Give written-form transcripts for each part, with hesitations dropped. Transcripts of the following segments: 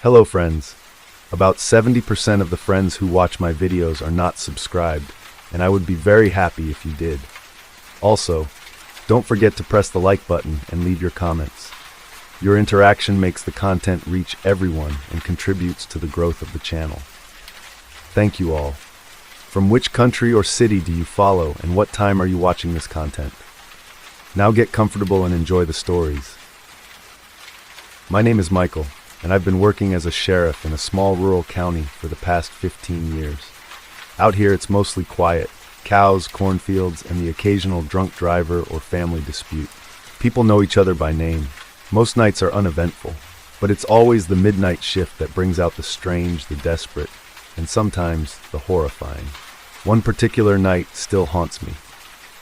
Hello friends. About 70% of the friends who watch my videos are not subscribed, and I would be very happy if you did. Also, don't forget to press the like button and leave your comments. Your interaction makes the content reach everyone and contributes to the growth of the channel. Thank you all. From which country or city do you follow, and what time are you watching this content? Now get comfortable and enjoy the stories. My name is Michael, and I've been working as a sheriff in a small rural county for the past 15 years. Out here it's mostly quiet, cows, cornfields, and the occasional drunk driver or family dispute. People know each other by name. Most nights are uneventful, but it's always the midnight shift that brings out the strange, the desperate, and sometimes the horrifying. One particular night still haunts me.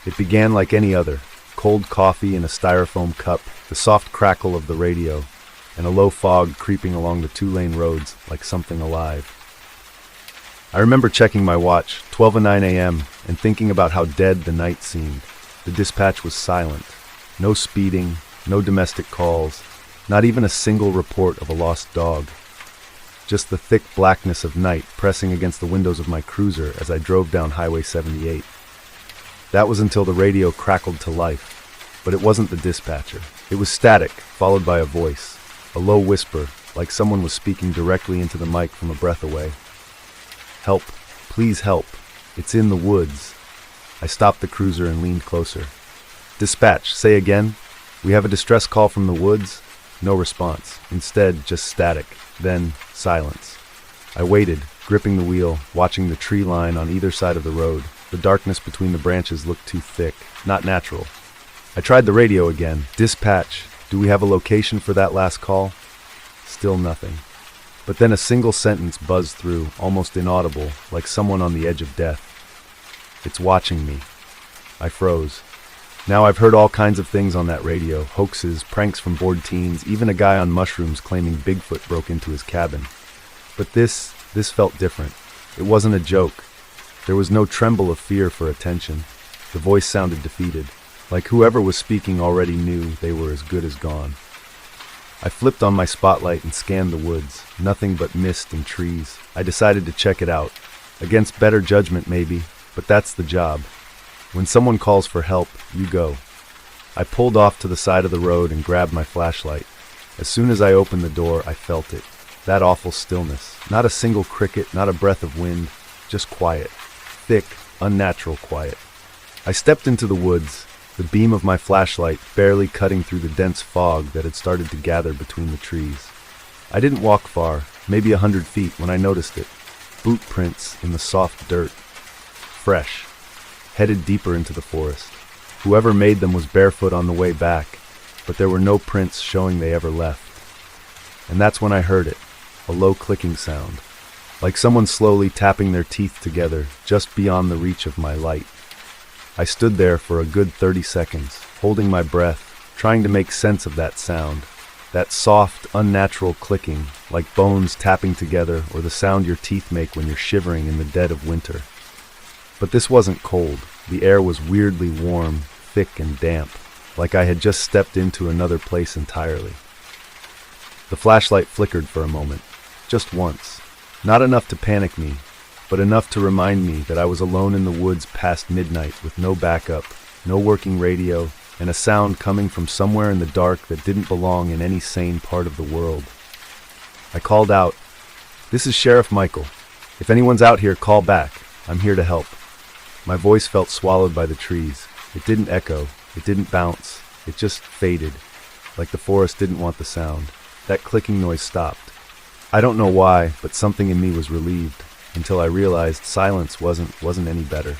It began like any other: cold coffee in a styrofoam cup, the soft crackle of the radio, and a low fog creeping along the two-lane roads like something alive. I remember checking my watch, 12:09 a.m., and thinking about how dead the night seemed. The dispatch was silent. No speeding, no domestic calls, not even a single report of a lost dog. Just the thick blackness of night pressing against the windows of my cruiser as I drove down Highway 78. That was until the radio crackled to life, but it wasn't the dispatcher. It was static, followed by a voice, a low whisper, like someone was speaking directly into the mic from a breath away. "Help, please help, it's in the woods." I stopped the cruiser and leaned closer. "Dispatch, say again. We have a distress call from the woods." No response. Instead, just static. Then, silence. I waited, gripping the wheel, watching the tree line on either side of the road. The darkness between the branches looked too thick, not natural. I tried the radio again. "Dispatch, do we have a location for that last call?" Still nothing. But then a single sentence buzzed through, almost inaudible, like someone on the edge of death. "It's watching me." I froze. Now I've heard all kinds of things on that radio: hoaxes, pranks from bored teens, even a guy on mushrooms claiming Bigfoot broke into his cabin. But this felt different. It wasn't a joke. There was no tremble of fear for attention. The voice sounded defeated, like whoever was speaking already knew they were as good as gone. I flipped on my spotlight and scanned the woods. Nothing but mist and trees. I decided to check it out. Against better judgment maybe, but that's the job. When someone calls for help, you go. I pulled off to the side of the road and grabbed my flashlight. As soon as I opened the door, I felt it. That awful stillness. Not a single cricket, not a breath of wind, just quiet. Thick, unnatural quiet. I stepped into the woods, the beam of my flashlight barely cutting through the dense fog that had started to gather between the trees. I didn't walk far, maybe 100 feet, when I noticed it. Boot prints in the soft dirt. Fresh. Headed deeper into the forest. Whoever made them was barefoot on the way back, but there were no prints showing they ever left. And that's when I heard it, a low clicking sound, like someone slowly tapping their teeth together just beyond the reach of my light. I stood there for a good 30 seconds, holding my breath, trying to make sense of that sound, that soft, unnatural clicking, like bones tapping together or the sound your teeth make when you're shivering in the dead of winter. But this wasn't cold. The air was weirdly warm, thick and damp, like I had just stepped into another place entirely. The flashlight flickered for a moment, just once. Not enough to panic me, but enough to remind me that I was alone in the woods past midnight with no backup, no working radio, and a sound coming from somewhere in the dark that didn't belong in any sane part of the world. I called out, "This is Sheriff Michael. If anyone's out here, call back. I'm here to help." My voice felt swallowed by the trees. It didn't echo. It didn't bounce. It just faded, like the forest didn't want the sound. That clicking noise stopped. I don't know why, but something in me was relieved, until I realized silence wasn't any better.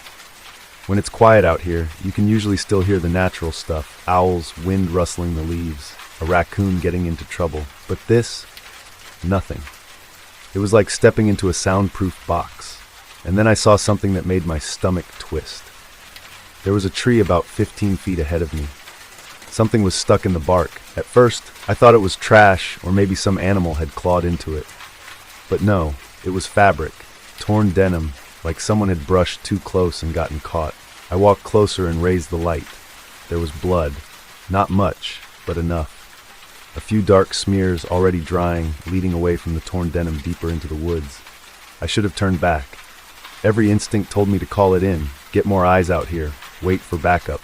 When it's quiet out here, you can usually still hear the natural stuff: owls, wind rustling the leaves, a raccoon getting into trouble. But this, nothing. It was like stepping into a soundproof box. And then I saw something that made my stomach twist. There was a tree about 15 feet ahead of me. Something was stuck in the bark. At first, I thought it was trash or maybe some animal had clawed into it. But no, it was fabric, torn denim, like someone had brushed too close and gotten caught. I walked closer and raised the light. There was blood. Not much, but enough. a few dark smears already drying, leading away from the torn denim deeper into the woods. I should have turned back. Every instinct told me to call it in, get more eyes out here, wait for backup.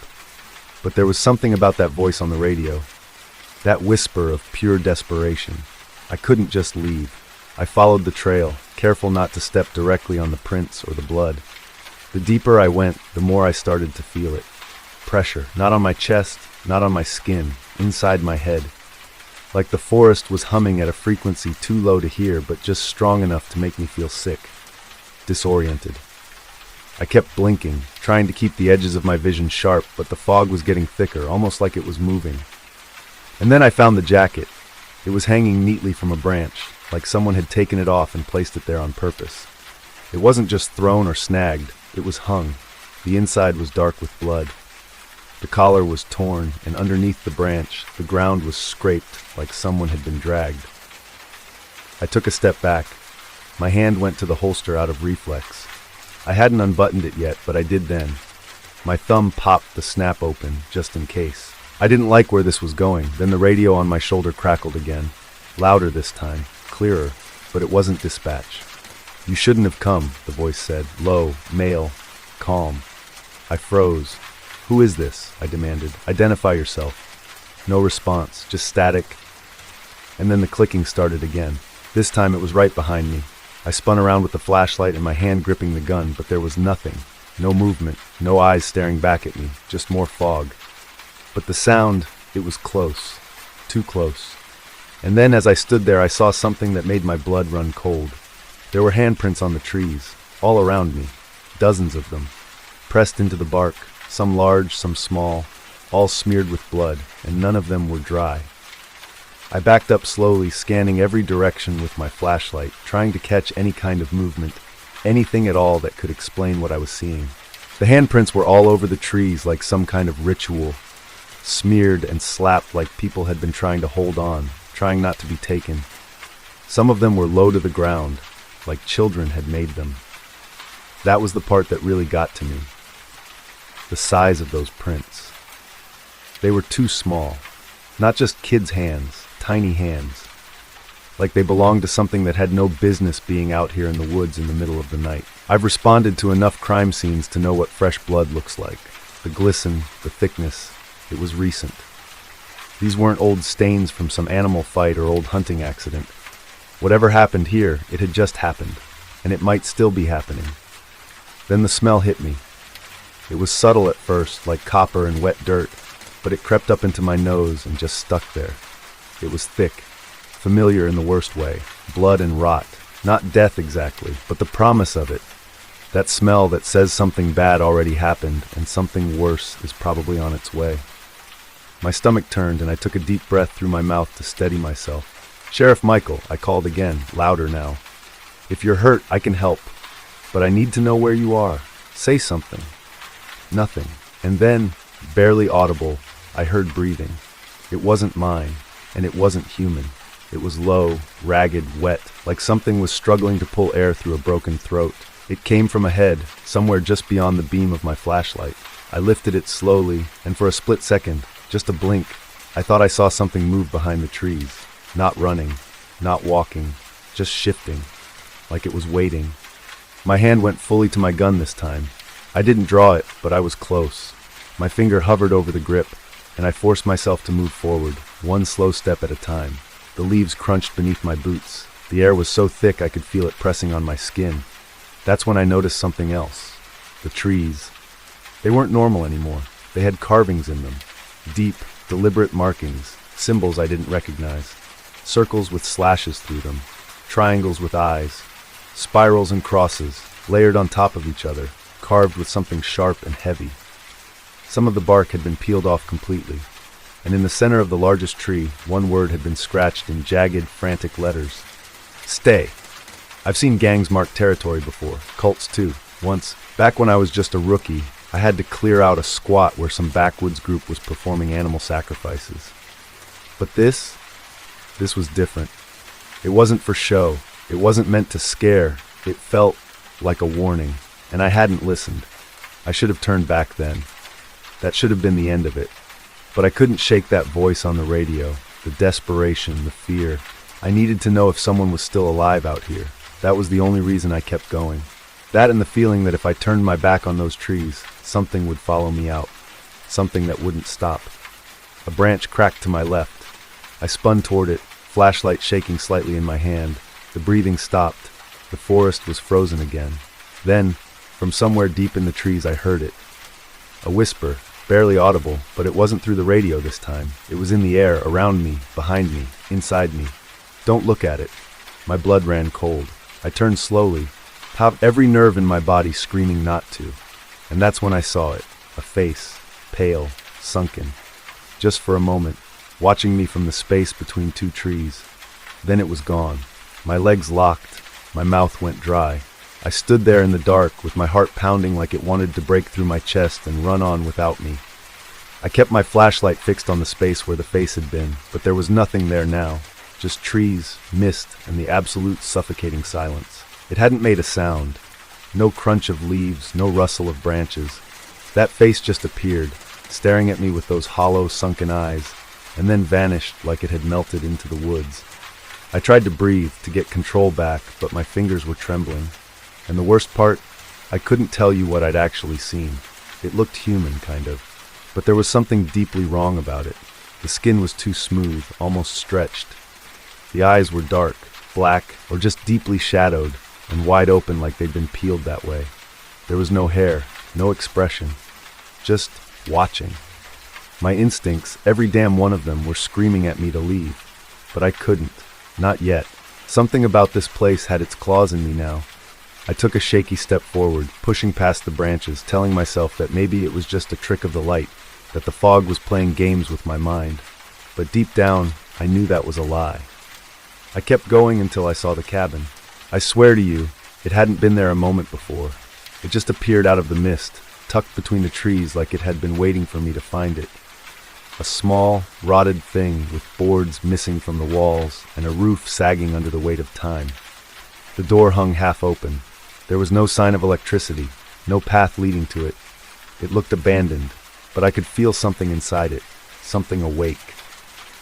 But there was something about that voice on the radio, that whisper of pure desperation. I couldn't just leave. I followed the trail, careful not to step directly on the prints or the blood. The deeper I went, the more I started to feel it. Pressure, not on my chest, not on my skin, inside my head. Like the forest was humming at a frequency too low to hear, but just strong enough to make me feel sick, disoriented. I kept blinking, trying to keep the edges of my vision sharp, but the fog was getting thicker, almost like it was moving. And then I found the jacket. It was hanging neatly from a branch, like someone had taken it off and placed it there on purpose. It wasn't just thrown or snagged, it was hung. The inside was dark with blood. The collar was torn, and underneath the branch, the ground was scraped like someone had been dragged. I took a step back. My hand went to the holster out of reflex. I hadn't unbuttoned it yet, but I did then. My thumb popped the snap open, just in case. I didn't like where this was going. Then the radio on my shoulder crackled again. Louder this time, clearer, but it wasn't dispatch. "You shouldn't have come," the voice said, low, male, calm. I froze. "Who is this?" I demanded. "Identify yourself." No response, just static. And then the clicking started again. This time it was right behind me. I spun around with the flashlight and my hand gripping the gun, but there was nothing. No movement, no eyes staring back at me, just more fog. But the sound, it was close. Too close. And then as I stood there, I saw something that made my blood run cold. There were handprints on the trees, all around me, dozens of them, pressed into the bark, some large, some small, all smeared with blood, and none of them were dry. I backed up slowly, scanning every direction with my flashlight, trying to catch any kind of movement, anything at all that could explain what I was seeing. The handprints were all over the trees like some kind of ritual, smeared and slapped like people had been trying to hold on, trying not to be taken. Some of them were low to the ground, like children had made them. That was the part that really got to me. The size of those prints. They were too small. Not just kids' hands, tiny hands. Like they belonged to something that had no business being out here in the woods in the middle of the night. I've responded to enough crime scenes to know what fresh blood looks like. The glisten, the thickness. It was recent. These weren't old stains from some animal fight or old hunting accident. Whatever happened here, it had just happened, and it might still be happening. Then the smell hit me. It was subtle at first, like copper and wet dirt, but it crept up into my nose and just stuck there. It was thick, familiar in the worst way, blood and rot, not death exactly, but the promise of it. That smell that says something bad already happened and something worse is probably on its way. My stomach turned and I took a deep breath through my mouth to steady myself. "Sheriff Michael," I called again, louder now. "If you're hurt, I can help, but I need to know where you are. Say something." Nothing. And then, barely audible, I heard breathing. It wasn't mine, and it wasn't human. It was low, ragged, wet, like something was struggling to pull air through a broken throat. It came from ahead, somewhere just beyond the beam of my flashlight. I lifted it slowly, and for a split second, just a blink, I thought I saw something move behind the trees. Not running, not walking, just shifting, like it was waiting. My hand went fully to my gun this time. I didn't draw it, but I was close. My finger hovered over the grip, and I forced myself to move forward, one slow step at a time. The leaves crunched beneath my boots. The air was so thick I could feel it pressing on my skin. That's when I noticed something else. The trees. They weren't normal anymore. They had carvings in them. Deep, deliberate markings, symbols I didn't recognize. Circles with slashes through them, triangles with eyes, spirals and crosses, layered on top of each other, carved with something sharp and heavy. Some of the bark had been peeled off completely, and in the center of the largest tree, one word had been scratched in jagged, frantic letters. Stay. I've seen gangs mark territory before, cults too. Once, back when I was just a rookie, I had to clear out a squat where some backwoods group was performing animal sacrifices. But this was different. It wasn't for show. It wasn't meant to scare. It felt like a warning, and I hadn't listened. I should have turned back then. That should have been the end of it. But I couldn't shake that voice on the radio. the desperation, the fear. I needed to know if someone was still alive out here. That was the only reason I kept going. That and the feeling that if I turned my back on those trees, something would follow me out. Something that wouldn't stop. A branch cracked to my left. I spun toward it, flashlight shaking slightly in my hand. The breathing stopped. The forest was frozen again. Then, from somewhere deep in the trees, I heard it. A whisper, barely audible, but it wasn't through the radio this time. It was in the air, around me, behind me, inside me. Don't look at it. My blood ran cold. I turned slowly, every nerve in my body screaming not to. And that's when I saw it. A face, pale, sunken. Just for a moment, watching me from the space between two trees. Then it was gone. My legs locked. My mouth went dry. I stood there in the dark with my heart pounding like it wanted to break through my chest and run on without me. I kept my flashlight fixed on the space where the face had been, but there was nothing there now. Just trees, mist, and the absolute suffocating silence. It hadn't made a sound. No crunch of leaves, no rustle of branches. That face just appeared, staring at me with those hollow, sunken eyes, and then vanished like it had melted into the woods. I tried to breathe, to get control back, but my fingers were trembling. And the worst part, I couldn't tell you what I'd actually seen. It looked human, kind of. But there was something deeply wrong about it. The skin was too smooth, almost stretched. The eyes were dark, black, or just deeply shadowed, and wide open like they'd been peeled that way. There was no hair, no expression. Just watching. My instincts, every damn one of them, were screaming at me to leave. But I couldn't. Not yet. Something about this place had its claws in me now. I took a shaky step forward, pushing past the branches, telling myself that maybe it was just a trick of the light, that the fog was playing games with my mind. But deep down, I knew that was a lie. I kept going until I saw the cabin. I swear to you, it hadn't been there a moment before. It just appeared out of the mist, tucked between the trees like it had been waiting for me to find it. A small, rotted thing with boards missing from the walls and a roof sagging under the weight of time. The door hung half open. There was no sign of electricity, no path leading to it. It looked abandoned, but I could feel something inside it, something awake.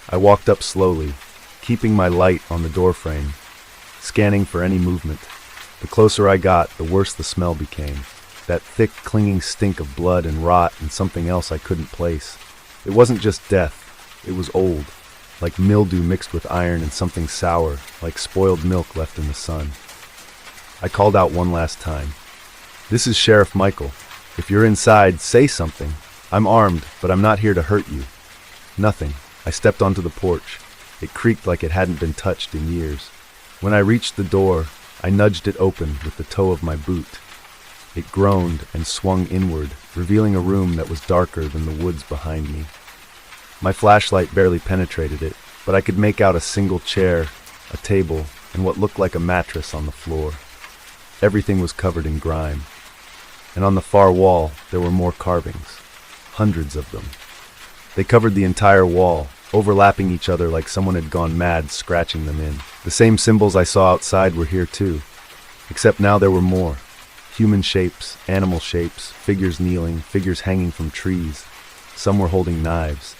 I walked up slowly, keeping my light on the doorframe, scanning for any movement. The closer I got, the worse the smell became. That thick, clinging stink of blood and rot and something else I couldn't place. It wasn't just death. It was old, like mildew mixed with iron and something sour, like spoiled milk left in the sun. I called out one last time. "This is Sheriff Michael. If you're inside, say something. I'm armed, but I'm not here to hurt you." Nothing. I stepped onto the porch. It creaked like it hadn't been touched in years. When I reached the door, I nudged it open with the toe of my boot. It groaned and swung inward, revealing a room that was darker than the woods behind me. My flashlight barely penetrated it, but I could make out a single chair, a table, and what looked like a mattress on the floor. Everything was covered in grime. And on the far wall, there were more carvings. Hundreds of them. They covered the entire wall, overlapping each other like someone had gone mad scratching them in. The same symbols I saw outside were here too, except now there were more. Human shapes, animal shapes, figures kneeling, figures hanging from trees. Some were holding knives.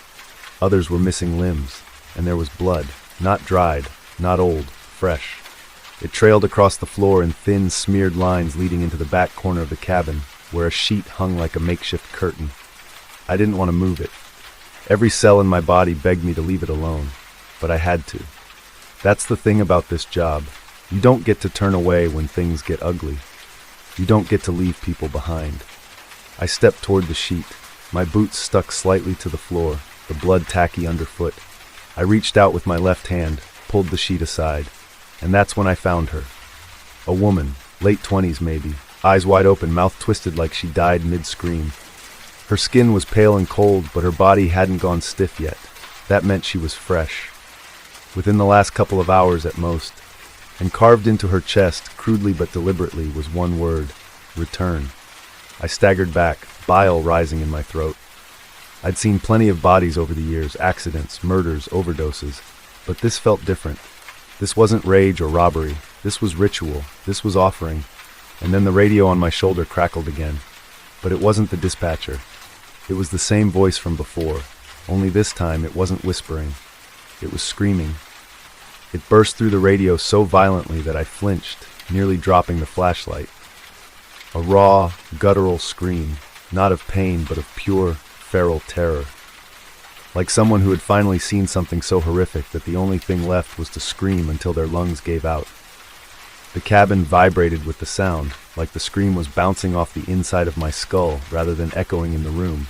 Others were missing limbs, and there was blood, not dried, not old, fresh. It trailed across the floor in thin, smeared lines leading into the back corner of the cabin, where a sheet hung like a makeshift curtain. I didn't want to move it. Every cell in my body begged me to leave it alone, but I had to. That's the thing about this job. You don't get to turn away when things get ugly. You don't get to leave people behind. I stepped toward the sheet. My boots stuck slightly to the floor, the blood tacky underfoot. I reached out with my left hand, pulled the sheet aside, and that's when I found her. A woman, late 20s maybe, eyes wide open, mouth twisted like she died mid-scream. Her skin was pale and cold, but her body hadn't gone stiff yet. That meant she was fresh. Within the last couple of hours at most. And carved into her chest, crudely but deliberately, was one word: return. I staggered back, bile rising in my throat. I'd seen plenty of bodies over the years, accidents, murders, overdoses, but this felt different. This wasn't rage or robbery. This was ritual. This was offering. And then the radio on my shoulder crackled again. But it wasn't the dispatcher. It was the same voice from before, only this time it wasn't whispering. It was screaming. It burst through the radio so violently that I flinched, nearly dropping the flashlight. A raw, guttural scream, not of pain but of pure, feral terror. Like someone who had finally seen something so horrific that the only thing left was to scream until their lungs gave out. The cabin vibrated with the sound, like the scream was bouncing off the inside of my skull rather than echoing in the room.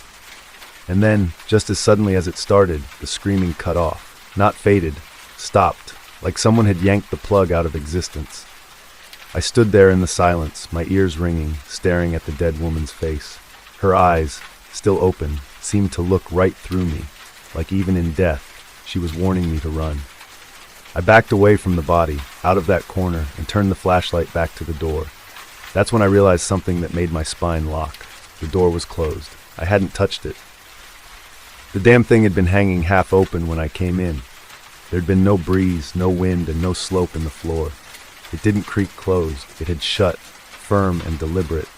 And then, just as suddenly as it started, the screaming cut off. Not faded, stopped, like someone had yanked the plug out of existence. I stood there in the silence, my ears ringing, staring at the dead woman's face. Her eyes, still open, seemed to look right through me, like even in death, she was warning me to run. I backed away from the body, out of that corner, and turned the flashlight back to the door. That's when I realized something that made my spine lock. The door was closed. I hadn't touched it. The damn thing had been hanging half open when I came in. There'd been no breeze, no wind, and no slope in the floor. It didn't creak closed. It had shut, firm and deliberate.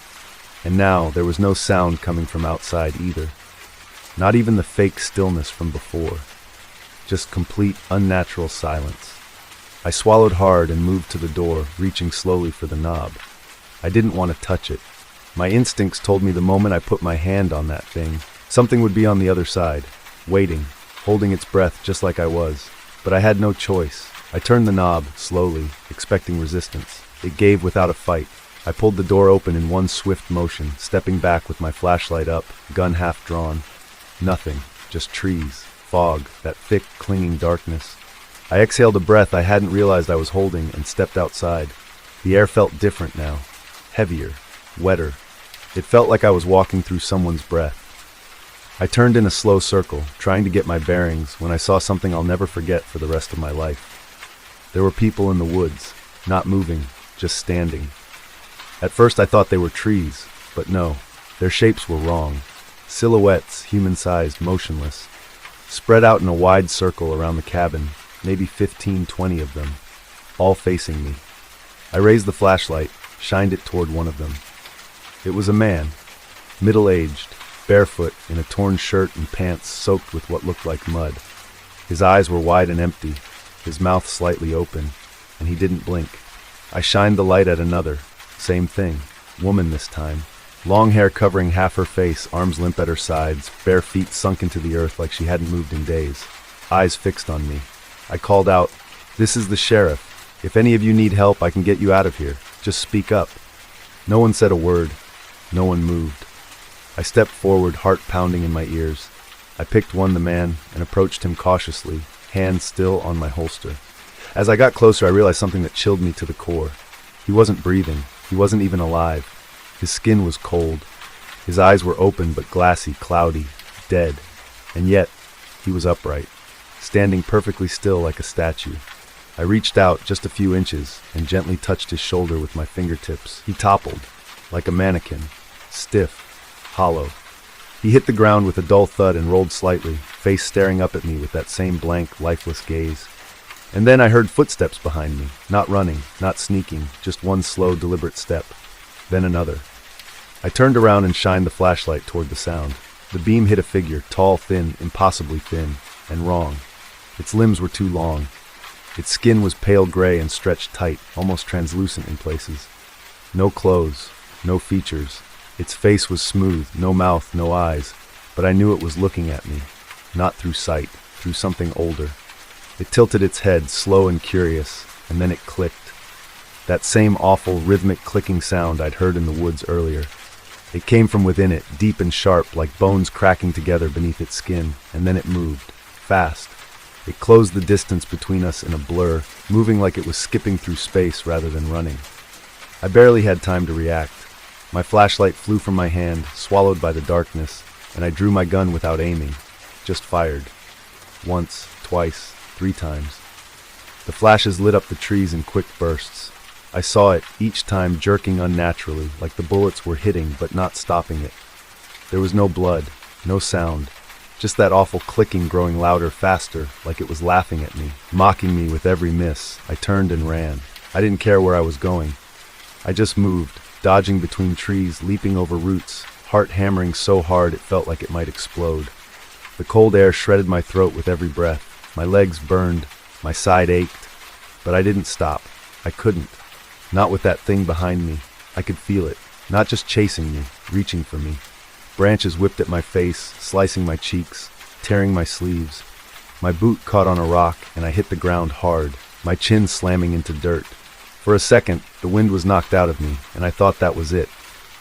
And now there was no sound coming from outside either. Not even the fake stillness from before. Just complete, unnatural silence. I swallowed hard and moved to the door, reaching slowly for the knob. I didn't want to touch it. My instincts told me the moment I put my hand on that thing, something would be on the other side, waiting, holding its breath just like I was. But I had no choice. I turned the knob, slowly, expecting resistance. It gave without a fight. I pulled the door open in one swift motion, stepping back with my flashlight up, gun half drawn. Nothing, just trees, fog, that thick, clinging darkness. I exhaled a breath I hadn't realized I was holding and stepped outside. The air felt different now, heavier, wetter. It felt like I was walking through someone's breath. I turned in a slow circle, trying to get my bearings, when I saw something I'll never forget for the rest of my life. There were people in the woods, not moving, just standing. At first I thought they were trees, but no, their shapes were wrong. Silhouettes, human-sized, motionless, spread out in a wide circle around the cabin, maybe 15, 20 of them, all facing me. I raised the flashlight, shined it toward one of them. It was a man, middle-aged, barefoot, in a torn shirt and pants soaked with what looked like mud. His eyes were wide and empty, his mouth slightly open, and he didn't blink. I shined the light at another. Same thing. Woman this time. Long hair covering half her face, arms limp at her sides, bare feet sunk into the earth like she hadn't moved in days. Eyes fixed on me. I called out, "This is the sheriff. If any of you need help, I can get you out of here. Just speak up." No one said a word. No one moved. I stepped forward, heart pounding in my ears. I picked the man, and approached him cautiously, hand still on my holster. As I got closer, I realized something that chilled me to the core. He wasn't breathing. He wasn't even alive. His skin was cold. His eyes were open but glassy, cloudy, dead. And yet, he was upright, standing perfectly still like a statue. I reached out just a few inches and gently touched his shoulder with my fingertips. He toppled, like a mannequin, stiff, hollow. He hit the ground with a dull thud and rolled slightly, face staring up at me with that same blank, lifeless gaze. And then I heard footsteps behind me, not running, not sneaking, just one slow, deliberate step. Then another. I turned around and shined the flashlight toward the sound. The beam hit a figure, tall, thin, impossibly thin, and wrong. Its limbs were too long. Its skin was pale gray and stretched tight, almost translucent in places. No clothes, no features. Its face was smooth, no mouth, no eyes, but I knew it was looking at me, not through sight, through something older. It tilted its head, slow and curious, and then it clicked. That same awful, rhythmic clicking sound I'd heard in the woods earlier. It came from within it, deep and sharp, like bones cracking together beneath its skin, and then it moved, fast. It closed the distance between us in a blur, moving like it was skipping through space rather than running. I barely had time to react. My flashlight flew from my hand, swallowed by the darkness, and I drew my gun without aiming, just fired. Once, twice, 3 times. The flashes lit up the trees in quick bursts. I saw it, each time jerking unnaturally, like the bullets were hitting but not stopping it. There was no blood, no sound, just that awful clicking growing louder, faster, like it was laughing at me, mocking me with every miss. I turned and ran. I didn't care where I was going. I just moved, dodging between trees, leaping over roots, heart hammering so hard it felt like it might explode. The cold air shredded my throat with every breath. My legs burned, my side ached, but I didn't stop. I couldn't. Not with that thing behind me. I could feel it, not just chasing me, reaching for me. Branches whipped at my face, slicing my cheeks, tearing my sleeves. My boot caught on a rock, and I hit the ground hard, my chin slamming into dirt. For a second, the wind was knocked out of me, and I thought that was it,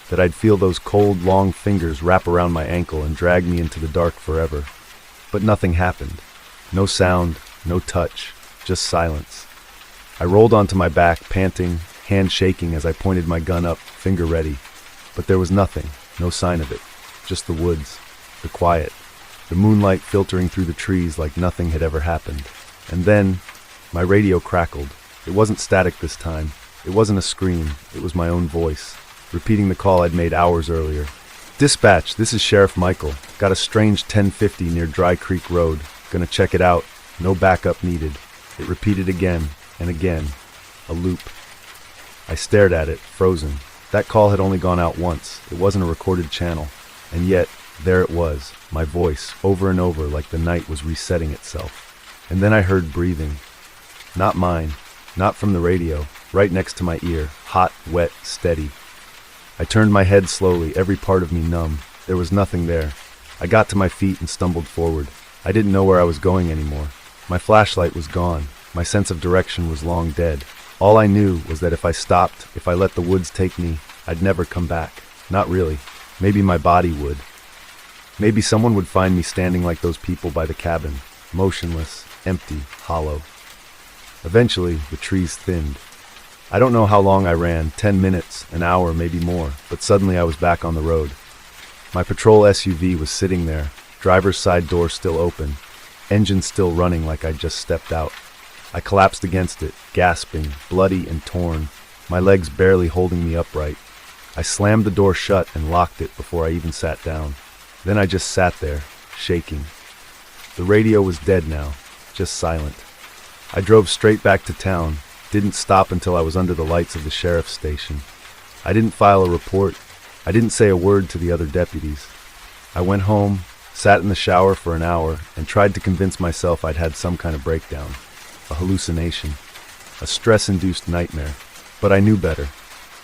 that I'd feel those cold, long fingers wrap around my ankle and drag me into the dark forever. But nothing happened. No sound, no touch, just silence. I rolled onto my back, panting, hand shaking as I pointed my gun up, finger ready. But there was nothing, no sign of it. Just the woods, the quiet, the moonlight filtering through the trees like nothing had ever happened. And then, my radio crackled. It wasn't static this time. It wasn't a scream. It was my own voice, repeating the call I'd made hours earlier. "Dispatch, this is Sheriff Michael. Got a strange 1050 near Dry Creek Road. Gonna check it out. No backup needed." It repeated again and again. A loop. I stared at it, frozen. That call had only gone out once. It wasn't a recorded channel. And yet, there it was, my voice, over and over like the night was resetting itself. And then I heard breathing. Not mine, not from the radio, right next to my ear, hot, wet, steady. I turned my head slowly, every part of me numb. There was nothing there. I got to my feet and stumbled forward. I didn't know where I was going anymore. My flashlight was gone. My sense of direction was long dead. All I knew was that if I stopped, if I let the woods take me, I'd never come back. Not really. Maybe my body would. Maybe someone would find me standing like those people by the cabin, motionless, empty, hollow. Eventually, the trees thinned. I don't know how long I ran, 10 minutes, an hour, maybe more, but suddenly I was back on the road. My patrol SUV was sitting there, driver's side door still open, engine still running like I'd just stepped out. I collapsed against it, gasping, bloody and torn, my legs barely holding me upright. I slammed the door shut and locked it before I even sat down. Then I just sat there, shaking. The radio was dead now, just silent. I drove straight back to town, didn't stop until I was under the lights of the sheriff's station. I didn't file a report. I didn't say a word to the other deputies. I went home, sat in the shower for an hour, and tried to convince myself I'd had some kind of breakdown, a hallucination, a stress-induced nightmare. But I knew better.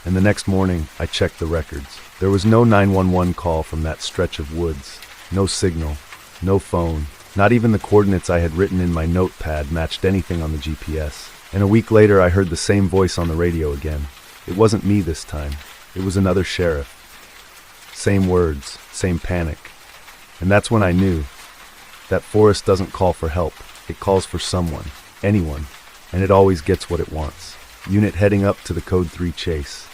And the next morning, I checked the records. There was no 911 call from that stretch of woods. No signal. No phone. Not even the coordinates I had written in my notepad matched anything on the GPS. And a week later, I heard the same voice on the radio again. It wasn't me this time. It was another sheriff. Same words, same panic. And that's when I knew that forest doesn't call for help. It calls for someone, anyone, and it always gets what it wants. Unit heading up to the Code 3 chase.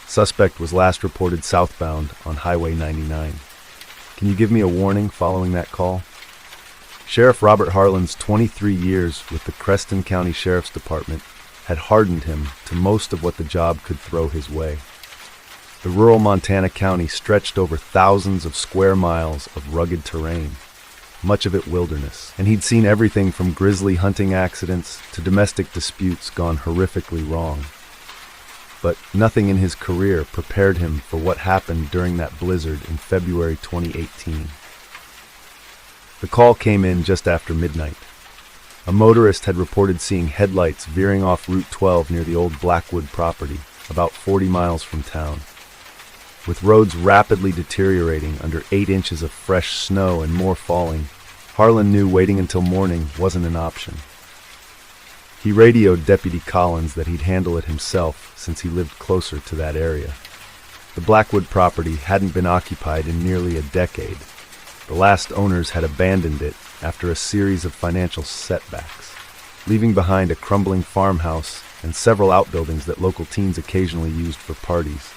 Suspect was last reported southbound on Highway 99. Can you give me a warning following that call? Sheriff Robert Harlan's 23 years with the Creston County Sheriff's Department had hardened him to most of what the job could throw his way. The rural Montana county stretched over thousands of square miles of rugged terrain, much of it wilderness, and he'd seen everything from grisly hunting accidents to domestic disputes gone horrifically wrong. But nothing in his career prepared him for what happened during that blizzard in February 2018. The call came in just after midnight. A motorist had reported seeing headlights veering off Route 12 near the old Blackwood property, about 40 miles from town. With roads rapidly deteriorating under 8 inches of fresh snow and more falling, Harlan knew waiting until morning wasn't an option. He radioed Deputy Collins that he'd handle it himself since he lived closer to that area. The Blackwood property hadn't been occupied in nearly a decade. The last owners had abandoned it after a series of financial setbacks, leaving behind a crumbling farmhouse and several outbuildings that local teens occasionally used for parties.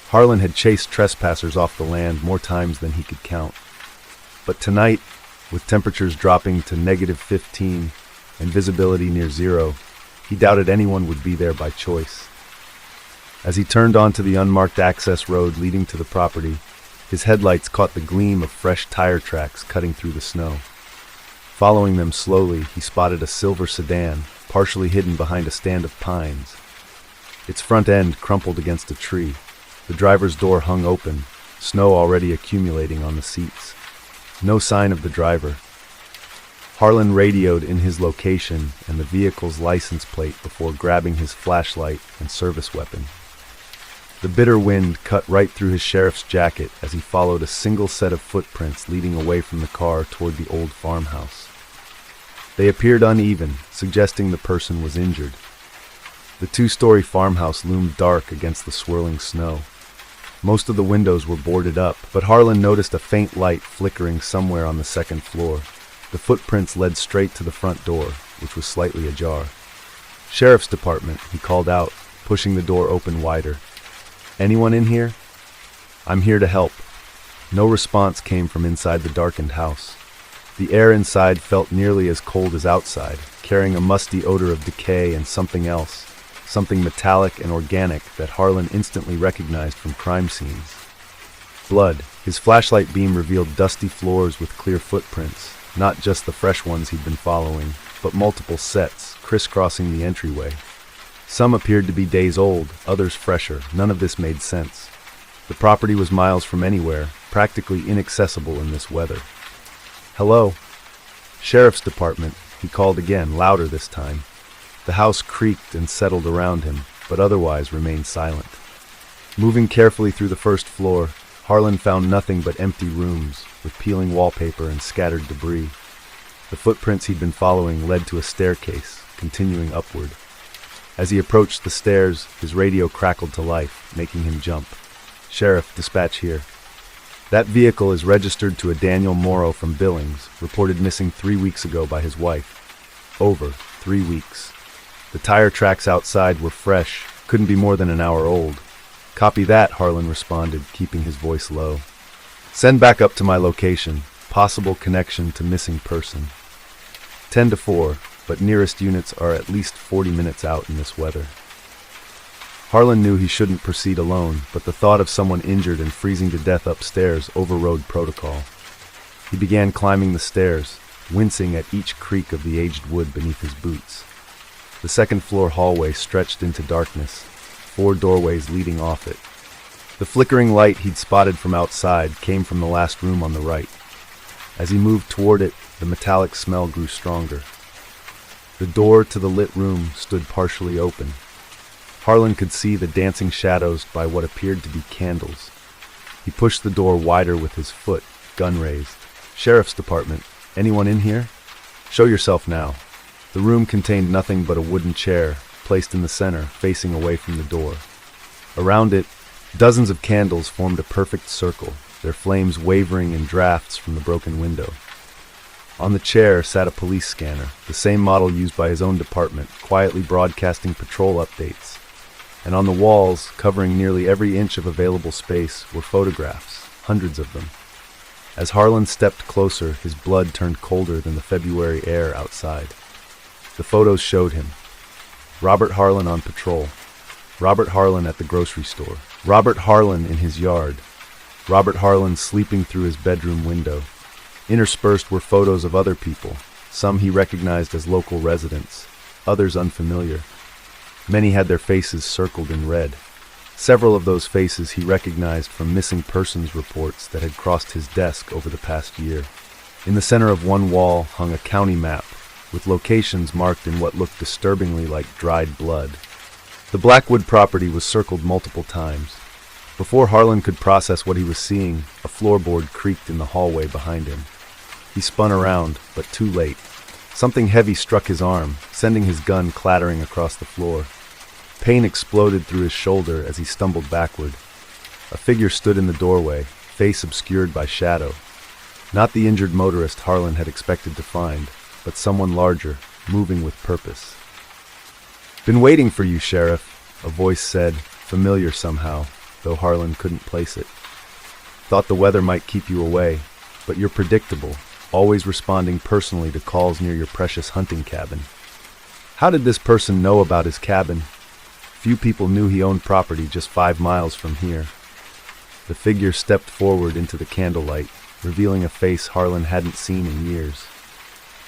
Harlan had chased trespassers off the land more times than he could count. But tonight, with temperatures dropping to -15 and visibility near zero, he doubted anyone would be there by choice. As he turned onto the unmarked access road leading to the property, his headlights caught the gleam of fresh tire tracks cutting through the snow. Following them slowly, he spotted a silver sedan, partially hidden behind a stand of pines. Its front end crumpled against a tree. The driver's door hung open, snow already accumulating on the seats. No sign of the driver. Harlan radioed in his location and the vehicle's license plate before grabbing his flashlight and service weapon. The bitter wind cut right through his sheriff's jacket as he followed a single set of footprints leading away from the car toward the old farmhouse. They appeared uneven, suggesting the person was injured. The two-story farmhouse loomed dark against the swirling snow. Most of the windows were boarded up, but Harlan noticed a faint light flickering somewhere on the second floor. The footprints led straight to the front door, which was slightly ajar. "Sheriff's Department," he called out, pushing the door open wider. "Anyone in here?" "I'm here to help." No response came from inside the darkened house. The air inside felt nearly as cold as outside, carrying a musty odor of decay and something else, something metallic and organic that Harlan instantly recognized from crime scenes. Blood. His flashlight beam revealed dusty floors with clear footprints, not just the fresh ones he'd been following, but multiple sets, crisscrossing the entryway. Some appeared to be days old, others fresher. None of this made sense. The property was miles from anywhere, practically inaccessible in this weather. "Hello?" "Sheriff's Department," he called again, louder this time. The house creaked and settled around him, but otherwise remained silent. Moving carefully through the first floor, Harlan found nothing but empty rooms, with peeling wallpaper and scattered debris. The footprints he'd been following led to a staircase, continuing upward. As he approached the stairs, his radio crackled to life, making him jump. "Sheriff, dispatch here. That vehicle is registered to a Daniel Morrow from Billings, reported missing 3 weeks ago by his wife. Over 3 weeks. The tire tracks outside were fresh, couldn't be more than an hour old." "Copy that," Harlan responded, keeping his voice low. "Send back up to my location. Possible connection to missing person." 10-4, but nearest units are at least 40 minutes out in this weather. Harlan knew he shouldn't proceed alone, but the thought of someone injured and freezing to death upstairs overrode protocol. He began climbing the stairs, wincing at each creak of the aged wood beneath his boots. The second-floor hallway stretched into darkness, 4 doorways leading off it. The flickering light he'd spotted from outside came from the last room on the right. As he moved toward it, the metallic smell grew stronger. The door to the lit room stood partially open. Harlan could see the dancing shadows by what appeared to be candles. He pushed the door wider with his foot, gun raised. "Sheriff's Department. Anyone in here? Show yourself now." The room contained nothing but a wooden chair, placed in the center, facing away from the door. Around it, dozens of candles formed a perfect circle, their flames wavering in drafts from the broken window. On the chair sat a police scanner, the same model used by his own department, quietly broadcasting patrol updates. And on the walls, covering nearly every inch of available space, were photographs, hundreds of them. As Harlan stepped closer, his blood turned colder than the February air outside. The photos showed him. Robert Harlan on patrol. Robert Harlan at the grocery store. Robert Harlan in his yard. Robert Harlan sleeping through his bedroom window. Interspersed were photos of other people, some he recognized as local residents, others unfamiliar. Many had their faces circled in red. Several of those faces he recognized from missing persons reports that had crossed his desk over the past year. In the center of one wall hung a county map, with locations marked in what looked disturbingly like dried blood. The Blackwood property was circled multiple times. Before Harlan could process what he was seeing, a floorboard creaked in the hallway behind him. He spun around, but too late. Something heavy struck his arm, sending his gun clattering across the floor. Pain exploded through his shoulder as he stumbled backward. A figure stood in the doorway, face obscured by shadow. Not the injured motorist Harlan had expected to find, but someone larger, moving with purpose. "Been waiting for you, Sheriff," a voice said, familiar somehow, though Harlan couldn't place it. "Thought the weather might keep you away, but you're predictable, always responding personally to calls near your precious hunting cabin." How did this person know about his cabin? Few people knew he owned property just 5 miles from here. The figure stepped forward into the candlelight, revealing a face Harlan hadn't seen in years.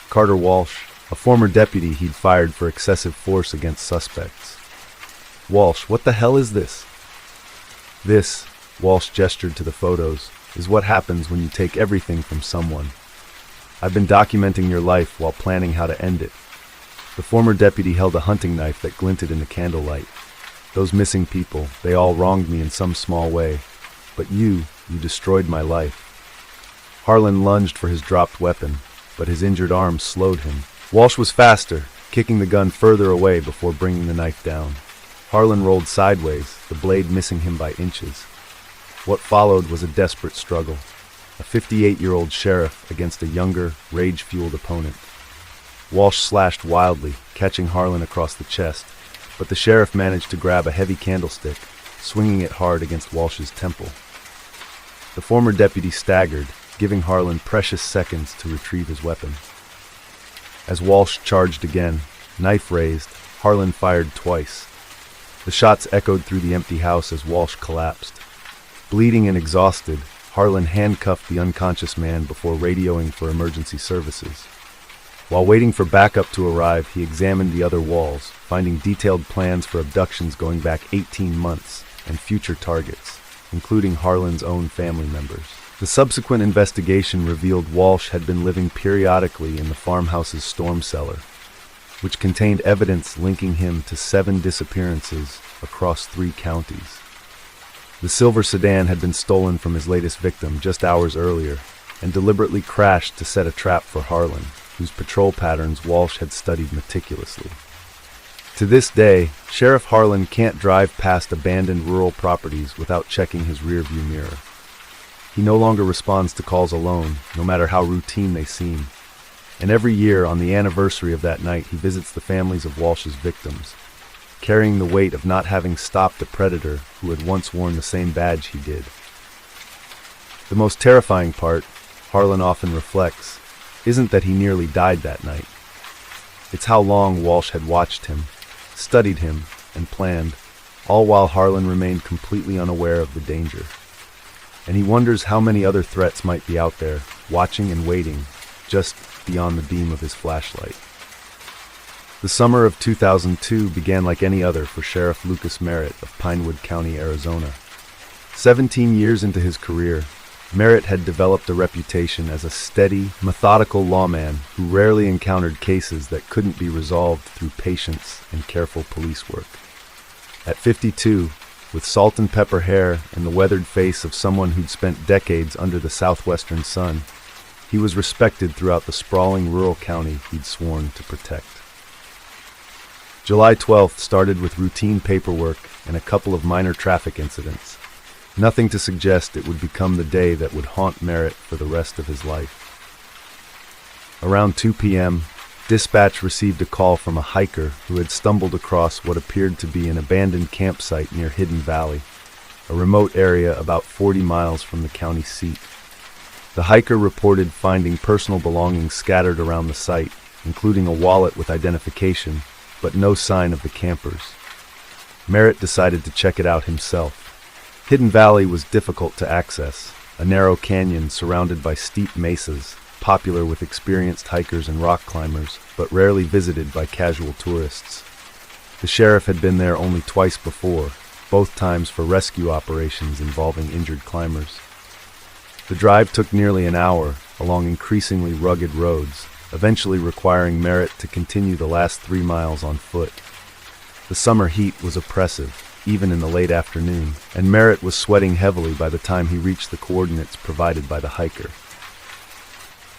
Carter Walsh, a former deputy he'd fired for excessive force against suspects. "Walsh, what the hell is this?" "This," Walsh gestured to the photos, "is what happens when you take everything from someone. I've been documenting your life while planning how to end it. The former deputy held a hunting knife that glinted in the candlelight. Those missing people, they all wronged me in some small way. But you destroyed my life. Harlan lunged for his dropped weapon, but his injured arm slowed him. Walsh was faster, kicking the gun further away before bringing the knife down. Harlan rolled sideways, the blade missing him by inches. What followed was a desperate struggle. A 58-year-old sheriff against a younger, rage-fueled opponent. Walsh slashed wildly, catching Harlan across the chest, but the sheriff managed to grab a heavy candlestick, swinging it hard against Walsh's temple. The former deputy staggered, giving Harlan precious seconds to retrieve his weapon. As Walsh charged again, knife raised, Harlan fired twice. The shots echoed through the empty house as Walsh collapsed. Bleeding and exhausted, Harlan handcuffed the unconscious man before radioing for emergency services. While waiting for backup to arrive, he examined the other walls, finding detailed plans for abductions going back 18 months and future targets, including Harlan's own family members. The subsequent investigation revealed Walsh had been living periodically in the farmhouse's storm cellar, which contained evidence linking him to 7 disappearances across 3 counties. The silver sedan had been stolen from his latest victim just hours earlier and deliberately crashed to set a trap for Harlan, whose patrol patterns Walsh had studied meticulously. To this day, Sheriff Harlan can't drive past abandoned rural properties without checking his rearview mirror. He no longer responds to calls alone, no matter how routine they seem. And every year, on the anniversary of that night, he visits the families of Walsh's victims, carrying the weight of not having stopped a predator who had once worn the same badge he did. The most terrifying part, Harlan often reflects, isn't that he nearly died that night. It's how long Walsh had watched him, studied him, and planned, all while Harlan remained completely unaware of the danger. And he wonders how many other threats might be out there, watching and waiting, just beyond the beam of his flashlight. The summer of 2002 began like any other for Sheriff Lucas Merritt of Pinewood County, Arizona. 17 years into his career, Merritt had developed a reputation as a steady, methodical lawman who rarely encountered cases that couldn't be resolved through patience and careful police work. At 52, with salt and pepper hair and the weathered face of someone who'd spent decades under the southwestern sun, he was respected throughout the sprawling rural county he'd sworn to protect. July 12th started with routine paperwork and a couple of minor traffic incidents. Nothing to suggest it would become the day that would haunt Merritt for the rest of his life. Around 2 p.m., dispatch received a call from a hiker who had stumbled across what appeared to be an abandoned campsite near Hidden Valley, a remote area about 40 miles from the county seat. The hiker reported finding personal belongings scattered around the site, including a wallet with identification, but no sign of the campers. Merritt decided to check it out himself. Hidden Valley was difficult to access, a narrow canyon surrounded by steep mesas, popular with experienced hikers and rock climbers, but rarely visited by casual tourists. The sheriff had been there only twice before, both times for rescue operations involving injured climbers. The drive took nearly an hour, along increasingly rugged roads, eventually requiring Merritt to continue the last 3 miles on foot. The summer heat was oppressive, even in the late afternoon, and Merritt was sweating heavily by the time he reached the coordinates provided by the hiker.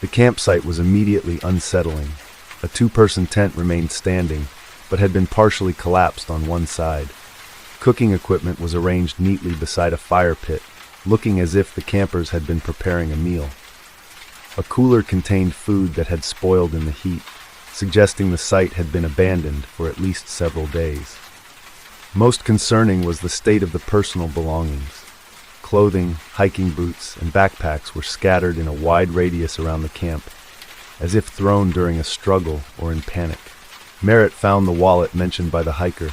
The campsite was immediately unsettling. A 2-person tent remained standing, but had been partially collapsed on one side. Cooking equipment was arranged neatly beside a fire pit, looking as if the campers had been preparing a meal. A cooler contained food that had spoiled in the heat, suggesting the site had been abandoned for at least several days. Most concerning was the state of the personal belongings. Clothing, hiking boots, and backpacks were scattered in a wide radius around the camp, as if thrown during a struggle or in panic. Merritt found the wallet mentioned by the hiker.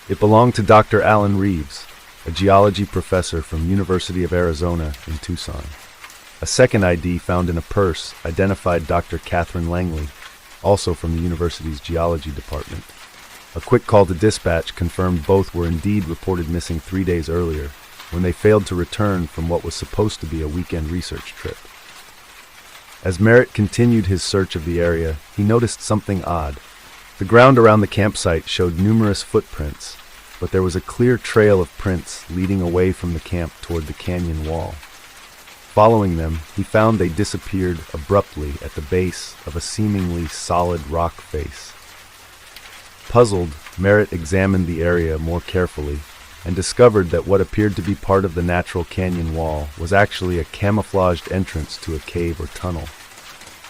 It belonged to Dr. Alan Reeves, a geology professor from University of Arizona in Tucson. A second ID found in a purse identified Dr. Catherine Langley, also from the university's geology department. A quick call to dispatch confirmed both were indeed reported missing 3 days earlier, when they failed to return from what was supposed to be a weekend research trip. As Merritt continued his search of the area, he noticed something odd. The ground around the campsite showed numerous footprints, but there was a clear trail of prints leading away from the camp toward the canyon wall. Following them, he found they disappeared abruptly at the base of a seemingly solid rock face. Puzzled, Merritt examined the area more carefully and discovered that what appeared to be part of the natural canyon wall was actually a camouflaged entrance to a cave or tunnel.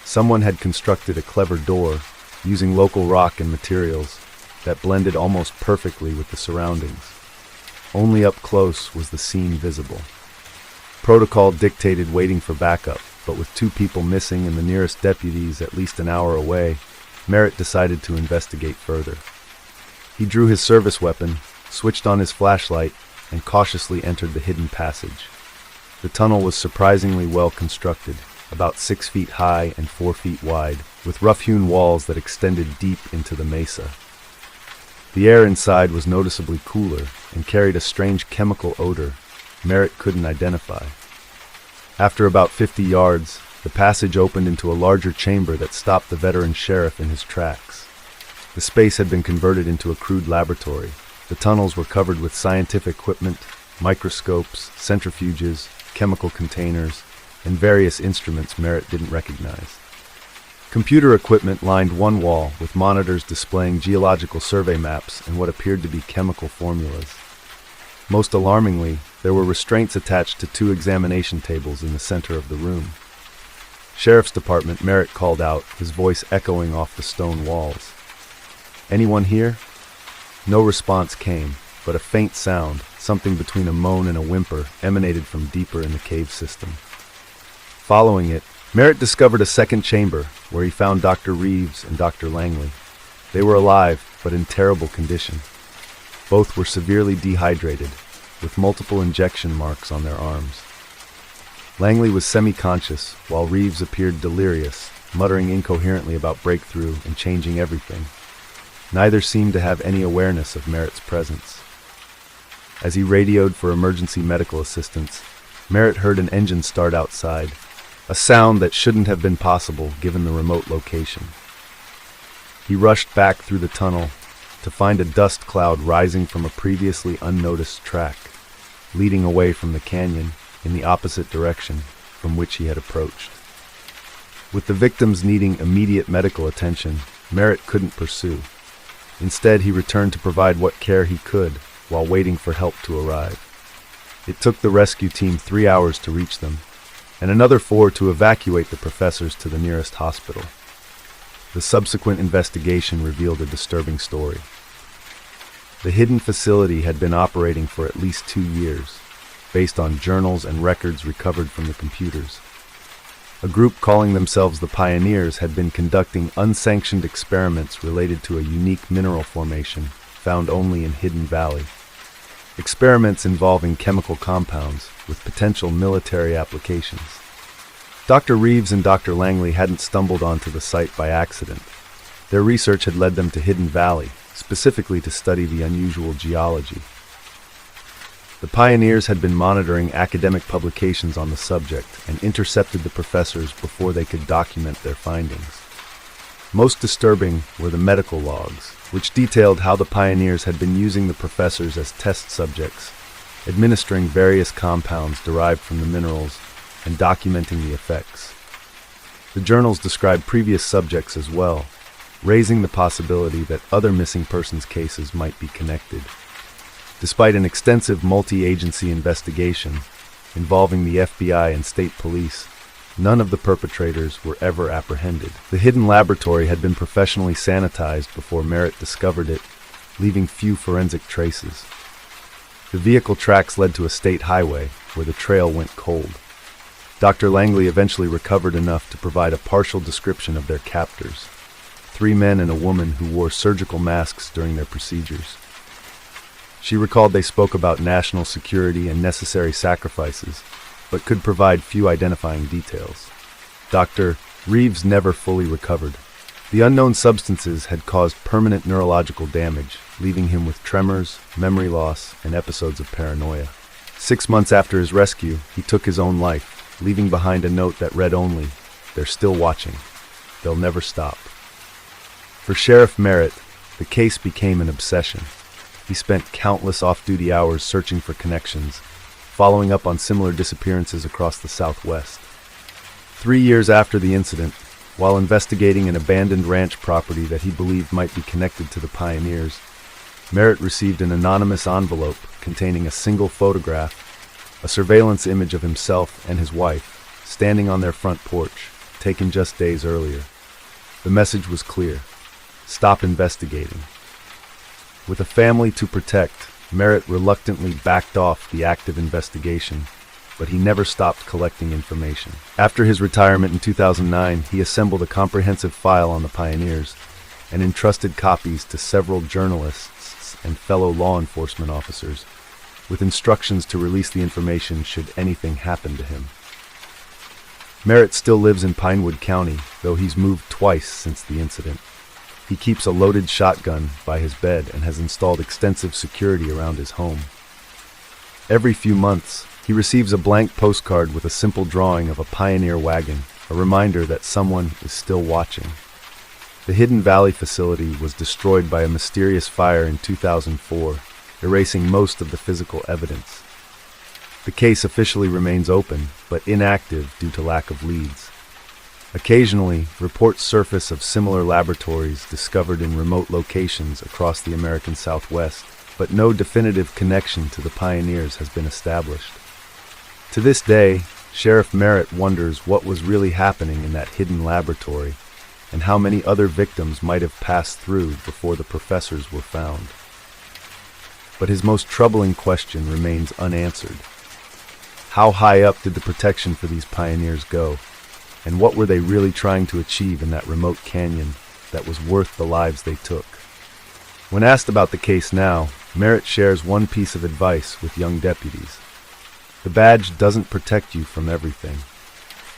Someone had constructed a clever door using local rock and materials that blended almost perfectly with the surroundings. Only up close was the scene visible. Protocol dictated waiting for backup, but with 2 people missing and the nearest deputies at least an hour away, Merritt decided to investigate further. He drew his service weapon, switched on his flashlight, and cautiously entered the hidden passage. The tunnel was surprisingly well constructed, about 6 feet high and 4 feet wide, with rough-hewn walls that extended deep into the mesa. The air inside was noticeably cooler and carried a strange chemical odor Merritt couldn't identify. After about 50 yards, the passage opened into a larger chamber that stopped the veteran sheriff in his tracks. The space had been converted into a crude laboratory. The tunnels were covered with scientific equipment, microscopes, centrifuges, chemical containers, and various instruments Merritt didn't recognize. Computer equipment lined one wall with monitors displaying geological survey maps and what appeared to be chemical formulas. Most alarmingly, there were restraints attached to 2 examination tables in the center of the room. "Sheriff's Department," Merritt called out, his voice echoing off the stone walls. "Anyone here?" No response came, but a faint sound, something between a moan and a whimper, emanated from deeper in the cave system. Following it, Merritt discovered a second chamber, where he found Dr. Reeves and Dr. Langley. They were alive, but in terrible condition. Both were severely dehydrated, with multiple injection marks on their arms. Langley was semi-conscious, while Reeves appeared delirious, muttering incoherently about breakthrough and changing everything. Neither seemed to have any awareness of Merritt's presence. As he radioed for emergency medical assistance, Merritt heard an engine start outside, a sound that shouldn't have been possible given the remote location. He rushed back through the tunnel to find a dust cloud rising from a previously unnoticed track, leading away from the canyon in the opposite direction from which he had approached. With the victims needing immediate medical attention, Merritt couldn't pursue. Instead, he returned to provide what care he could while waiting for help to arrive. It took the rescue team 3 hours to reach them, and another 4 to evacuate the professors to the nearest hospital. The subsequent investigation revealed a disturbing story. The hidden facility had been operating for at least 2 years, based on journals and records recovered from the computers. A group calling themselves the Pioneers had been conducting unsanctioned experiments related to a unique mineral formation found only in Hidden Valley. Experiments involving chemical compounds with potential military applications. Dr. Reeves and Dr. Langley hadn't stumbled onto the site by accident. Their research had led them to Hidden Valley, specifically to study the unusual geology. The Pioneers had been monitoring academic publications on the subject and intercepted the professors before they could document their findings. Most disturbing were the medical logs, which detailed how the Pioneers had been using the professors as test subjects, administering various compounds derived from the minerals and documenting the effects. The journals described previous subjects as well, raising the possibility that other missing persons cases might be connected. Despite an extensive multi-agency investigation involving the FBI and state police, none of the perpetrators were ever apprehended. The hidden laboratory had been professionally sanitized before Merritt discovered it, leaving few forensic traces. The vehicle tracks led to a state highway, where the trail went cold. Dr. Langley eventually recovered enough to provide a partial description of their captors: 3 men and a woman who wore surgical masks during their procedures. She recalled they spoke about national security and necessary sacrifices, but could provide few identifying details. Dr. Reeves never fully recovered. The unknown substances had caused permanent neurological damage, leaving him with tremors, memory loss, and episodes of paranoia. 6 months after his rescue, he took his own life, leaving behind a note that read only, they're still watching. They'll never stop. For Sheriff Merritt, the case became an obsession. He spent countless off-duty hours searching for connections, following up on similar disappearances across the Southwest. 3 years after the incident, while investigating an abandoned ranch property that he believed might be connected to the pioneers, Merritt received an anonymous envelope containing a single photograph, a surveillance image of himself and his wife, standing on their front porch, taken just days earlier. The message was clear: stop investigating. With a family to protect, Merritt reluctantly backed off the active investigation, but he never stopped collecting information. After his retirement in 2009, he assembled a comprehensive file on the pioneers and entrusted copies to several journalists and fellow law enforcement officers, with instructions to release the information should anything happen to him. Merritt still lives in Pinewood County, though he's moved twice since the incident. He keeps a loaded shotgun by his bed and has installed extensive security around his home. Every few months, he receives a blank postcard with a simple drawing of a pioneer wagon, a reminder that someone is still watching. The Hidden Valley facility was destroyed by a mysterious fire in 2004, erasing most of the physical evidence. The case officially remains open, but inactive due to lack of leads. Occasionally, reports surface of similar laboratories discovered in remote locations across the American Southwest, but no definitive connection to the pioneers has been established. To this day, Sheriff Merritt wonders what was really happening in that hidden laboratory and how many other victims might have passed through before the professors were found. But his most troubling question remains unanswered. How high up did the protection for these pioneers go? And what were they really trying to achieve in that remote canyon that was worth the lives they took? When asked about the case now, Merritt shares one piece of advice with young deputies. The badge doesn't protect you from everything.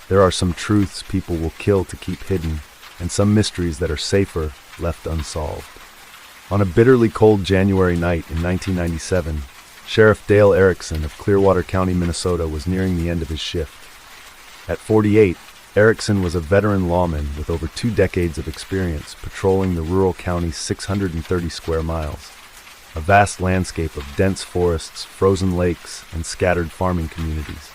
There are some truths people will kill to keep hidden, and some mysteries that are safer left unsolved. On a bitterly cold January night in 1997, Sheriff Dale Erickson of Clearwater County, Minnesota, was nearing the end of his shift. At 48, Erickson was a veteran lawman with over 2 decades of experience patrolling the rural county's 630 square miles, a vast landscape of dense forests, frozen lakes, and scattered farming communities.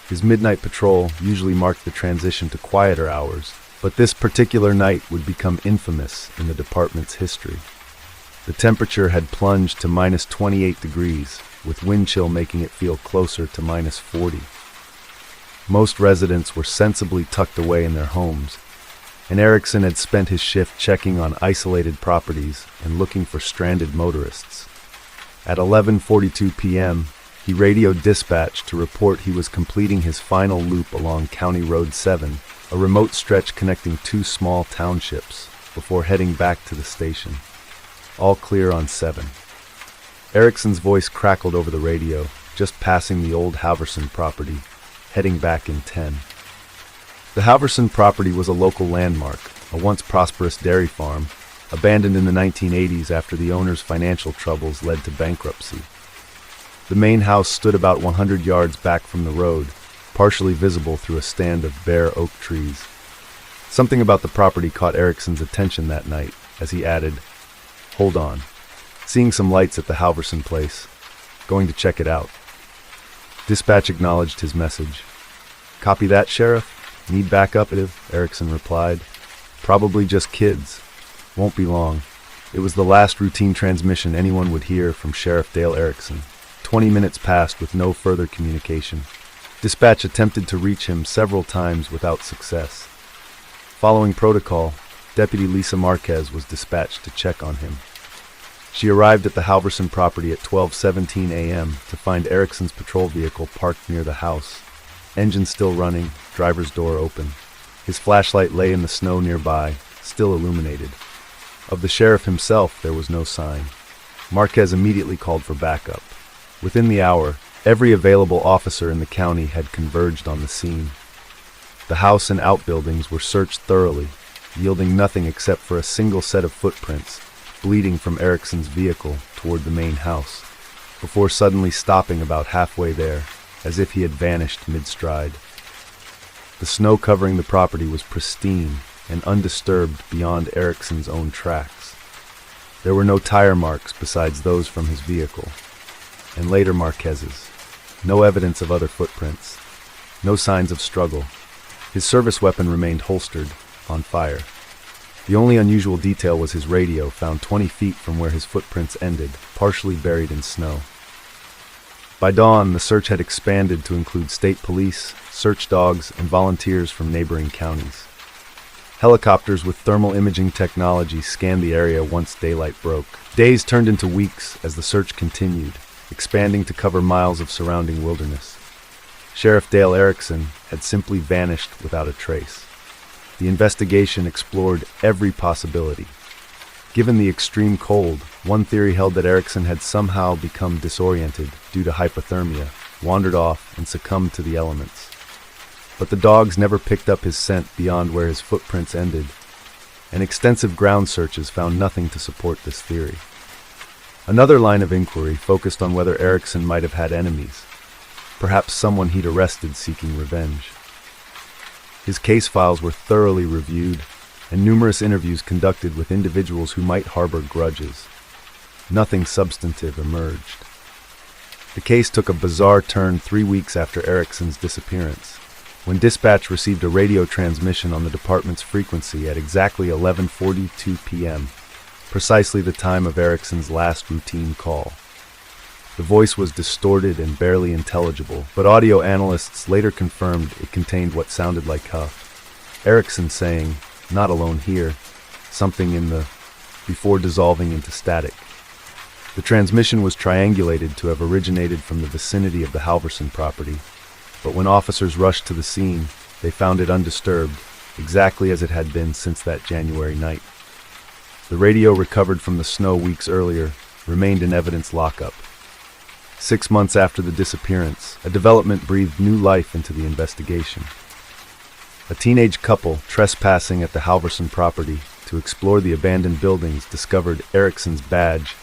His midnight patrol usually marked the transition to quieter hours, but this particular night would become infamous in the department's history. The temperature had plunged to minus 28 degrees, with wind chill making it feel closer to minus 40. Most residents were sensibly tucked away in their homes, and Erickson had spent his shift checking on isolated properties and looking for stranded motorists. At 11:42 p.m., he radioed dispatch to report he was completing his final loop along County Road 7, a remote stretch connecting 2 small townships, before heading back to the station. All clear on 7. Erickson's voice crackled over the radio, just passing the old Halverson property, heading back in 10. The Halverson property was a local landmark, a once prosperous dairy farm, abandoned in the 1980s after the owner's financial troubles led to bankruptcy. The main house stood about 100 yards back from the road, partially visible through a stand of bare oak trees. Something about the property caught Erickson's attention that night, as he added, "Hold on. Seeing some lights at the Halverson place. Going to check it out." Dispatch acknowledged his message. "Copy that, Sheriff? Need backup?" Erickson replied. "Probably just kids. Won't be long." It was the last routine transmission anyone would hear from Sheriff Dale Erickson. 20 minutes passed with no further communication. Dispatch attempted to reach him several times without success. Following protocol, Deputy Lisa Marquez was dispatched to check on him. She arrived at the Halverson property at 12:17 a.m. to find Erickson's patrol vehicle parked near the house. Engine still running, driver's door open. His flashlight lay in the snow nearby, still illuminated. Of the sheriff himself, there was no sign. Marquez immediately called for backup. Within the hour, every available officer in the county had converged on the scene. The house and outbuildings were searched thoroughly, yielding nothing except for a single set of footprints, bleeding from Erickson's vehicle toward the main house, before suddenly stopping about halfway there, as if he had vanished mid-stride. The snow covering the property was pristine and undisturbed beyond Ericsson's own tracks. There were no tire marks besides those from his vehicle, and later Marquez's. No evidence of other footprints. No signs of struggle. His service weapon remained holstered, on fire. The only unusual detail was his radio, found 20 feet from where his footprints ended, partially buried in snow. By dawn, the search had expanded to include state police, search dogs, and volunteers from neighboring counties. Helicopters with thermal imaging technology scanned the area once daylight broke. Days turned into weeks as the search continued, expanding to cover miles of surrounding wilderness. Sheriff Dale Erickson had simply vanished without a trace. The investigation explored every possibility. Given the extreme cold, one theory held that Erickson had somehow become disoriented due to hypothermia, wandered off, and succumbed to the elements. But the dogs never picked up his scent beyond where his footprints ended, and extensive ground searches found nothing to support this theory. Another line of inquiry focused on whether Erickson might have had enemies, perhaps someone he'd arrested seeking revenge. His case files were thoroughly reviewed, and numerous interviews conducted with individuals who might harbor grudges. Nothing substantive emerged. The case took a bizarre turn 3 weeks after Erickson's disappearance, when dispatch received a radio transmission on the department's frequency at exactly 11:42 p.m., precisely the time of Erickson's last routine call. The voice was distorted and barely intelligible, but audio analysts later confirmed it contained what sounded like Huff. Erickson saying, "Not alone here," something in the before dissolving into static. The transmission was triangulated to have originated from the vicinity of the Halverson property, but when officers rushed to the scene, they found it undisturbed, exactly as it had been since that January night. The radio recovered from the snow weeks earlier remained in evidence lockup. 6 months after the disappearance, a development breathed new life into the investigation. A teenage couple trespassing at the Halverson property to explore the abandoned buildings discovered Erickson's badge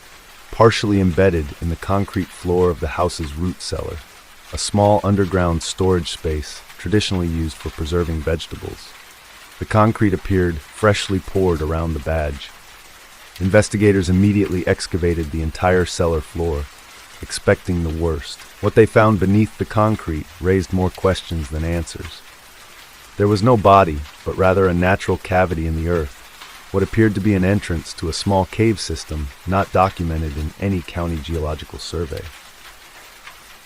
partially embedded in the concrete floor of the house's root cellar, a small underground storage space traditionally used for preserving vegetables. The concrete appeared freshly poured around the badge. Investigators immediately excavated the entire cellar floor, expecting the worst. What they found beneath the concrete raised more questions than answers. There was no body, but rather a natural cavity in the earth, what appeared to be an entrance to a small cave system not documented in any county geological survey.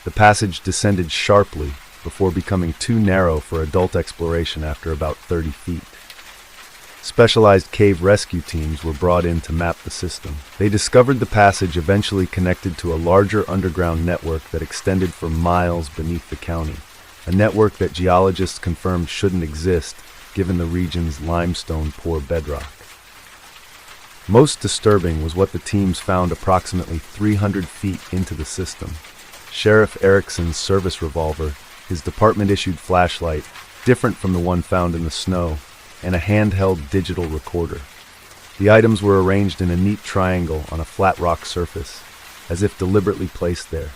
The passage descended sharply before becoming too narrow for adult exploration after about 30 feet. Specialized cave rescue teams were brought in to map the system. They discovered the passage eventually connected to a larger underground network that extended for miles beneath the county, a network that geologists confirmed shouldn't exist given the region's limestone-poor bedrock. Most disturbing was what the teams found approximately 300 feet into the system. Sheriff Erickson's service revolver, his department-issued flashlight, different from the one found in the snow, and a handheld digital recorder. The items were arranged in a neat triangle on a flat rock surface, as if deliberately placed there.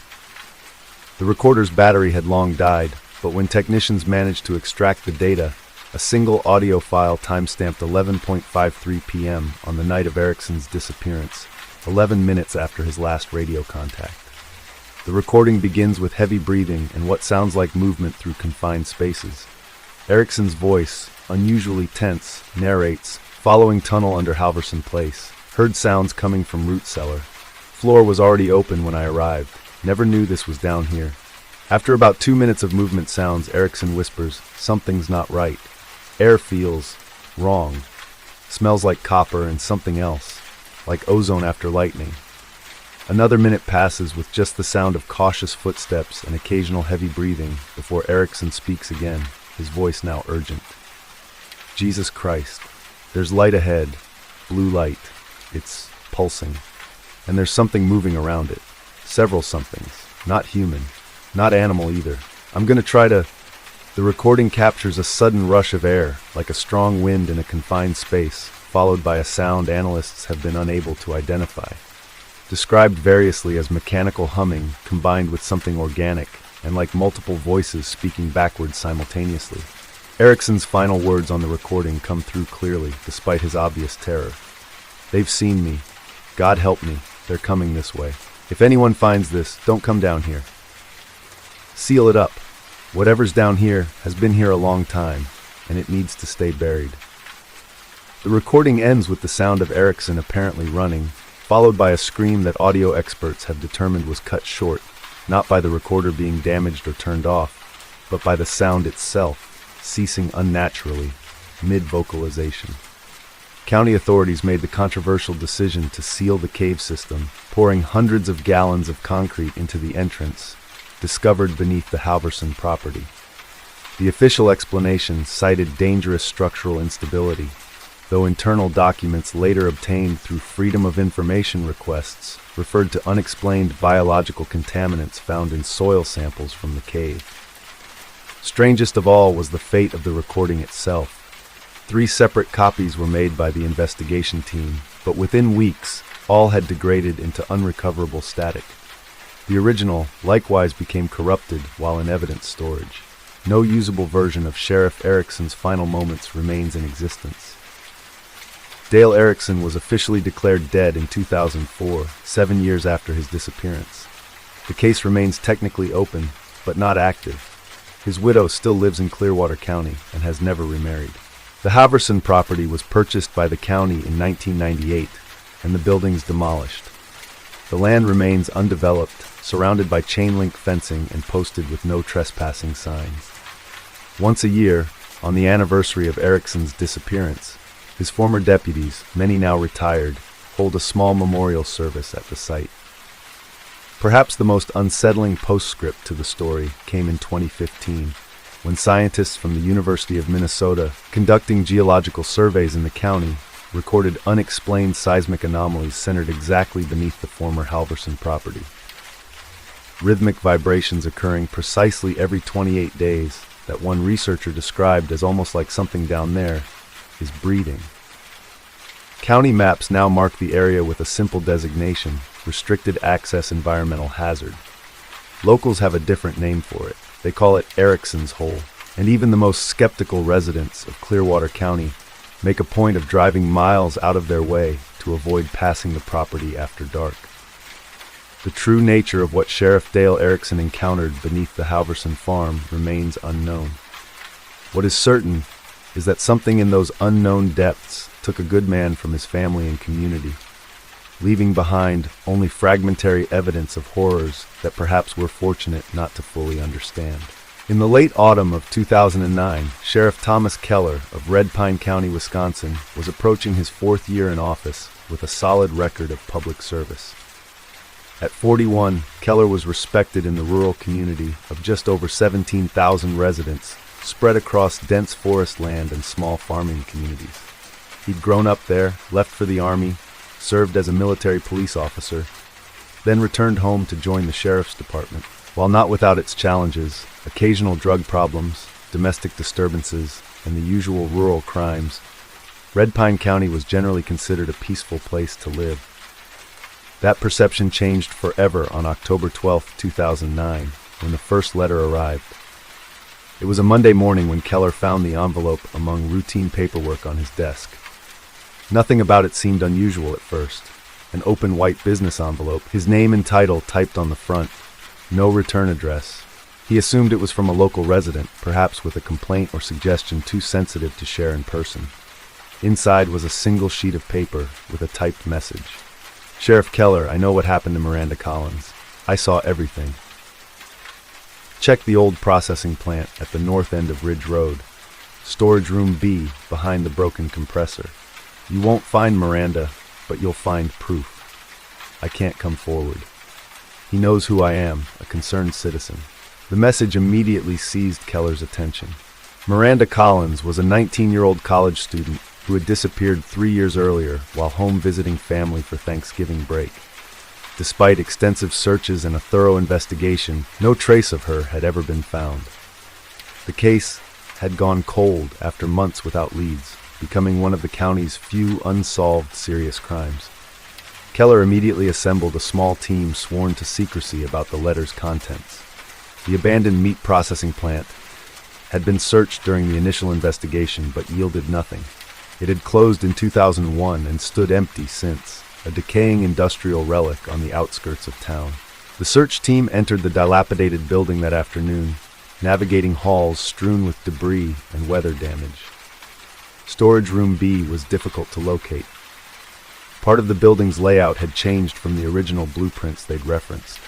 The recorder's battery had long died, but when technicians managed to extract the data, a single audio file timestamped 11:53 p.m. on the night of Erickson's disappearance, 11 minutes after his last radio contact. The recording begins with heavy breathing and what sounds like movement through confined spaces. Erickson's voice, unusually tense, narrates, "Following tunnel under Halverson Place. Heard sounds coming from root cellar. Floor was already open when I arrived. Never knew this was down here." After about 2 minutes of movement sounds, Erickson whispers, "Something's not right. Air feels wrong. Smells like copper and something else, like ozone after lightning." Another minute passes with just the sound of cautious footsteps and occasional heavy breathing before Erickson speaks again, his voice now urgent. "Jesus Christ. There's light ahead. Blue light. It's pulsing. And there's something moving around it. Several somethings. Not human. Not animal either. I'm gonna try to..." The recording captures a sudden rush of air, like a strong wind in a confined space, followed by a sound analysts have been unable to identify. Described variously as mechanical humming combined with something organic, and like multiple voices speaking backwards simultaneously. Erickson's final words on the recording come through clearly, despite his obvious terror. "They've seen me. God help me. They're coming this way. If anyone finds this, don't come down here. Seal it up. Whatever's down here has been here a long time, and it needs to stay buried." The recording ends with the sound of Erickson apparently running, followed by a scream that audio experts have determined was cut short, not by the recorder being damaged or turned off, but by the sound itself, ceasing unnaturally, mid-vocalization. County authorities made the controversial decision to seal the cave system, pouring hundreds of gallons of concrete into the entrance, discovered beneath the Halverson property. The official explanation cited dangerous structural instability, though internal documents later obtained through Freedom of Information requests referred to unexplained biological contaminants found in soil samples from the cave. Strangest of all was the fate of the recording itself. 3 separate copies were made by the investigation team, but within weeks, all had degraded into unrecoverable static. The original likewise became corrupted while in evidence storage. No usable version of Sheriff Erickson's final moments remains in existence. Dale Erickson was officially declared dead in 2004, 7 years after his disappearance. The case remains technically open, but not active. His widow still lives in Clearwater County and has never remarried. The Halverson property was purchased by the county in 1998, and the buildings demolished. The land remains undeveloped, surrounded by chain-link fencing and posted with no trespassing signs. Once a year, on the anniversary of Erickson's disappearance, his former deputies, many now retired, hold a small memorial service at the site. Perhaps the most unsettling postscript to the story came in 2015, when scientists from the University of Minnesota, conducting geological surveys in the county, recorded unexplained seismic anomalies centered exactly beneath the former Halverson property. Rhythmic vibrations occurring precisely every 28 days that one researcher described as almost like something down there is breathing. County maps now mark the area with a simple designation, restricted access environmental hazard. Locals have a different name for it. They call it Erickson's Hole, and even the most skeptical residents of Clearwater County make a point of driving miles out of their way to avoid passing the property after dark. The true nature of what Sheriff Dale Erickson encountered beneath the Halverson farm remains unknown. What is certain is that something in those unknown depths took a good man from his family and community, leaving behind only fragmentary evidence of horrors that perhaps we're fortunate not to fully understand. In the late autumn of 2009, Sheriff Thomas Keller of Red Pine County, Wisconsin, was approaching his 4th year in office with a solid record of public service. At 41, Keller was respected in the rural community of just over 17,000 residents spread across dense forest land and small farming communities. He'd grown up there, left for the Army, served as a military police officer, then returned home to join the sheriff's department. While not without its challenges, occasional drug problems, domestic disturbances, and the usual rural crimes, Red Pine County was generally considered a peaceful place to live. That perception changed forever on October 12, 2009, when the first letter arrived. It was a Monday morning when Keller found the envelope among routine paperwork on his desk. Nothing about it seemed unusual at first. An open white business envelope, his name and title typed on the front, no return address. He assumed it was from a local resident, perhaps with a complaint or suggestion too sensitive to share in person. Inside was a single sheet of paper with a typed message. "Sheriff Keller, I know what happened to Miranda Collins. I saw everything. Check the old processing plant at the north end of Ridge Road. Storage room B behind the broken compressor. You won't find Miranda, but you'll find proof. I can't come forward. He knows who I am, a concerned citizen." The message immediately seized Keller's attention. Miranda Collins was a 19-year-old college student who had disappeared 3 years earlier while home visiting family for Thanksgiving break. Despite extensive searches and a thorough investigation, no trace of her had ever been found. The case had gone cold after months without leads, becoming one of the county's few unsolved serious crimes. Keller immediately assembled a small team sworn to secrecy about the letter's contents. The abandoned meat processing plant had been searched during the initial investigation but yielded nothing. It had closed in 2001 and stood empty since, a decaying industrial relic on the outskirts of town. The search team entered the dilapidated building that afternoon, navigating halls strewn with debris and weather damage. Storage room B was difficult to locate. Part of the building's layout had changed from the original blueprints they'd referenced.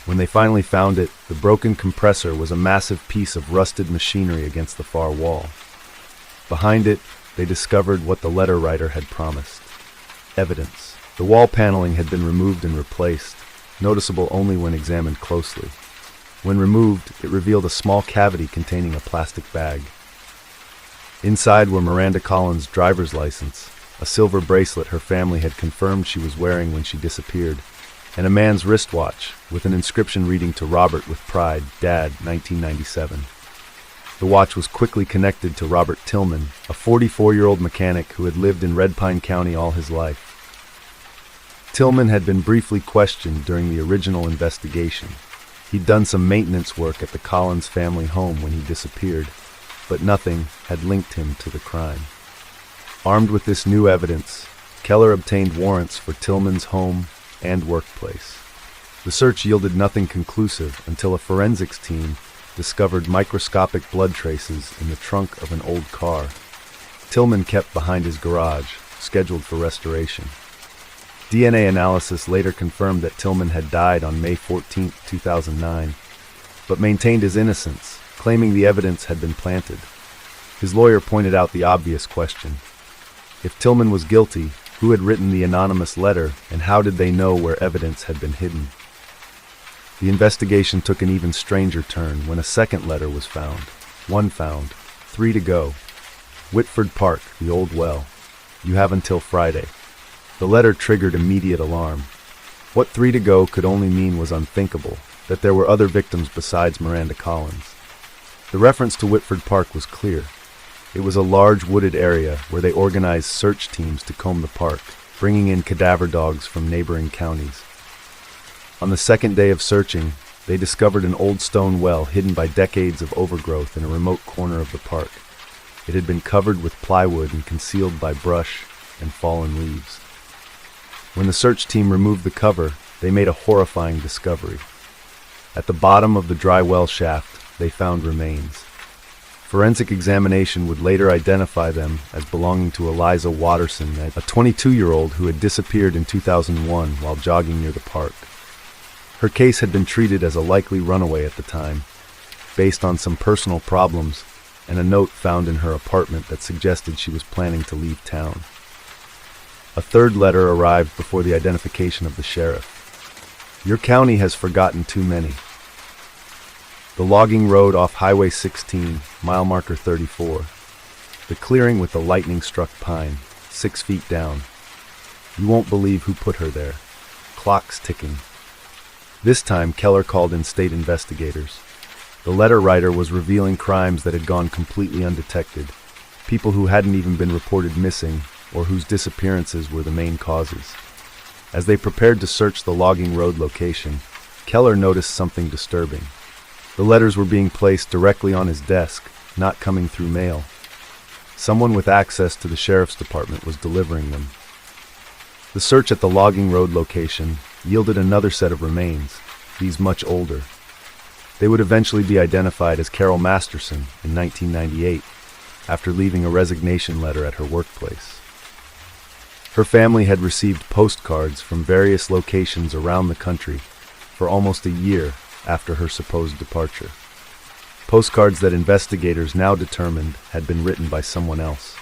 When they finally found it, the broken compressor was a massive piece of rusted machinery against the far wall. Behind it, they discovered what the letter writer had promised: evidence. The wall paneling had been removed and replaced, noticeable only when examined closely. When removed, it revealed a small cavity containing a plastic bag. Inside were Miranda Collins' driver's license, a silver bracelet her family had confirmed she was wearing when she disappeared, and a man's wristwatch with an inscription reading "To Robert with pride, Dad, 1997. The watch was quickly connected to Robert Tillman, a 44-year-old mechanic who had lived in Red Pine County all his life. Tillman had been briefly questioned during the original investigation. He'd done some maintenance work at the Collins family home when he disappeared, but nothing had linked him to the crime. Armed with this new evidence, Keller obtained warrants for Tillman's home and workplace. The search yielded nothing conclusive until a forensics team discovered microscopic blood traces in the trunk of an old car Tillman kept behind his garage, scheduled for restoration. DNA analysis later confirmed that Tillman had died on May 14, 2009, but maintained his innocence, claiming the evidence had been planted. His lawyer pointed out the obvious question: if Tillman was guilty, who had written the anonymous letter, and how did they know where evidence had been hidden? The investigation took an even stranger turn when a second letter was found. One found, 3 to go. Whitford Park, the old well. You have until Friday. The letter triggered immediate alarm. What 3 to go could only mean was unthinkable, that there were other victims besides Miranda Collins. The reference to Whitford Park was clear. It was a large wooded area where they organized search teams to comb the park, bringing in cadaver dogs from neighboring counties. On the second day of searching, they discovered an old stone well hidden by decades of overgrowth in a remote corner of the park. It had been covered with plywood and concealed by brush and fallen leaves. When the search team removed the cover, they made a horrifying discovery. At the bottom of the dry well shaft, they found remains. Forensic examination would later identify them as belonging to Eliza Watterson, a 22-year-old who had disappeared in 2001 while jogging near the park. Her case had been treated as a likely runaway at the time, based on some personal problems and a note found in her apartment that suggested she was planning to leave town. A third letter arrived before the identification of the sheriff. Your county has forgotten too many. The logging road off Highway 16, mile marker 34. The clearing with the lightning-struck pine, 6 feet down. You won't believe who put her there. Clocks ticking. This time, Keller called in state investigators. The letter writer was revealing crimes that had gone completely undetected, people who hadn't even been reported missing or whose disappearances were the main causes. As they prepared to search the logging road location, Keller noticed something disturbing. The letters were being placed directly on his desk, not coming through mail. Someone with access to the sheriff's department was delivering them. The search at the logging road location yielded another set of remains, these much older. They would eventually be identified as Carol Masterson in 1998, after leaving a resignation letter at her workplace. Her family had received postcards from various locations around the country for almost a year after her supposed departure. Postcards that investigators now determined had been written by someone else.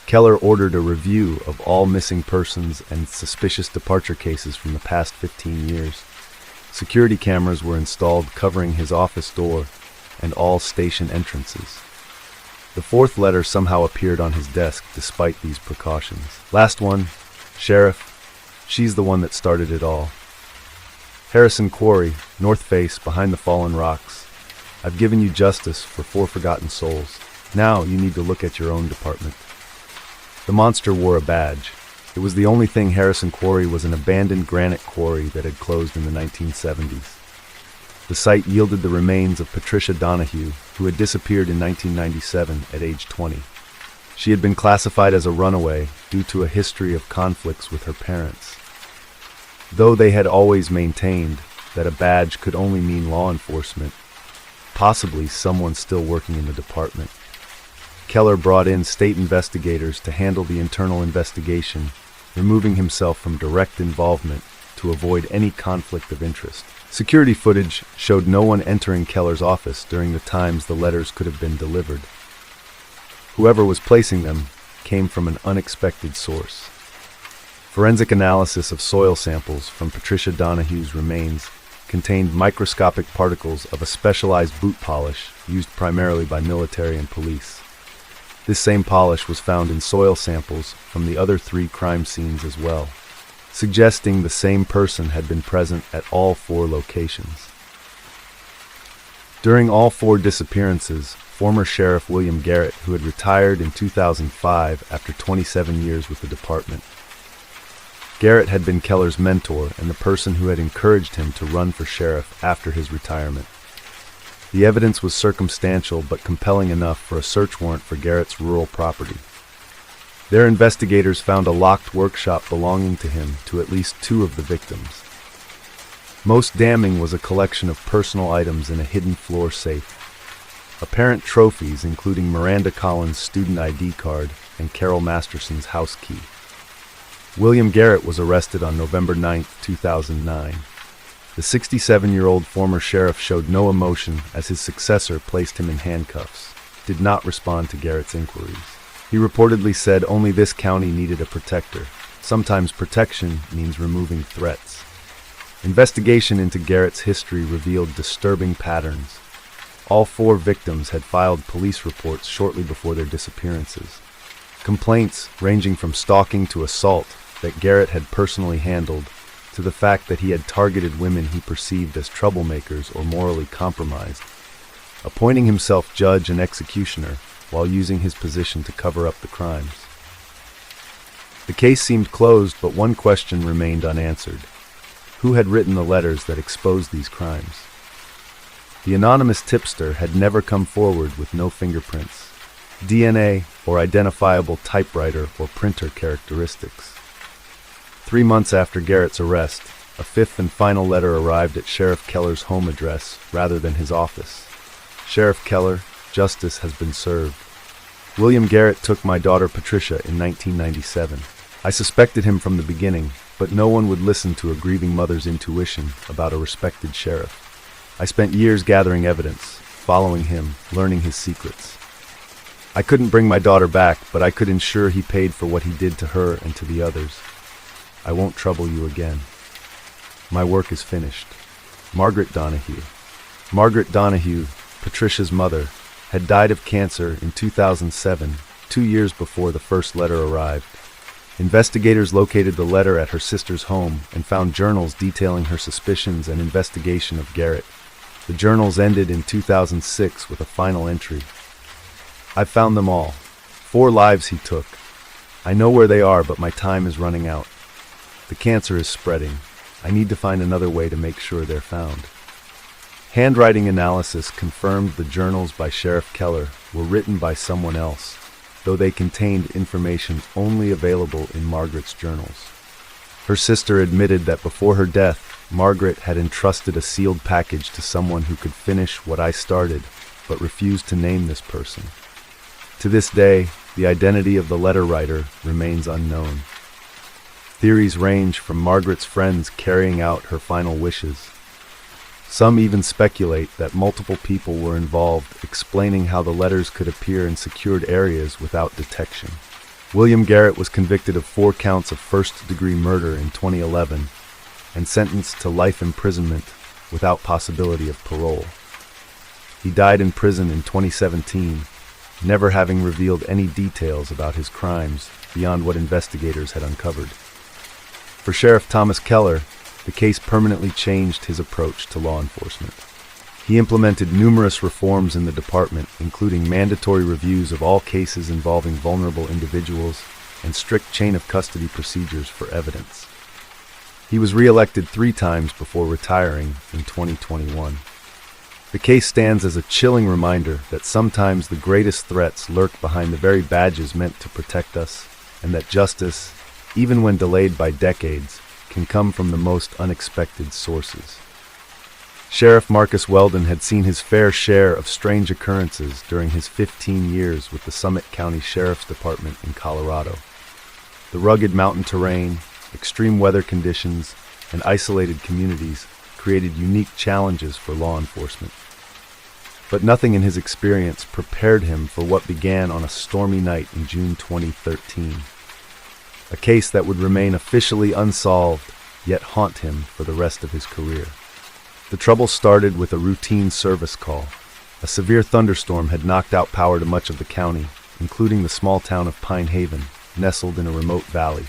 Keller ordered a review of all missing persons and suspicious departure cases from the past 15 years. Security cameras were installed covering his office door and all station entrances. The fourth letter somehow appeared on his desk despite these precautions. Last one, Sheriff, she's the one that started it all. Harrison Quarry, North Face, behind the fallen rocks. I've given you justice for 4 forgotten souls. Now you need to look at your own department. The monster wore a badge. It was the only thing Harrison Quarry was an abandoned granite quarry that had closed in the 1970s. The site yielded the remains of Patricia Donahue, who had disappeared in 1997 at age 20. She had been classified as a runaway due to a history of conflicts with her parents. Though they had always maintained that a badge could only mean law enforcement, possibly someone still working in the department, Keller brought in state investigators to handle the internal investigation, removing himself from direct involvement to avoid any conflict of interest. Security footage showed no one entering Keller's office during the times the letters could have been delivered. Whoever was placing them came from an unexpected source. Forensic analysis of soil samples from Patricia Donahue's remains contained microscopic particles of a specialized boot polish used primarily by military and police. This same polish was found in soil samples from the other 3 crime scenes as well, suggesting the same person had been present at all 4 locations. During all 4 disappearances, former Sheriff William Garrett, who had retired in 2005 after 27 years with the department. Garrett had been Keller's mentor and the person who had encouraged him to run for sheriff after his retirement. The evidence was circumstantial but compelling enough for a search warrant for Garrett's rural property. Their investigators found a locked workshop belonging to him to at least 2 of the victims. Most damning was a collection of personal items in a hidden floor safe. Apparent trophies including Miranda Collins' student ID card and Carol Masterson's house key. William Garrett was arrested on November 9, 2009. The 67-year-old former sheriff showed no emotion as his successor placed him in handcuffs, did not respond to Garrett's inquiries. He reportedly said only this county needed a protector. Sometimes protection means removing threats. Investigation into Garrett's history revealed disturbing patterns. All 4 victims had filed police reports shortly before their disappearances. Complaints ranging from stalking to assault that Garrett had personally handled, to the fact that he had targeted women he perceived as troublemakers or morally compromised, appointing himself judge and executioner while using his position to cover up the crimes. The case seemed closed, but one question remained unanswered. Who had written the letters that exposed these crimes? The anonymous tipster had never come forward with no fingerprints, DNA, or identifiable typewriter or printer characteristics. 3 months after Garrett's arrest, a 5th and final letter arrived at Sheriff Keller's home address rather than his office. Sheriff Keller, justice has been served. William Garrett took my daughter Patricia in 1997. I suspected him from the beginning, but no one would listen to a grieving mother's intuition about a respected sheriff. I spent years gathering evidence, following him, learning his secrets. I couldn't bring my daughter back, but I could ensure he paid for what he did to her and to the others. I won't trouble you again. My work is finished. Margaret Donahue. Margaret Donahue, Patricia's mother, had died of cancer in 2007, 2 years before the first letter arrived. Investigators located the letter at her sister's home and found journals detailing her suspicions and investigation of Garrett. The journals ended in 2006 with a final entry. I've found them all. 4 lives he took. I know where they are, but my time is running out. The cancer is spreading. I need to find another way to make sure they're found. Handwriting analysis confirmed the journals by Sheriff Keller were written by someone else, though they contained information only available in Margaret's journals. Her sister admitted that before her death, Margaret had entrusted a sealed package to someone who could finish what I started, but refused to name this person. To this day, the identity of the letter writer remains unknown. Theories range from Margaret's friends carrying out her final wishes. Some even speculate that multiple people were involved, explaining how the letters could appear in secured areas without detection. William Garrett was convicted of 4 counts of first-degree murder in 2011 and sentenced to life imprisonment without possibility of parole. He died in prison in 2017, never having revealed any details about his crimes beyond what investigators had uncovered. For Sheriff Thomas Keller, the case permanently changed his approach to law enforcement. He implemented numerous reforms in the department, including mandatory reviews of all cases involving vulnerable individuals and strict chain of custody procedures for evidence. He was re-elected 3 times before retiring in 2021. The case stands as a chilling reminder that sometimes the greatest threats lurk behind the very badges meant to protect us, and that justice, even when delayed by decades, can come from the most unexpected sources. Sheriff Marcus Weldon had seen his fair share of strange occurrences during his 15 years with the Summit County Sheriff's Department in Colorado. The rugged mountain terrain, extreme weather conditions, and isolated communities created unique challenges for law enforcement. But nothing in his experience prepared him for what began on a stormy night in June 2013. A case that would remain officially unsolved, yet haunt him for the rest of his career. The trouble started with a routine service call. A severe thunderstorm had knocked out power to much of the county, including the small town of Pine Haven, nestled in a remote valley.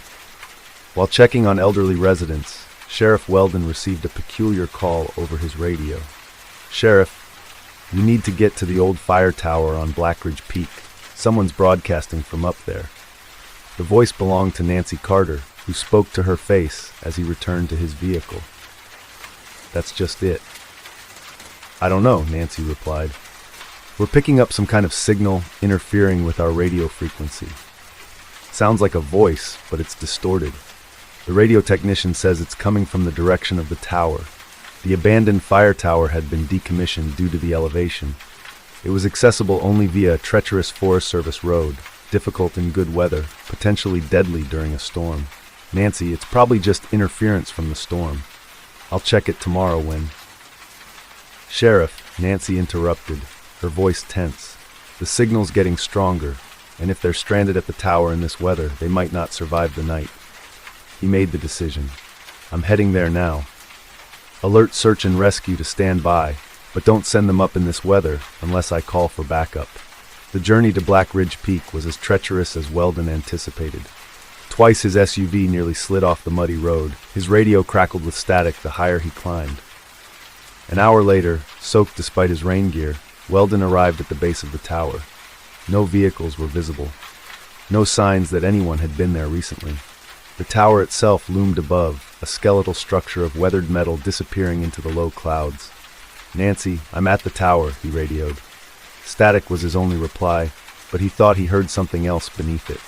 While checking on elderly residents, Sheriff Weldon received a peculiar call over his radio. "Sheriff, you need to get to the old fire tower on Black Ridge Peak. Someone's broadcasting from up there." The voice belonged to Nancy Carter, who spoke to her face as he returned to his vehicle. "That's just it." "I don't know," Nancy replied. "We're picking up some kind of signal interfering with our radio frequency. Sounds like a voice, but it's distorted. The radio technician says it's coming from the direction of the tower. The abandoned fire tower had been decommissioned due to the elevation. It was accessible only via a treacherous Forest Service road, difficult in good weather, potentially deadly during a storm. Nancy, it's probably just interference from the storm. I'll check it tomorrow when..." "Sheriff," Nancy interrupted, her voice tense. "The signal's getting stronger, and if they're stranded at the tower in this weather, they might not survive the night." He made the decision. "I'm heading there now. Alert search and rescue to stand by, but don't send them up in this weather unless I call for backup." The journey to Black Ridge Peak was as treacherous as Weldon anticipated. Twice his SUV nearly slid off the muddy road. His radio crackled with static the higher he climbed. An hour later, soaked despite his rain gear, Weldon arrived at the base of the tower. No vehicles were visible. No signs that anyone had been there recently. The tower itself loomed above, a skeletal structure of weathered metal disappearing into the low clouds. "Nancy, I'm at the tower," he radioed. Static was his only reply, but he thought he heard something else beneath it.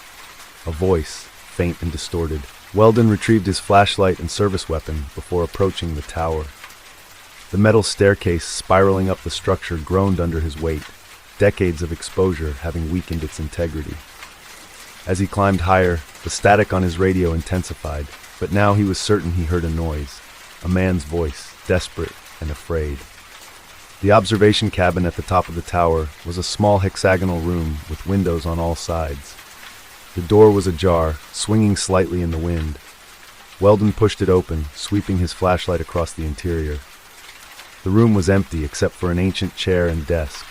A voice, faint and distorted. Weldon retrieved his flashlight and service weapon before approaching the tower. The metal staircase spiraling up the structure groaned under his weight, decades of exposure having weakened its integrity. As he climbed higher, the static on his radio intensified, but now he was certain he heard a noise, a man's voice, desperate and afraid. The observation cabin at the top of the tower was a small hexagonal room with windows on all sides. The door was ajar, swinging slightly in the wind. Weldon pushed it open, sweeping his flashlight across the interior. The room was empty except for an ancient chair and desk.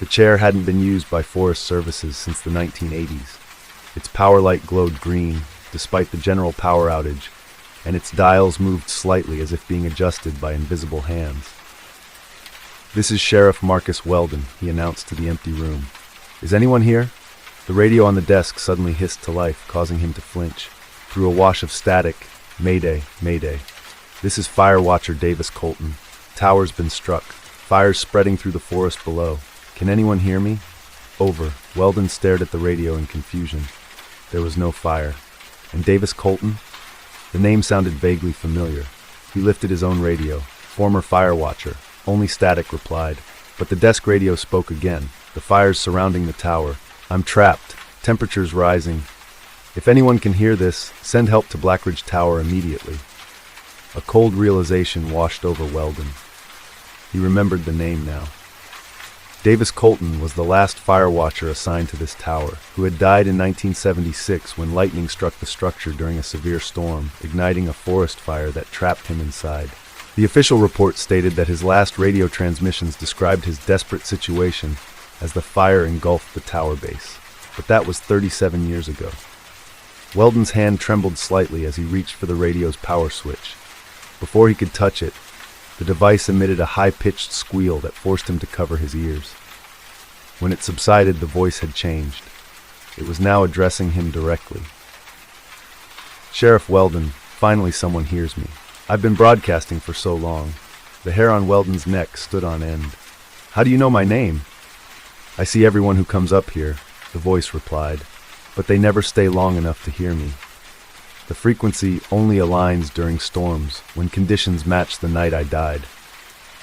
The chair hadn't been used by Forest Services since the 1980s. Its power light glowed green, despite the general power outage, and its dials moved slightly as if being adjusted by invisible hands. "This is Sheriff Marcus Weldon," he announced to the empty room. "Is anyone here?" The radio on the desk suddenly hissed to life, causing him to flinch. Through a wash of static, "Mayday, Mayday. This is Fire Watcher Davis Colton. Tower's been struck. Fire's spreading through the forest below. Can anyone hear me?" Over. Weldon stared at the radio in confusion. There was no fire. And Davis Colton? The name sounded vaguely familiar. He lifted his own radio. "Former fire watcher." Only static replied. But the desk radio spoke again. "The fire's surrounding the tower. I'm trapped. Temperature's rising. If anyone can hear this, send help to Black Ridge Tower immediately." A cold realization washed over Weldon. He remembered the name now. Davis Colton was the last fire watcher assigned to this tower, who had died in 1976 when lightning struck the structure during a severe storm, igniting a forest fire that trapped him inside. The official report stated that his last radio transmissions described his desperate situation as the fire engulfed the tower base. But that was 37 years ago. Weldon's hand trembled slightly as he reached for the radio's power switch. Before he could touch it, the device emitted a high-pitched squeal that forced him to cover his ears. When it subsided, the voice had changed. It was now addressing him directly. "Sheriff Weldon, finally someone hears me. I've been broadcasting for so long." The hair on Weldon's neck stood on end. How do you know my name? I see everyone who comes up here, the voice replied, but they never stay long enough to hear me. The frequency only aligns during storms, when conditions match the night I died.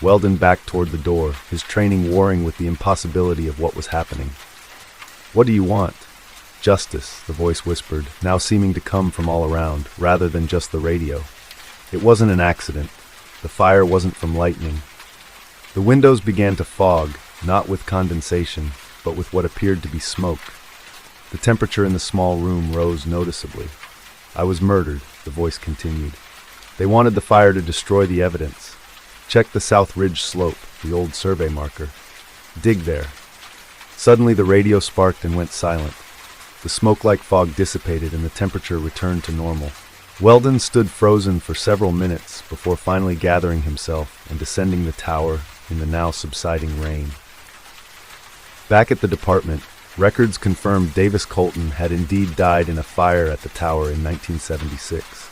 Weldon backed toward the door, his training warring with the impossibility of what was happening. What do you want? Justice, the voice whispered, now seeming to come from all around, rather than just the radio. It wasn't an accident. The fire wasn't from lightning. The windows began to fog, not with condensation, but with what appeared to be smoke. The temperature in the small room rose noticeably. I was murdered, the voice continued. They wanted the fire to destroy the evidence. Check the South Ridge slope, the old survey marker. Dig there. Suddenly the radio sparked and went silent. The smoke-like fog dissipated and the temperature returned to normal. Weldon stood frozen for several minutes before finally gathering himself and descending the tower in the now subsiding rain. Back at the department, records confirmed Davis Colton had indeed died in a fire at the tower in 1976.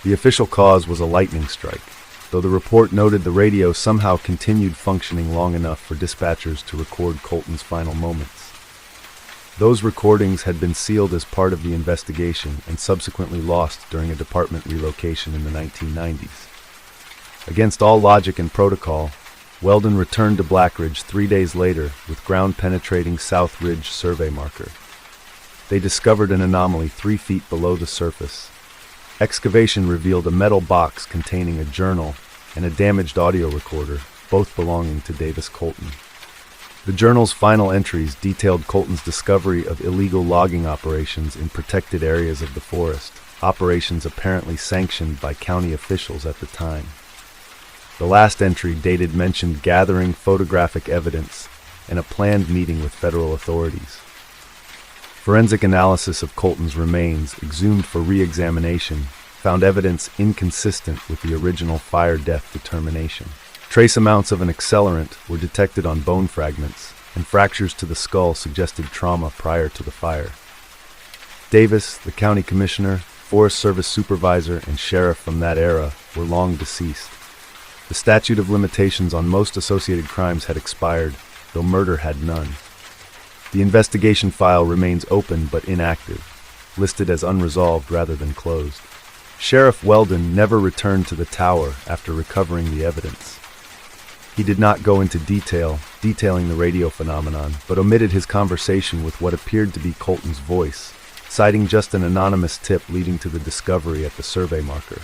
The official cause was a lightning strike, though the report noted the radio somehow continued functioning long enough for dispatchers to record Colton's final moments. Those recordings had been sealed as part of the investigation and subsequently lost during a department relocation in the 1990s. Against all logic and protocol, Weldon returned to Blackridge 3 days later with ground-penetrating South Ridge survey marker. They discovered an anomaly 3 feet below the surface. Excavation revealed a metal box containing a journal and a damaged audio recorder, both belonging to Davis Colton. The journal's final entries detailed Colton's discovery of illegal logging operations in protected areas of the forest, operations apparently sanctioned by county officials at the time. The last entry dated mentioned gathering photographic evidence and a planned meeting with federal authorities. Forensic analysis of Colton's remains, exhumed for re-examination, found evidence inconsistent with the original fire death determination. Trace amounts of an accelerant were detected on bone fragments, and fractures to the skull suggested trauma prior to the fire. Davis, the county commissioner, Forest Service supervisor, and sheriff from that era were long deceased. The statute of limitations on most associated crimes had expired, though murder had none. The investigation file remains open but inactive, listed as unresolved rather than closed. Sheriff Weldon never returned to the tower after recovering the evidence. He did not go into detailing the radio phenomenon, but omitted his conversation with what appeared to be Colton's voice, citing just an anonymous tip leading to the discovery at the survey marker.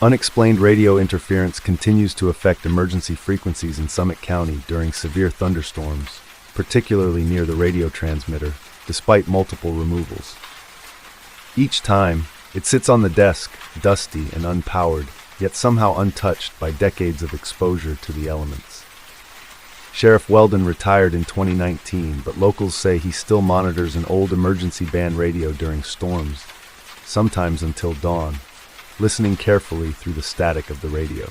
Unexplained radio interference continues to affect emergency frequencies in Summit County during severe thunderstorms, particularly near the radio transmitter, despite multiple removals. Each time, it sits on the desk, dusty and unpowered, yet somehow untouched by decades of exposure to the elements. Sheriff Weldon retired in 2019, but locals say he still monitors an old emergency band radio during storms, sometimes until dawn, listening carefully through the static of the radio.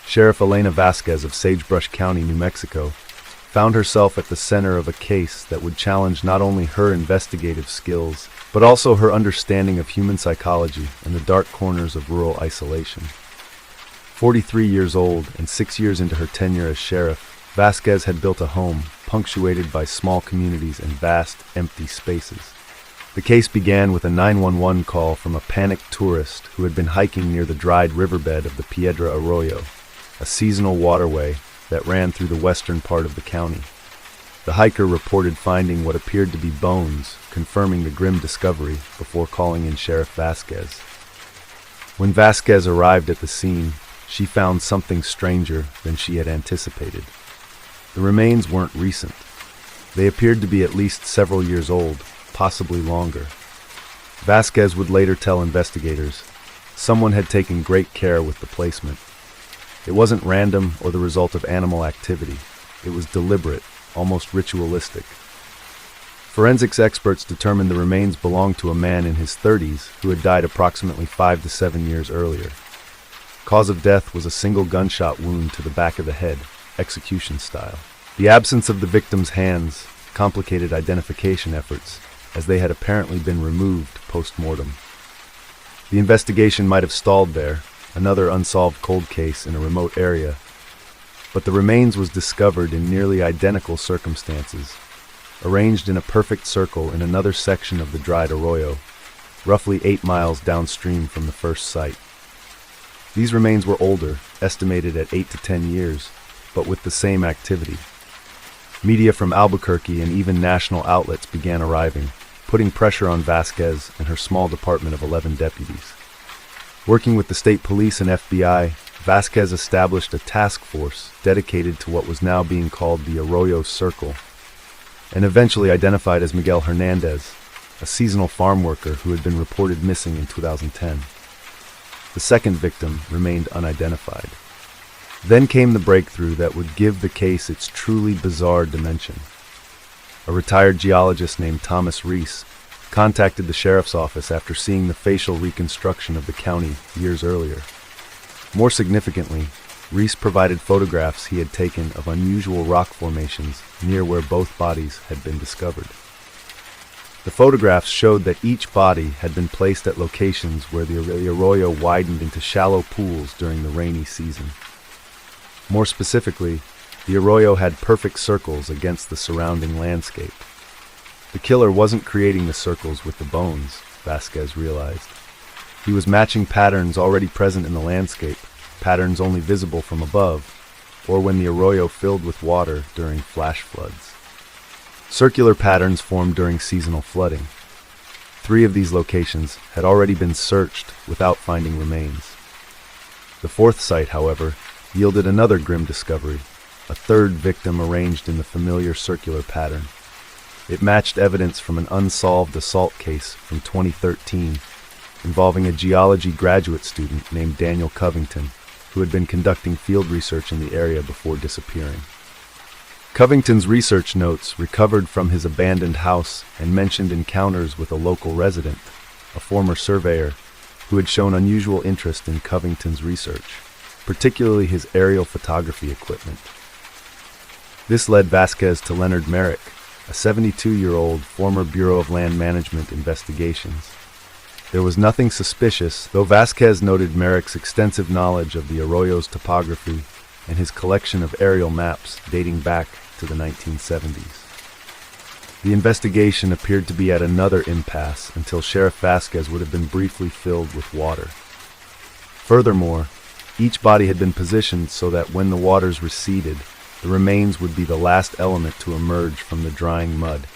Sheriff Elena Vasquez of Sagebrush County, New Mexico, found herself at the center of a case that would challenge not only her investigative skills, but also her understanding of human psychology and the dark corners of rural isolation. 43 years old and 6 years into her tenure as sheriff, Vasquez had built a home punctuated by small communities and vast, empty spaces. The case began with a 911 call from a panicked tourist who had been hiking near the dried riverbed of the Piedra Arroyo, a seasonal waterway that ran through the western part of the county. The hiker reported finding what appeared to be bones, confirming the grim discovery before calling in Sheriff Vasquez. When Vasquez arrived at the scene, she found something stranger than she had anticipated. The remains weren't recent. They appeared to be at least several years old, possibly longer. Vasquez would later tell investigators, someone had taken great care with the placement. It wasn't random or the result of animal activity. It was deliberate, almost ritualistic. Forensics experts determined the remains belonged to a man in his 30s who had died approximately 5 to 7 years earlier. Cause of death was a single gunshot wound to the back of the head, execution style. The absence of the victim's hands complicated identification efforts, as they had apparently been removed post-mortem. The investigation might have stalled there, another unsolved cold case in a remote area. but the remains was discovered in nearly identical circumstances, arranged in a perfect circle in another section of the dried arroyo, roughly 8 miles downstream from the first site. These remains were older, estimated at 8 to 10 years, but with the same activity. Media from Albuquerque and even national outlets began arriving, putting pressure on Vasquez and her small department of 11 deputies. Working with the state police and FBI, Vasquez established a task force dedicated to what was now being called the Arroyo Circle, and eventually identified as Miguel Hernandez, a seasonal farm worker who had been reported missing in 2010. The second victim remained unidentified. Then came the breakthrough that would give the case its truly bizarre dimension. A retired geologist named Thomas Reese contacted the sheriff's office after seeing the facial reconstruction of the county years earlier. More significantly, Reese provided photographs he had taken of unusual rock formations near where both bodies had been discovered. The photographs showed that each body had been placed at locations where the arroyo widened into shallow pools during the rainy season. More specifically, the arroyo had perfect circles against the surrounding landscape. The killer wasn't creating the circles with the bones, Vasquez realized. He was matching patterns already present in the landscape, patterns only visible from above, or when the arroyo filled with water during flash floods. Circular patterns formed during seasonal flooding. 3 of these locations had already been searched without finding remains. The 4th site, however, yielded another grim discovery, a 3rd victim arranged in the familiar circular pattern. It matched evidence from an unsolved assault case from 2013 involving a geology graduate student named Daniel Covington, who had been conducting field research in the area before disappearing. Covington's research notes recovered from his abandoned house and mentioned encounters with a local resident, a former surveyor, who had shown unusual interest in Covington's research, particularly his aerial photography equipment. This led Vasquez to Leonard Merrick, a 72-year-old former Bureau of Land Management investigations. There was nothing suspicious, though Vasquez noted Merrick's extensive knowledge of the arroyo's topography and his collection of aerial maps dating back to the 1970s. The investigation appeared to be at another impasse until Sheriff Vasquez would have been briefly filled with water. Furthermore, each body had been positioned so that when the waters receded, the remains would be the last element to emerge from the drying mud,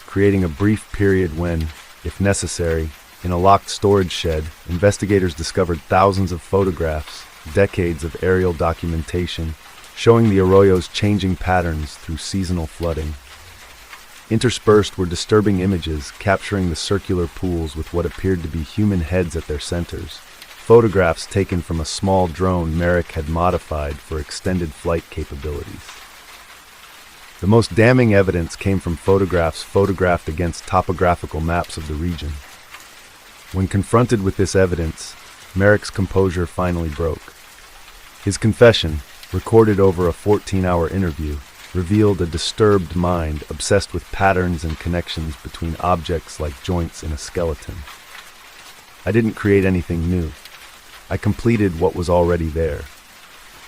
creating a brief period when, if necessary, in a locked storage shed, investigators discovered thousands of photographs, decades of aerial documentation, showing the arroyo's changing patterns through seasonal flooding. Interspersed were disturbing images capturing the circular pools with what appeared to be human heads at their centers, photographs taken from a small drone Merrick had modified for extended flight capabilities. The most damning evidence came from photographs photographed against topographical maps of the region. When confronted with this evidence, Merrick's composure finally broke. His confession, recorded over a 14-hour interview, revealed a disturbed mind obsessed with patterns and connections between objects like joints in a skeleton. I didn't create anything new. I completed what was already there.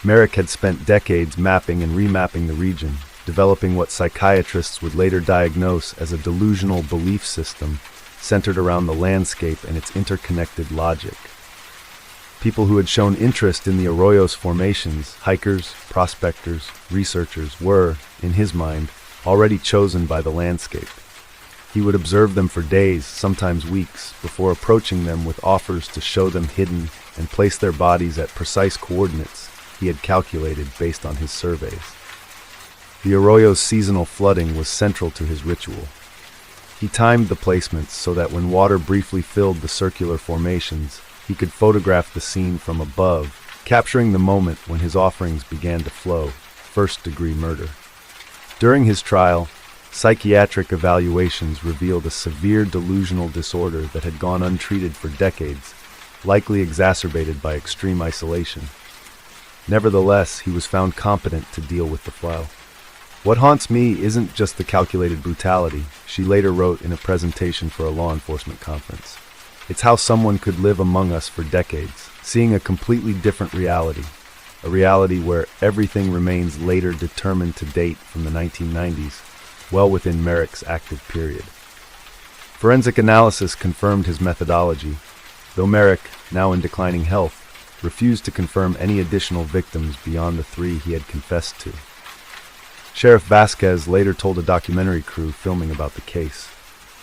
Merrick had spent decades mapping and remapping the region, developing what psychiatrists would later diagnose as a delusional belief system centered around the landscape and its interconnected logic. People who had shown interest in the arroyo's formations, hikers, prospectors, researchers, were, in his mind, already chosen by the landscape. He would observe them for days, sometimes weeks, before approaching them with offers to show them hidden and place their bodies at precise coordinates he had calculated based on his surveys. The arroyo's seasonal flooding was central to his ritual. He timed the placements so that when water briefly filled the circular formations, he could photograph the scene from above, capturing the moment when his offerings began to flow, first-degree murder. During his trial, psychiatric evaluations revealed a severe delusional disorder that had gone untreated for decades, likely exacerbated by extreme isolation. Nevertheless, he was found competent to deal with the file. "What haunts me isn't just the calculated brutality," she later wrote in a presentation for a law enforcement conference. "It's how someone could live among us for decades, seeing a completely different reality. a reality where everything remains later determined to date from the 1990s, well within Merrick's active period. Forensic analysis confirmed his methodology, though Merrick, now in declining health, refused to confirm any additional victims beyond the 3 he had confessed to. Sheriff Vasquez later told a documentary crew filming about the case.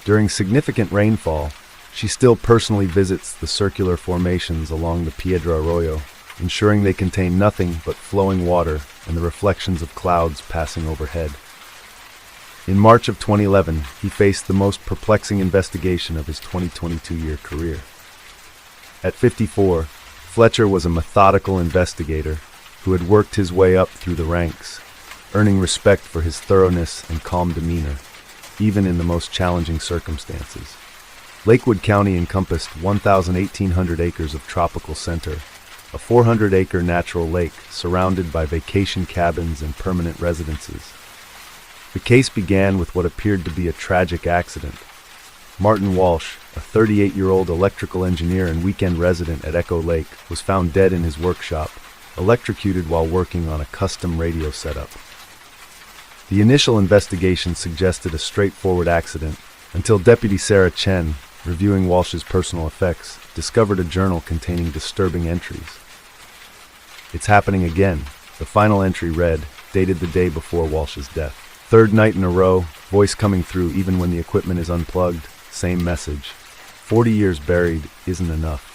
During significant rainfall, she still personally visits the circular formations along the Piedra Arroyo, ensuring they contain nothing but flowing water and the reflections of clouds passing overhead. In March of 2011, he faced the most perplexing investigation of his 2022-year career. At 54, Fletcher was a methodical investigator who had worked his way up through the ranks, earning respect for his thoroughness and calm demeanor, even in the most challenging circumstances. Lakewood County encompassed 1,800 acres of tropical center, a 400-acre natural lake surrounded by vacation cabins and permanent residences. The case began with what appeared to be a tragic accident. Martin Walsh, a 38-year-old electrical engineer and weekend resident at Echo Lake, was found dead in his workshop, electrocuted while working on a custom radio setup. The initial investigation suggested a straightforward accident, until Deputy Sarah Chen, reviewing Walsh's personal effects, discovered a journal containing disturbing entries. "It's happening again," the final entry read, dated the day before Walsh's death. "Third night in a row, voice coming through even when the equipment is unplugged, same message. 40 years buried isn't enough.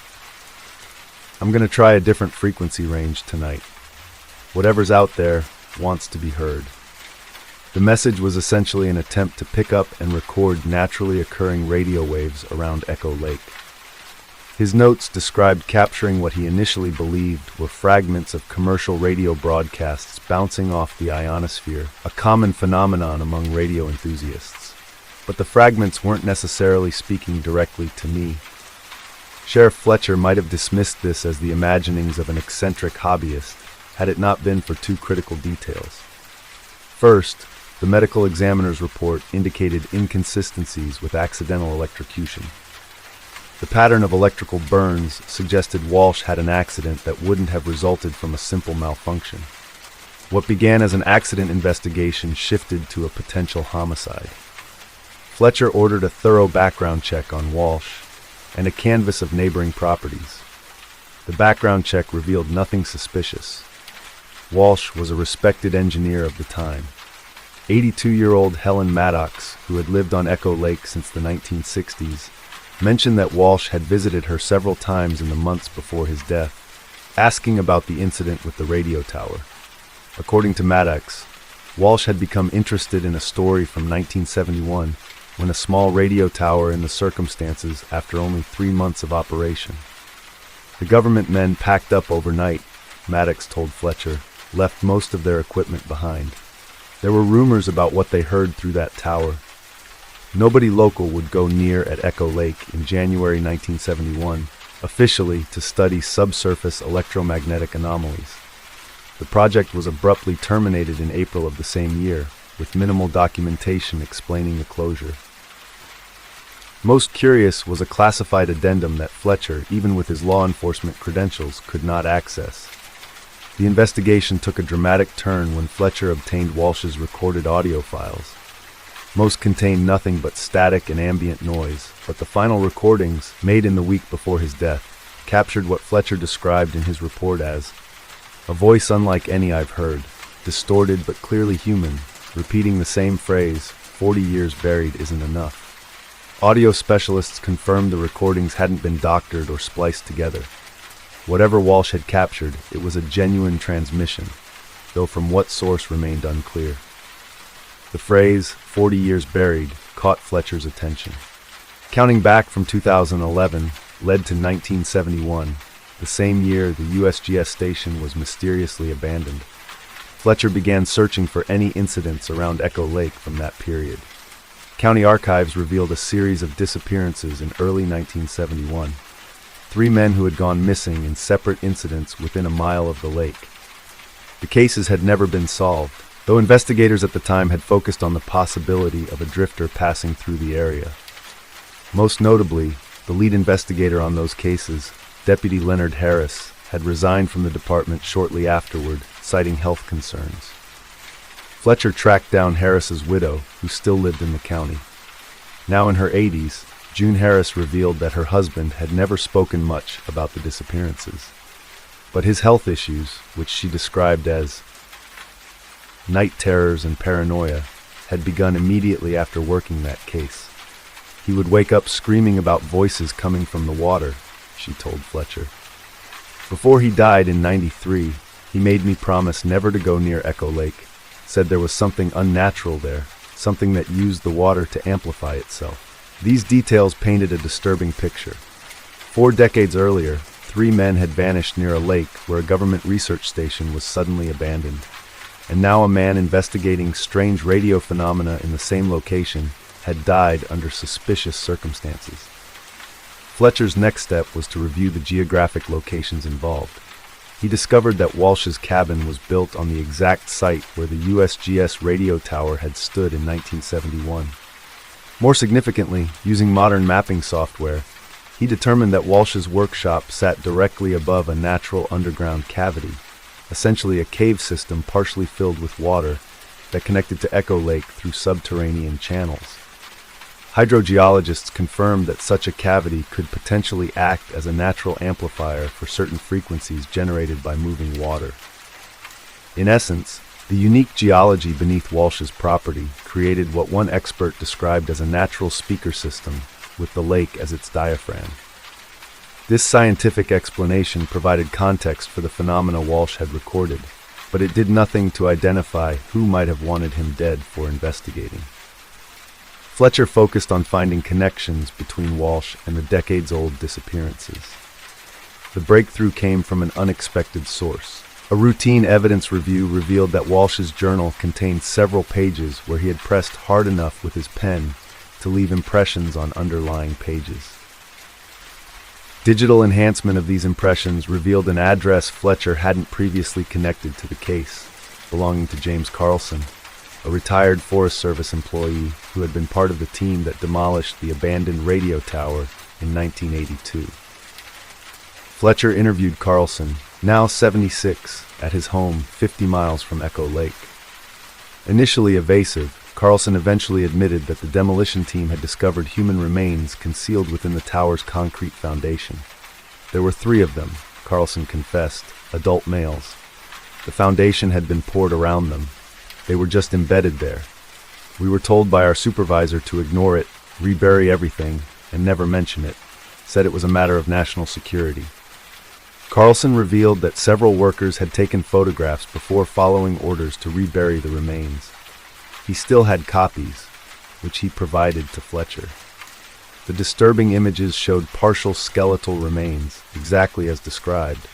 I'm going to try a different frequency range tonight. Whatever's out there wants to be heard." The message was essentially an attempt to pick up and record naturally occurring radio waves around Echo Lake. His notes described capturing what he initially believed were fragments of commercial radio broadcasts bouncing off the ionosphere, a common phenomenon among radio enthusiasts. But the fragments weren't necessarily speaking directly to me. Sheriff Fletcher might have dismissed this as the imaginings of an eccentric hobbyist, had it not been for 2 critical details. First, the medical examiner's report indicated inconsistencies with accidental electrocution. The pattern of electrical burns suggested Walsh had an accident that wouldn't have resulted from a simple malfunction. What began as an accident investigation shifted to a potential homicide. Fletcher ordered a thorough background check on Walsh and a canvass of neighboring properties. The background check revealed nothing suspicious. Walsh was a respected engineer of the time. 82-year-old Helen Maddox, who had lived on Echo Lake since the 1960s, mentioned that Walsh had visited her several times in the months before his death, asking about the incident with the radio tower. According to Maddox, Walsh had become interested in a story from 1971 when a small radio tower in the circumstances after only 3 months of operation. The government men packed up overnight, Maddox told Fletcher, left most of their equipment behind. There were rumors about what they heard through that tower. Nobody local would go near at Echo Lake in January 1971, officially to study subsurface electromagnetic anomalies. The project was abruptly terminated in April of the same year, with minimal documentation explaining the closure. Most curious was a classified addendum that Fletcher, even with his law enforcement credentials, could not access. The investigation took a dramatic turn when Fletcher obtained Walsh's recorded audio files. Most contained nothing but static and ambient noise, but the final recordings, made in the week before his death, captured what Fletcher described in his report as a voice unlike any I've heard, distorted but clearly human, repeating the same phrase, 40 years buried isn't enough. Audio specialists confirmed the recordings hadn't been doctored or spliced together. Whatever Walsh had captured, it was a genuine transmission, though from what source remained unclear. The phrase, 40 years buried, caught Fletcher's attention. Counting back from 2011 led to 1971, the same year the USGS station was mysteriously abandoned. Fletcher began searching for any incidents around Echo Lake from that period. County archives revealed a series of disappearances in early 1971. 3 men who had gone missing in separate incidents within a mile of the lake. The cases had never been solved, though investigators at the time had focused on the possibility of a drifter passing through the area. Most notably, the lead investigator on those cases, Deputy Leonard Harris, had resigned from the department shortly afterward, citing health concerns. Fletcher tracked down Harris's widow, who still lived in the county. Now in her 80s, June Harris revealed that her husband had never spoken much about the disappearances. But his health issues, which she described as night terrors and paranoia, had begun immediately after working that case. He would wake up screaming about voices coming from the water, she told Fletcher. Before he died in '93, he made me promise never to go near Echo Lake, said there was something unnatural there, something that used the water to amplify itself. These details painted a disturbing picture. 4 decades earlier, 3 men had vanished near a lake where a government research station was suddenly abandoned. And now a man investigating strange radio phenomena in the same location had died under suspicious circumstances. Fletcher's next step was to review the geographic locations involved. He discovered that Walsh's cabin was built on the exact site where the USGS radio tower had stood in 1971. More significantly, using modern mapping software, he determined that Walsh's workshop sat directly above a natural underground cavity, essentially a cave system partially filled with water that connected to Echo Lake through subterranean channels. Hydrogeologists confirmed that such a cavity could potentially act as a natural amplifier for certain frequencies generated by moving water. In essence, the unique geology beneath Walsh's property created what one expert described as a natural speaker system with the lake as its diaphragm. This scientific explanation provided context for the phenomena Walsh had recorded, but it did nothing to identify who might have wanted him dead for investigating. Fletcher focused on finding connections between Walsh and the decades-old disappearances. The breakthrough came from an unexpected source. A routine evidence review revealed that Walsh's journal contained several pages where he had pressed hard enough with his pen to leave impressions on underlying pages. Digital enhancement of these impressions revealed an address Fletcher hadn't previously connected to the case, belonging to James Carlson, a retired Forest Service employee who had been part of the team that demolished the abandoned radio tower in 1982. Fletcher interviewed Carlson, now 76, at his home 50 miles from Echo Lake. Initially evasive, Carlson eventually admitted that the demolition team had discovered human remains concealed within the tower's concrete foundation. There were 3 of them, Carlson confessed, adult males. The foundation had been poured around them. They were just embedded there. We were told by our supervisor to ignore it, rebury everything, and never mention it. Said it was a matter of national security. Carlson revealed that several workers had taken photographs before following orders to rebury the remains. He still had copies, which he provided to Fletcher. The disturbing images showed partial skeletal remains, exactly as described.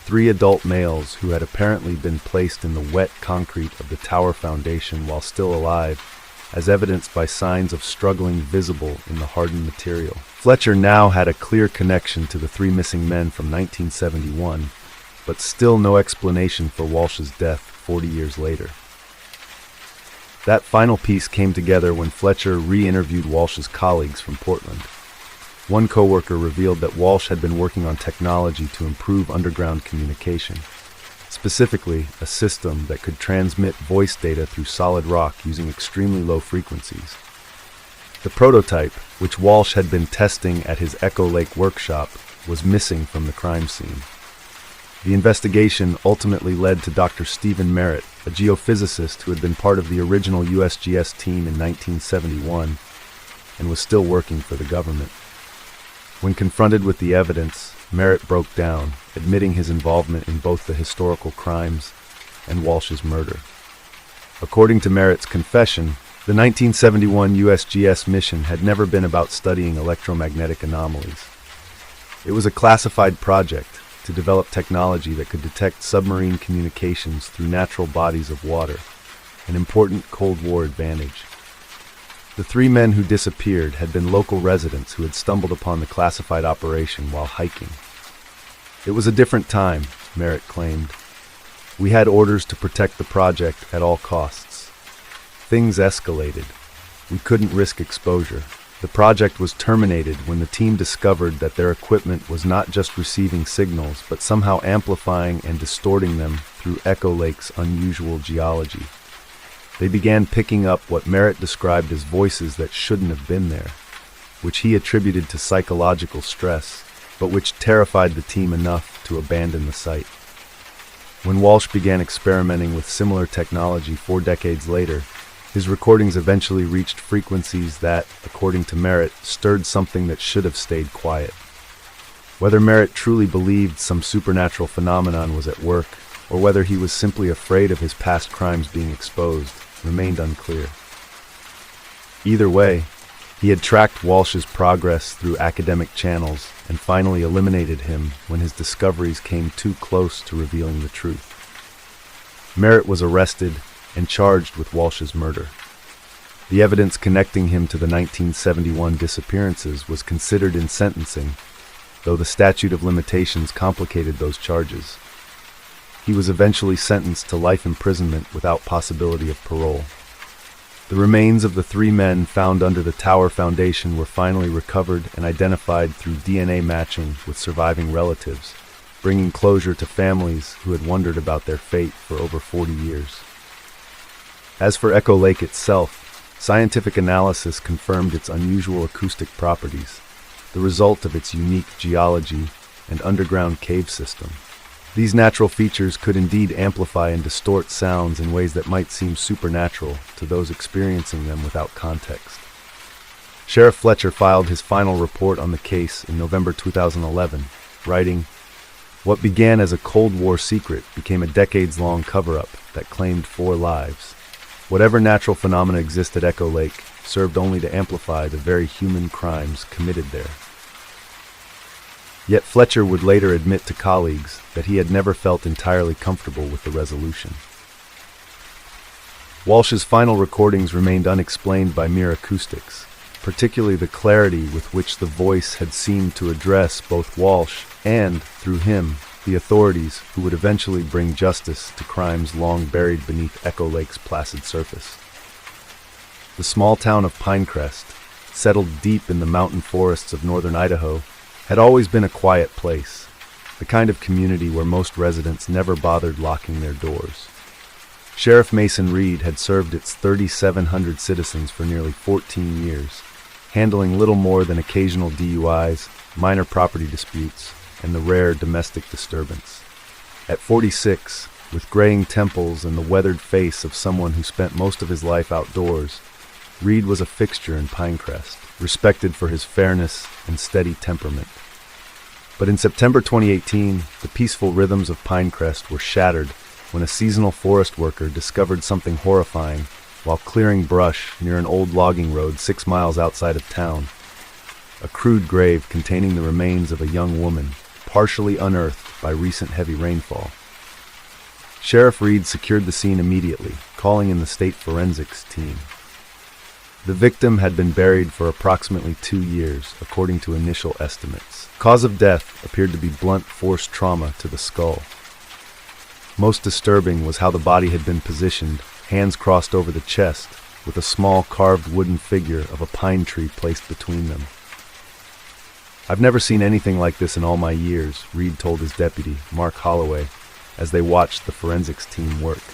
3 adult males who had apparently been placed in the wet concrete of the tower foundation while still alive, as evidenced by signs of struggling visible in the hardened material. Fletcher now had a clear connection to the 3 missing men from 1971, but still no explanation for Walsh's death 40 years later. That final piece came together when Fletcher re-interviewed Walsh's colleagues from Portland. One coworker revealed that Walsh had been working on technology to improve underground communication, specifically a system that could transmit voice data through solid rock using extremely low frequencies. The prototype, which Walsh had been testing at his Echo Lake workshop, was missing from the crime scene. The investigation ultimately led to Dr. Stephen Merritt, a geophysicist who had been part of the original USGS team in 1971 and was still working for the government. When confronted with the evidence, Merritt broke down, admitting his involvement in both the historical crimes and Walsh's murder. According to Merritt's confession, the 1971 USGS mission had never been about studying electromagnetic anomalies. It was a classified project to develop technology that could detect submarine communications through natural bodies of water, an important Cold War advantage. The 3 men who disappeared had been local residents who had stumbled upon the classified operation while hiking. It was a different time, Merritt claimed. We had orders to protect the project at all costs. Things escalated. We couldn't risk exposure. The project was terminated when the team discovered that their equipment was not just receiving signals, but somehow amplifying and distorting them through Echo Lake's unusual geology. They began picking up what Merritt described as voices that shouldn't have been there, which he attributed to psychological stress, but which terrified the team enough to abandon the site. When Walsh began experimenting with similar technology 4 decades later, his recordings eventually reached frequencies that, according to Merritt, stirred something that should have stayed quiet. Whether Merritt truly believed some supernatural phenomenon was at work, or whether he was simply afraid of his past crimes being exposed, remained unclear. Either way, he had tracked Walsh's progress through academic channels and finally eliminated him when his discoveries came too close to revealing the truth. Merritt was arrested and charged with Walsh's murder. The evidence connecting him to the 1971 disappearances was considered in sentencing, though the statute of limitations complicated those charges. He was eventually sentenced to life imprisonment without possibility of parole. The remains of the 3 men found under the tower foundation were finally recovered and identified through DNA matching with surviving relatives, bringing closure to families who had wondered about their fate for over 40 years. As for Echo Lake itself, scientific analysis confirmed its unusual acoustic properties, the result of its unique geology and underground cave system. These natural features could indeed amplify and distort sounds in ways that might seem supernatural to those experiencing them without context. Sheriff Fletcher filed his final report on the case in November 2011, writing, "What began as a Cold War secret became a decades-long cover-up that claimed 4 lives. Whatever natural phenomena exist at Echo Lake served only to amplify the very human crimes committed there." Yet Fletcher would later admit to colleagues that he had never felt entirely comfortable with the resolution. Walsh's final recordings remained unexplained by mere acoustics, particularly the clarity with which the voice had seemed to address both Walsh and, through him, the authorities who would eventually bring justice to crimes long buried beneath Echo Lake's placid surface. The small town of Pinecrest, settled deep in the mountain forests of northern Idaho, had always been a quiet place, the kind of community where most residents never bothered locking their doors. Sheriff Mason Reed had served its 3,700 citizens for nearly 14 years, handling little more than occasional DUIs, minor property disputes, and the rare domestic disturbance. At 46, with graying temples and the weathered face of someone who spent most of his life outdoors, Reed was a fixture in Pinecrest, respected for his fairness and steady temperament. But in September 2018, the peaceful rhythms of Pinecrest were shattered when a seasonal forest worker discovered something horrifying while clearing brush near an old logging road 6 miles outside of town. A crude grave containing the remains of a young woman, partially unearthed by recent heavy rainfall. Sheriff Reed secured the scene immediately, calling in the state forensics team. The victim had been buried for approximately 2 years, according to initial estimates. Cause of death appeared to be blunt force trauma to the skull. Most disturbing was how the body had been positioned, hands crossed over the chest, with a small carved wooden figure of a pine tree placed between them. "I've never seen anything like this in all my years," Reed told his deputy, Mark Holloway, as they watched the forensics team work.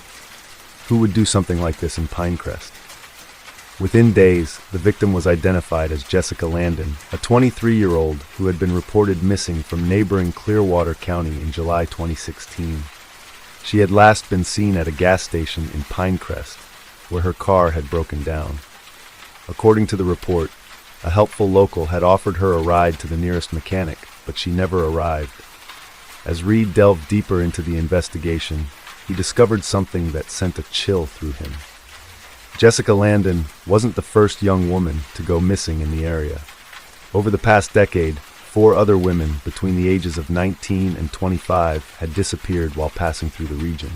Who would do something like this in Pinecrest? Within days, the victim was identified as Jessica Landon, a 23-year-old who had been reported missing from neighboring Clearwater County in July 2016. She had last been seen at a gas station in Pinecrest, where her car had broken down. According to the report, a helpful local had offered her a ride to the nearest mechanic, but she never arrived. As Reed delved deeper into the investigation, he discovered something that sent a chill through him. Jessica Landon wasn't the first young woman to go missing in the area. Over the past decade, 4 other women between the ages of 19 and 25 had disappeared while passing through the region.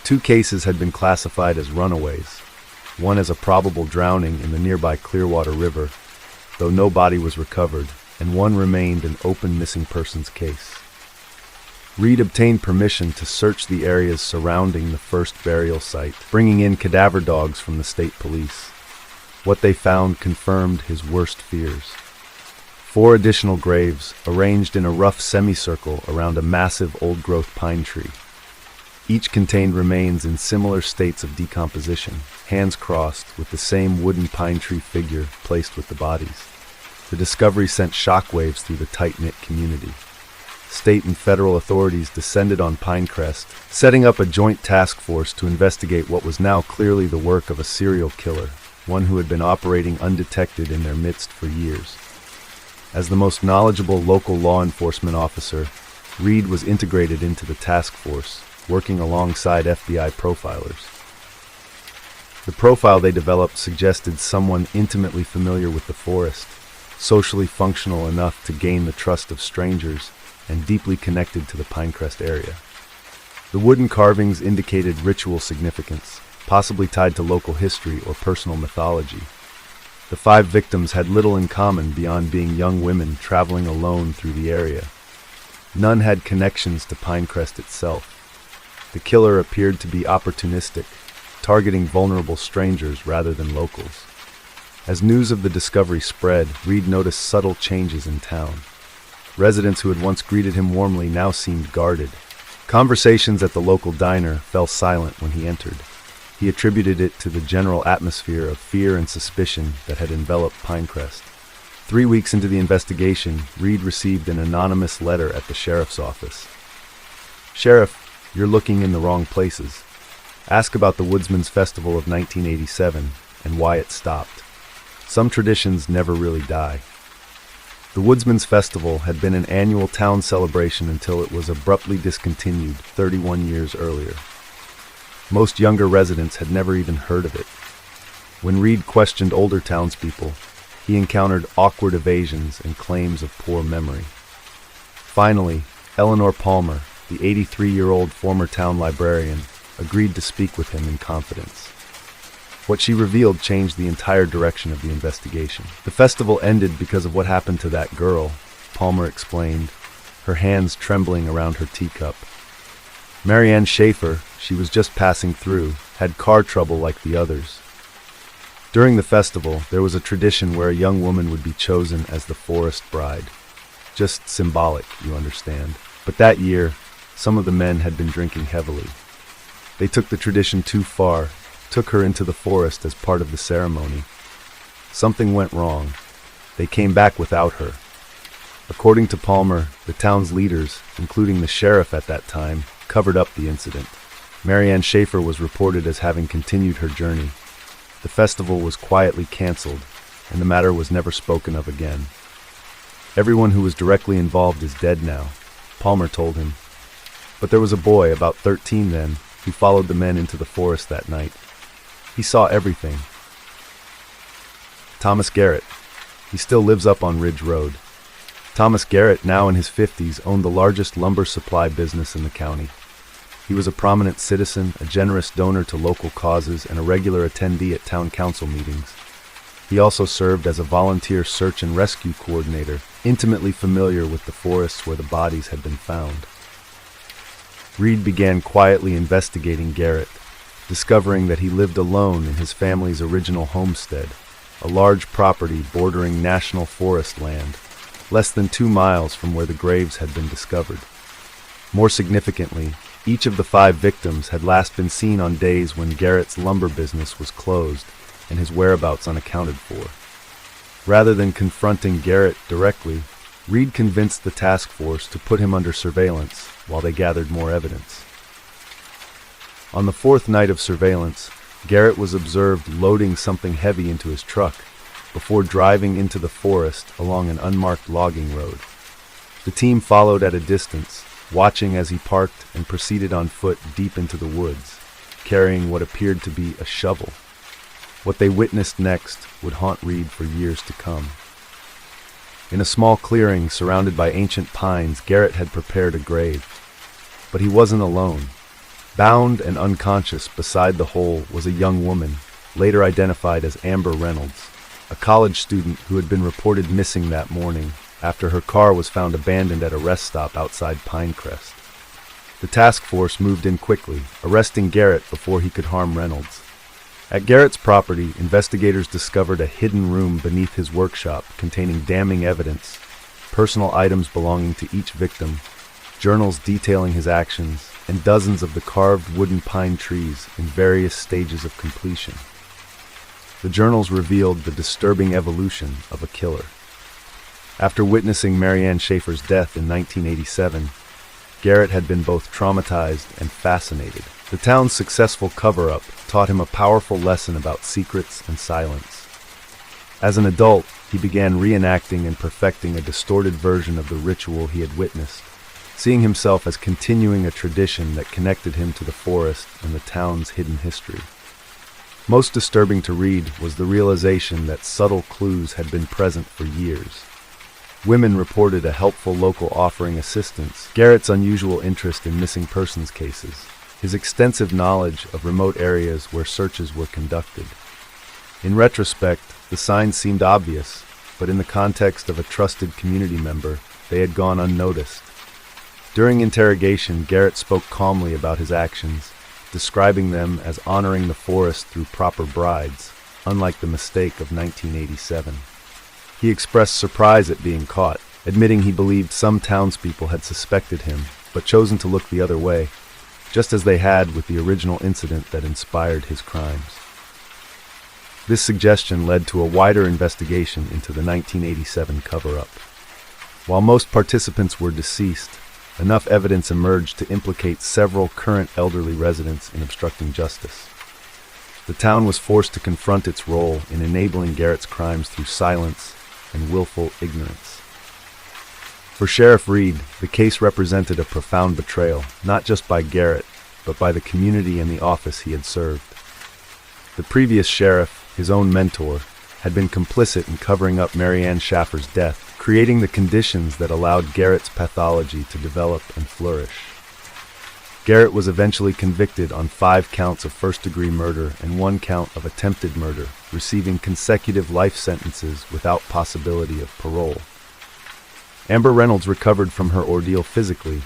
2 cases had been classified as runaways, one as a probable drowning in the nearby Clearwater River, though no body was recovered, and one remained an open missing persons case. Reed obtained permission to search the areas surrounding the first burial site, bringing in cadaver dogs from the state police. What they found confirmed his worst fears. 4 additional graves, arranged in a rough semicircle around a massive old-growth pine tree. Each contained remains in similar states of decomposition, hands crossed, with the same wooden pine tree figure placed with the bodies. The discovery sent shockwaves through the tight-knit community. State and federal authorities descended on Pinecrest, setting up a joint task force to investigate what was now clearly the work of a serial killer, one who had been operating undetected in their midst for years. As the most knowledgeable local law enforcement officer, Reed was integrated into the task force, working alongside FBI profilers. The profile they developed suggested someone intimately familiar with the forest, socially functional enough to gain the trust of strangers, and deeply connected to the Pinecrest area. The wooden carvings indicated ritual significance, possibly tied to local history or personal mythology. The 5 victims had little in common beyond being young women traveling alone through the area. None had connections to Pinecrest itself. The killer appeared to be opportunistic, targeting vulnerable strangers rather than locals. As news of the discovery spread, Reed noticed subtle changes in town. Residents who had once greeted him warmly now seemed guarded. Conversations at the local diner fell silent when he entered. He attributed it to the general atmosphere of fear and suspicion that had enveloped Pinecrest. 3 weeks into the investigation, Reed received an anonymous letter at the sheriff's office. "Sheriff, you're looking in the wrong places. Ask about the Woodsman's Festival of 1987 and why it stopped. Some traditions never really die." The Woodsman's Festival had been an annual town celebration until it was abruptly discontinued 31 years earlier. Most younger residents had never even heard of it. When Reed questioned older townspeople, he encountered awkward evasions and claims of poor memory. Finally, Eleanor Palmer, the 83-year-old former town librarian, agreed to speak with him in confidence. What she revealed changed the entire direction of the investigation. "The festival ended because of what happened to that girl," Palmer explained, her hands trembling around her teacup. "Marianne Schaefer, she was just passing through, had car trouble like the others. During the festival, there was a tradition where a young woman would be chosen as the forest bride. Just symbolic, you understand. But that year, some of the men had been drinking heavily. They took the tradition too far, took her into the forest as part of the ceremony. Something went wrong. They came back without her. According to Palmer, the town's leaders, including the sheriff at that time, covered up the incident. Marianne Schaefer was reported as having continued her journey. The festival was quietly canceled, and the matter was never spoken of again. Everyone who was directly involved is dead now, Palmer told him. But there was a boy, about 13 then, who followed the men into the forest that night. He saw everything. Thomas Garrett. He still lives up on Ridge Road. Thomas Garrett, now in his 50s, owned the largest lumber supply business in the county. He was a prominent citizen, a generous donor to local causes, and a regular attendee at town council meetings. He also served as a volunteer search and rescue coordinator, intimately familiar with the forests where the bodies had been found. Reed began quietly investigating Garrett, discovering that he lived alone in his family's original homestead, a large property bordering national forest land, less than 2 miles from where the graves had been discovered. More significantly, each of the 5 victims had last been seen on days when Garrett's lumber business was closed and his whereabouts unaccounted for. Rather than confronting Garrett directly, Reed convinced the task force to put him under surveillance while they gathered more evidence. On the 4th night of surveillance, Garrett was observed loading something heavy into his truck before driving into the forest along an unmarked logging road. The team followed at a distance, watching as he parked and proceeded on foot deep into the woods, carrying what appeared to be a shovel. What they witnessed next would haunt Reed for years to come. In a small clearing surrounded by ancient pines, Garrett had prepared a grave. But he wasn't alone. Bound and unconscious beside the hole was a young woman, later identified as Amber Reynolds, a college student who had been reported missing that morning after her car was found abandoned at a rest stop outside Pinecrest. The task force moved in quickly, arresting Garrett before he could harm Reynolds. At Garrett's property, investigators discovered a hidden room beneath his workshop containing damning evidence, personal items belonging to each victim, journals detailing his actions, and dozens of the carved wooden pine trees in various stages of completion. The journals revealed the disturbing evolution of a killer. After witnessing Marianne Schaefer's death in 1987, Garrett had been both traumatized and fascinated. The town's successful cover-up taught him a powerful lesson about secrets and silence. As an adult, he began reenacting and perfecting a distorted version of the ritual he had witnessed, seeing himself as continuing a tradition that connected him to the forest and the town's hidden history. Most disturbing to read was the realization that subtle clues had been present for years. Women reported a helpful local offering assistance, Garrett's unusual interest in missing persons cases, his extensive knowledge of remote areas where searches were conducted. In retrospect, the signs seemed obvious, but in the context of a trusted community member, they had gone unnoticed. During interrogation, Garrett spoke calmly about his actions, describing them as honoring the forest through proper brides, unlike the mistake of 1987. He expressed surprise at being caught, admitting he believed some townspeople had suspected him, but chosen to look the other way, just as they had with the original incident that inspired his crimes. This suggestion led to a wider investigation into the 1987 cover-up. While most participants were deceased, enough evidence emerged to implicate several current elderly residents in obstructing justice. The town was forced to confront its role in enabling Garrett's crimes through silence and willful ignorance. For Sheriff Reed, the case represented a profound betrayal, not just by Garrett, but by the community and the office he had served. The previous sheriff, his own mentor, had been complicit in covering up Marianne Schaefer's death, creating the conditions that allowed Garrett's pathology to develop and flourish. Garrett was eventually convicted on 5 counts of first-degree murder and 1 count of attempted murder, receiving consecutive life sentences without possibility of parole. Amber Reynolds recovered from her ordeal physically,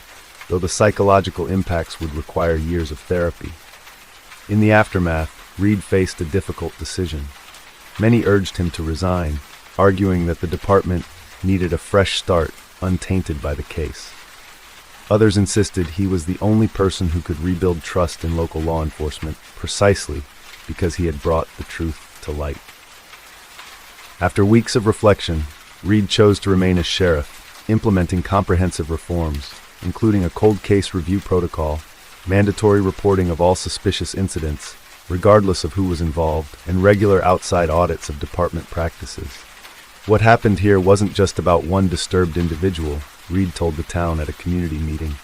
though the psychological impacts would require years of therapy. In the aftermath, Reed faced a difficult decision. Many urged him to resign, arguing that the department needed a fresh start, untainted by the case. Others insisted he was the only person who could rebuild trust in local law enforcement, precisely because he had brought the truth to light. After weeks of reflection, Reed chose to remain as sheriff, implementing comprehensive reforms, including a cold case review protocol, mandatory reporting of all suspicious incidents, regardless of who was involved, and regular outside audits of department practices. What happened here wasn't just about one disturbed individual, Reed told the town at a community meeting.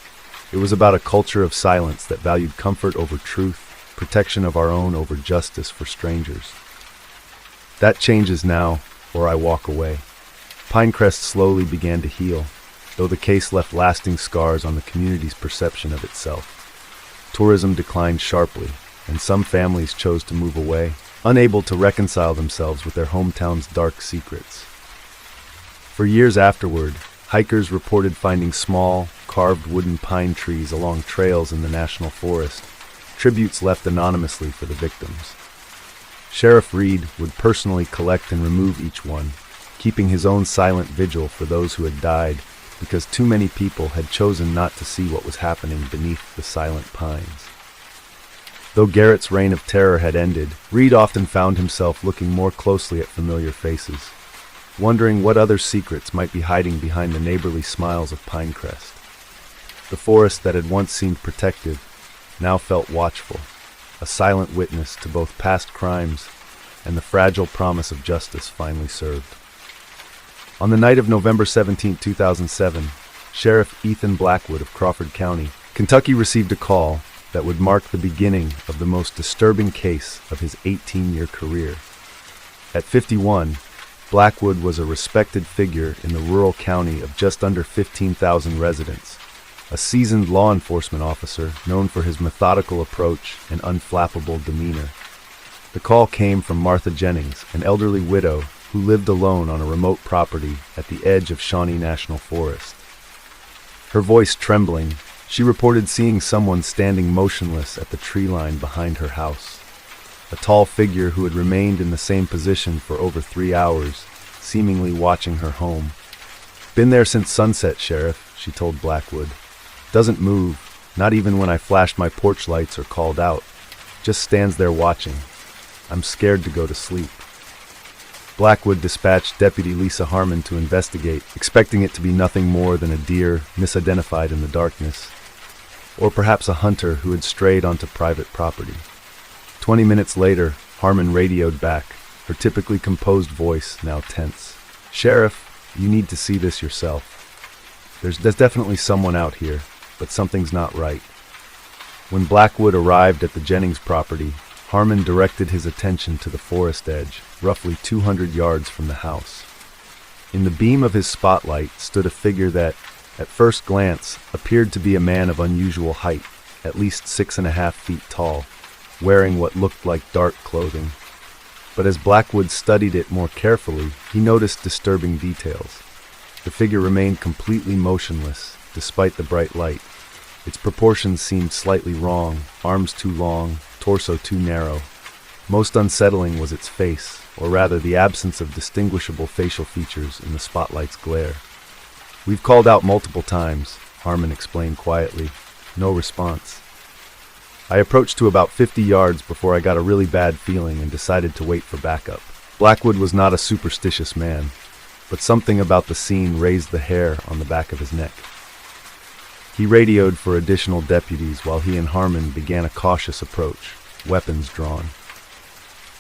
It was about a culture of silence that valued comfort over truth, protection of our own over justice for strangers. That changes now, or I walk away. Pinecrest slowly began to heal, though the case left lasting scars on the community's perception of itself. Tourism declined sharply, and some families chose to move away, unable to reconcile themselves with their hometown's dark secrets. For years afterward, hikers reported finding small, carved wooden pine trees along trails in the national forest, tributes left anonymously for the victims. Sheriff Reed would personally collect and remove each one, keeping his own silent vigil for those who had died because too many people had chosen not to see what was happening beneath the silent pines. Though Garrett's reign of terror had ended, Reed often found himself looking more closely at familiar faces, wondering what other secrets might be hiding behind the neighborly smiles of Pinecrest. The forest that had once seemed protective now felt watchful, a silent witness to both past crimes and the fragile promise of justice finally served. On the night of November 17, 2007, Sheriff Ethan Blackwood of Crawford County, Kentucky received a call that would mark the beginning of the most disturbing case of his 18-year career. At 51, Blackwood was a respected figure in the rural county of just under 15,000 residents, a seasoned law enforcement officer known for his methodical approach and unflappable demeanor. The call came from Martha Jennings, an elderly widow who lived alone on a remote property at the edge of Shawnee National Forest. Her voice trembling, she reported seeing someone standing motionless at the tree line behind her house. a tall figure who had remained in the same position for over 3 hours, seemingly watching her home. "Been there since sunset, Sheriff," she told Blackwood. "Doesn't move, not even when I flashed my porch lights or called out. Just stands there watching. I'm scared to go to sleep." Blackwood dispatched Deputy Lisa Harmon to investigate, expecting it to be nothing more than a deer misidentified in the darkness, or perhaps a hunter who had strayed onto private property. 20 minutes later, Harmon radioed back, her typically composed voice now tense. "Sheriff, you need to see this yourself. There's definitely someone out here, but something's not right." When Blackwood arrived at the Jennings property, Harmon directed his attention to the forest edge, roughly 200 yards from the house. In the beam of his spotlight stood a figure that, at first glance, appeared to be a man of unusual height, at least 6.5 feet tall, wearing what looked like dark clothing. But as Blackwood studied it more carefully, he noticed disturbing details. The figure remained completely motionless, despite the bright light. Its proportions seemed slightly wrong, arms too long, torso too narrow. Most unsettling was its face, or rather the absence of distinguishable facial features in the spotlight's glare. "We've called out multiple times," Harmon explained quietly. "No response. I approached to about 50 yards before I got a really bad feeling and decided to wait for backup." Blackwood was not a superstitious man, but something about the scene raised the hair on the back of his neck. He radioed for additional deputies while he and Harmon began a cautious approach, weapons drawn.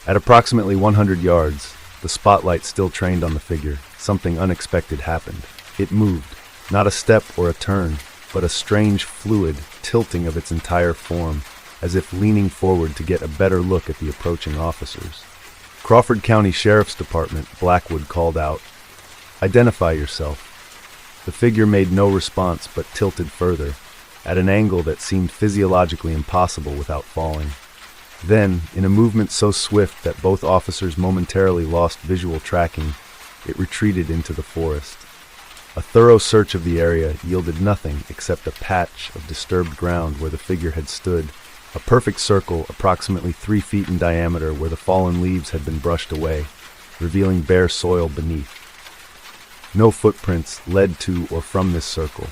At approximately 100 yards, the spotlight still trained on the figure, something unexpected happened. It moved, not a step or a turn, but a strange fluid tilting of its entire form, as if leaning forward to get a better look at the approaching officers. "Crawford County Sheriff's Department," Blackwood called out. "Identify yourself." The figure made no response but tilted further, at an angle that seemed physiologically impossible without falling. Then, in a movement so swift that both officers momentarily lost visual tracking, it retreated into the forest. A thorough search of the area yielded nothing except a patch of disturbed ground where the figure had stood, a perfect circle approximately 3 feet in diameter where the fallen leaves had been brushed away, revealing bare soil beneath. No footprints led to or from this circle,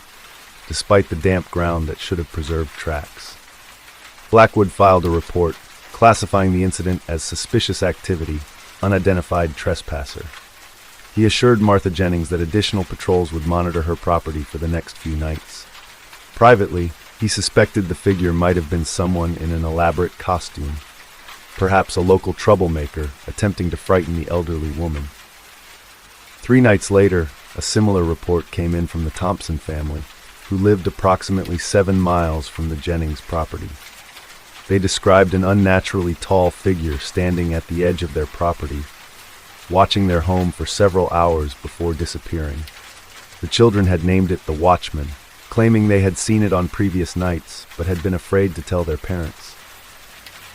despite the damp ground that should have preserved tracks. Blackwood filed a report, classifying the incident as suspicious activity, unidentified trespasser. He assured Martha Jennings that additional patrols would monitor her property for the next few nights. Privately, he suspected the figure might have been someone in an elaborate costume, perhaps a local troublemaker attempting to frighten the elderly woman. 3 nights later, a similar report came in from the Thompson family, who lived approximately 7 miles from the Jennings property. They described an unnaturally tall figure standing at the edge of their property, watching their home for several hours before disappearing. The children had named it the Watchman, claiming they had seen it on previous nights, but had been afraid to tell their parents.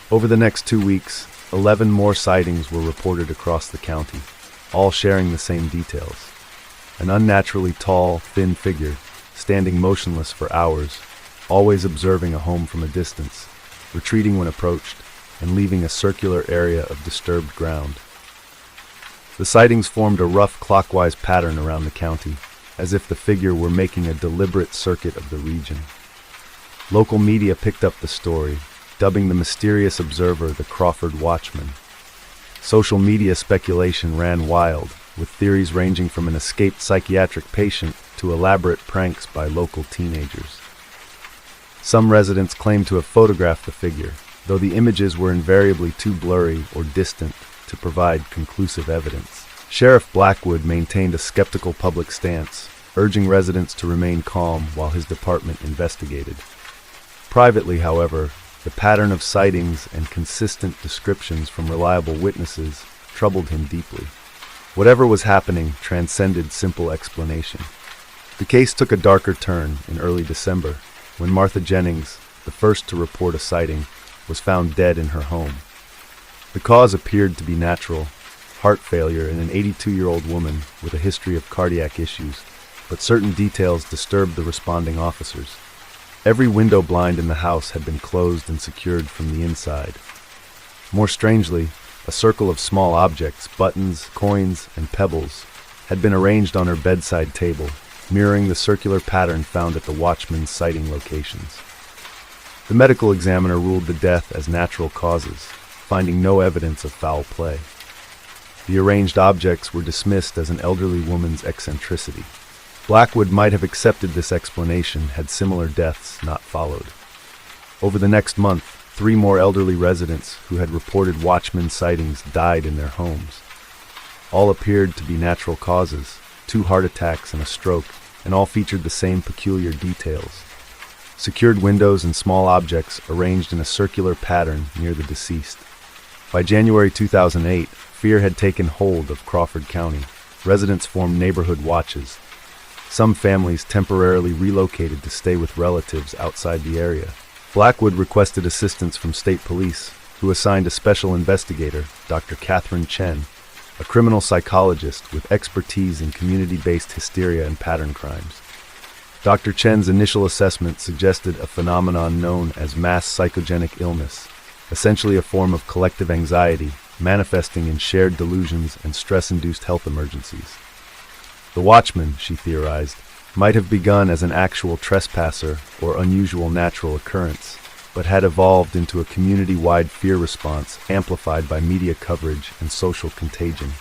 Over the next 2 weeks, 11 more sightings were reported across the county, all sharing the same details. An unnaturally tall, thin figure, standing motionless for hours, always observing a home from a distance, retreating when approached, and leaving a circular area of disturbed ground. The sightings formed a rough clockwise pattern around the county, as if the figure were making a deliberate circuit of the region. Local media picked up the story, dubbing the mysterious observer the Crawford Watchman. Social media speculation ran wild, with theories ranging from an escaped psychiatric patient to elaborate pranks by local teenagers. Some residents claimed to have photographed the figure, though the images were invariably too blurry or distant to provide conclusive evidence. Sheriff Blackwood maintained a skeptical public stance, urging residents to remain calm while his department investigated. Privately, however, the pattern of sightings and consistent descriptions from reliable witnesses troubled him deeply. Whatever was happening transcended simple explanation. The case took a darker turn in early December, when Martha Jennings, the first to report a sighting, was found dead in her home. The cause appeared to be natural, heart failure in an 82-year-old woman with a history of cardiac issues, but certain details disturbed the responding officers. Every window blind in the house had been closed and secured from the inside. More strangely, a circle of small objects, buttons, coins, and pebbles, had been arranged on her bedside table, mirroring the circular pattern found at the watchman's sighting locations. The medical examiner ruled the death as natural causes, finding no evidence of foul play. The arranged objects were dismissed as an elderly woman's eccentricity. Blackwood might have accepted this explanation had similar deaths not followed. Over the next month, 3 more elderly residents who had reported watchman sightings died in their homes. All appeared to be natural causes, 2 heart attacks and a stroke, and all featured the same peculiar details. Secured windows and small objects arranged in a circular pattern near the deceased. By January 2008, fear had taken hold of Crawford County. Residents formed neighborhood watches. Some families temporarily relocated to stay with relatives outside the area. Blackwood requested assistance from state police, who assigned a special investigator, Dr. Catherine Chen, a criminal psychologist with expertise in community-based hysteria and pattern crimes. Dr. Chen's initial assessment suggested a phenomenon known as mass psychogenic illness, essentially a form of collective anxiety, manifesting in shared delusions and stress-induced health emergencies. The watchman, she theorized, might have begun as an actual trespasser or unusual natural occurrence, but had evolved into a community-wide fear response amplified by media coverage and social contagion.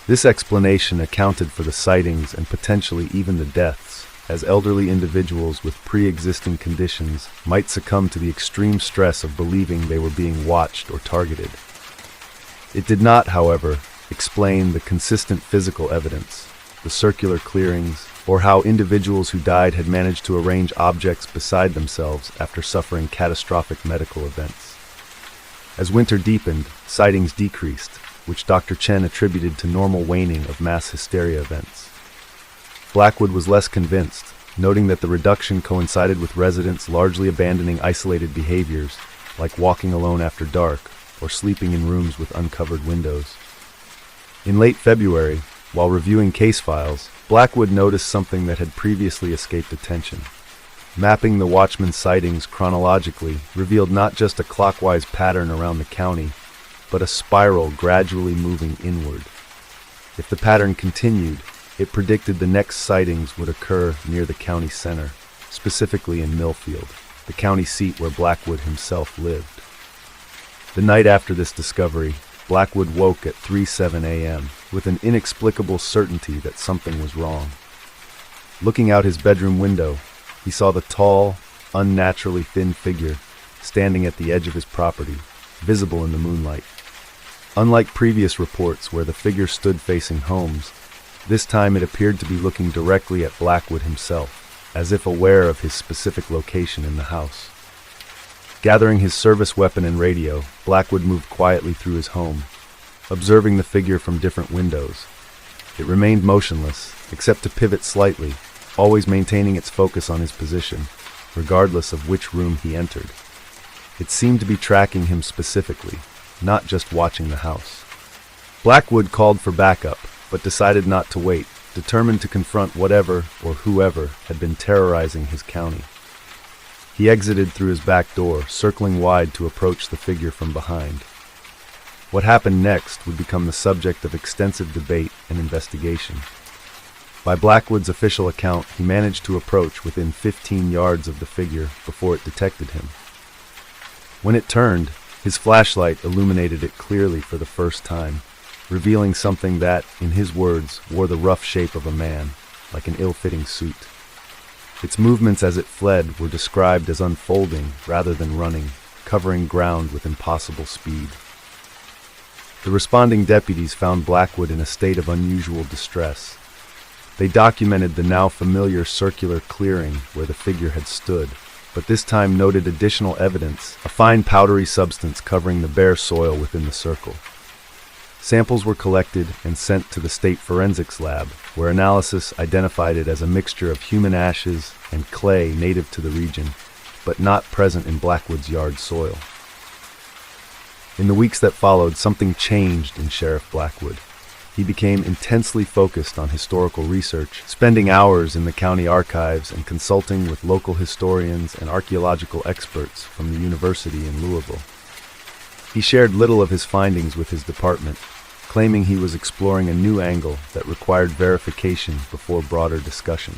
This explanation accounted for the sightings and potentially even the deaths, as elderly individuals with pre-existing conditions might succumb to the extreme stress of believing they were being watched or targeted. It did not, however, explain the consistent physical evidence, the circular clearings, or how individuals who died had managed to arrange objects beside themselves after suffering catastrophic medical events. As winter deepened, sightings decreased, which Dr. Chen attributed to normal waning of mass hysteria events. Blackwood was less convinced, noting that the reduction coincided with residents largely abandoning isolated behaviors, like walking alone after dark or sleeping in rooms with uncovered windows. In late February, while reviewing case files, Blackwood noticed something that had previously escaped attention. Mapping the watchman's sightings chronologically revealed not just a clockwise pattern around the county, but a spiral gradually moving inward. If the pattern continued, it predicted the next sightings would occur near the county center, specifically in Millfield, the county seat where Blackwood himself lived. The night after this discovery, Blackwood woke at 3:07 a.m. with an inexplicable certainty that something was wrong. Looking out his bedroom window, he saw the tall, unnaturally thin figure standing at the edge of his property, visible in the moonlight. Unlike previous reports where the figure stood facing homes, this time it appeared to be looking directly at Blackwood himself, as if aware of his specific location in the house. Gathering his service weapon and radio, Blackwood moved quietly through his home, observing the figure from different windows. It remained motionless, except to pivot slightly, always maintaining its focus on his position, regardless of which room he entered. It seemed to be tracking him specifically, not just watching the house. Blackwood called for backup, but decided not to wait, determined to confront whatever or whoever had been terrorizing his county. He exited through his back door, circling wide to approach the figure from behind. What happened next would become the subject of extensive debate and investigation. By Blackwood's official account, he managed to approach within 15 yards of the figure before it detected him. When it turned, his flashlight illuminated it clearly for the first time, revealing something that, in his words, wore the rough shape of a man, like an ill-fitting suit. Its movements as it fled were described as unfolding rather than running, covering ground with impossible speed. The responding deputies found Blackwood in a state of unusual distress. They documented the now familiar circular clearing where the figure had stood, but this time noted additional evidence, a fine powdery substance covering the bare soil within the circle. Samples were collected and sent to the state forensics lab, where analysis identified it as a mixture of human ashes and clay native to the region, but not present in Blackwood's yard soil. In the weeks that followed, something changed in Sheriff Blackwood. He became intensely focused on historical research, spending hours in the county archives and consulting with local historians and archaeological experts from the university in Louisville. He shared little of his findings with his department, claiming he was exploring a new angle that required verification before broader discussion.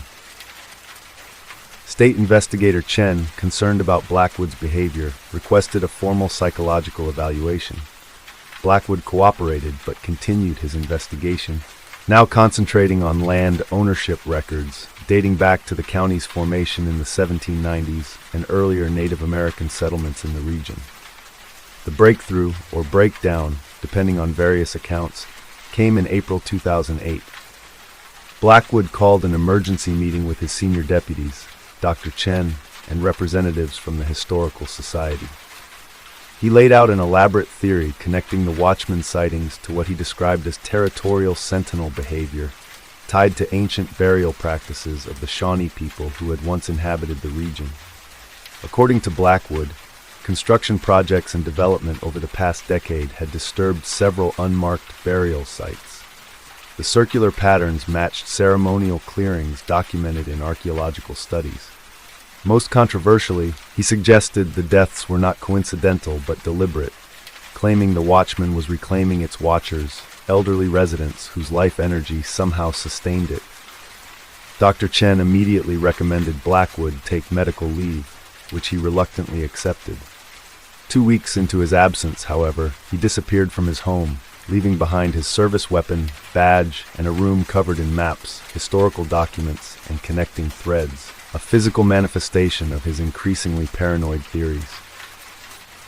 State investigator Chen, concerned about Blackwood's behavior, requested a formal psychological evaluation. Blackwood cooperated but continued his investigation, now concentrating on land ownership records dating back to the county's formation in the 1790s and earlier Native American settlements in the region. The breakthrough, or breakdown, depending on various accounts, came in April 2008. Blackwood called an emergency meeting with his senior deputies, Dr. Chen, and representatives from the Historical Society. He laid out an elaborate theory connecting the Watchman sightings to what he described as territorial sentinel behavior, tied to ancient burial practices of the Shawnee people who had once inhabited the region. According to Blackwood, construction projects and development over the past decade had disturbed several unmarked burial sites. The circular patterns matched ceremonial clearings documented in archaeological studies. Most controversially, he suggested the deaths were not coincidental but deliberate, claiming the Watchman was reclaiming its watchers, elderly residents whose life energy somehow sustained it. Dr. Chen immediately recommended Blackwood take medical leave, which he reluctantly accepted. 2 weeks into his absence, however, he disappeared from his home, leaving behind his service weapon, badge, and a room covered in maps, historical documents, and connecting threads, a physical manifestation of his increasingly paranoid theories.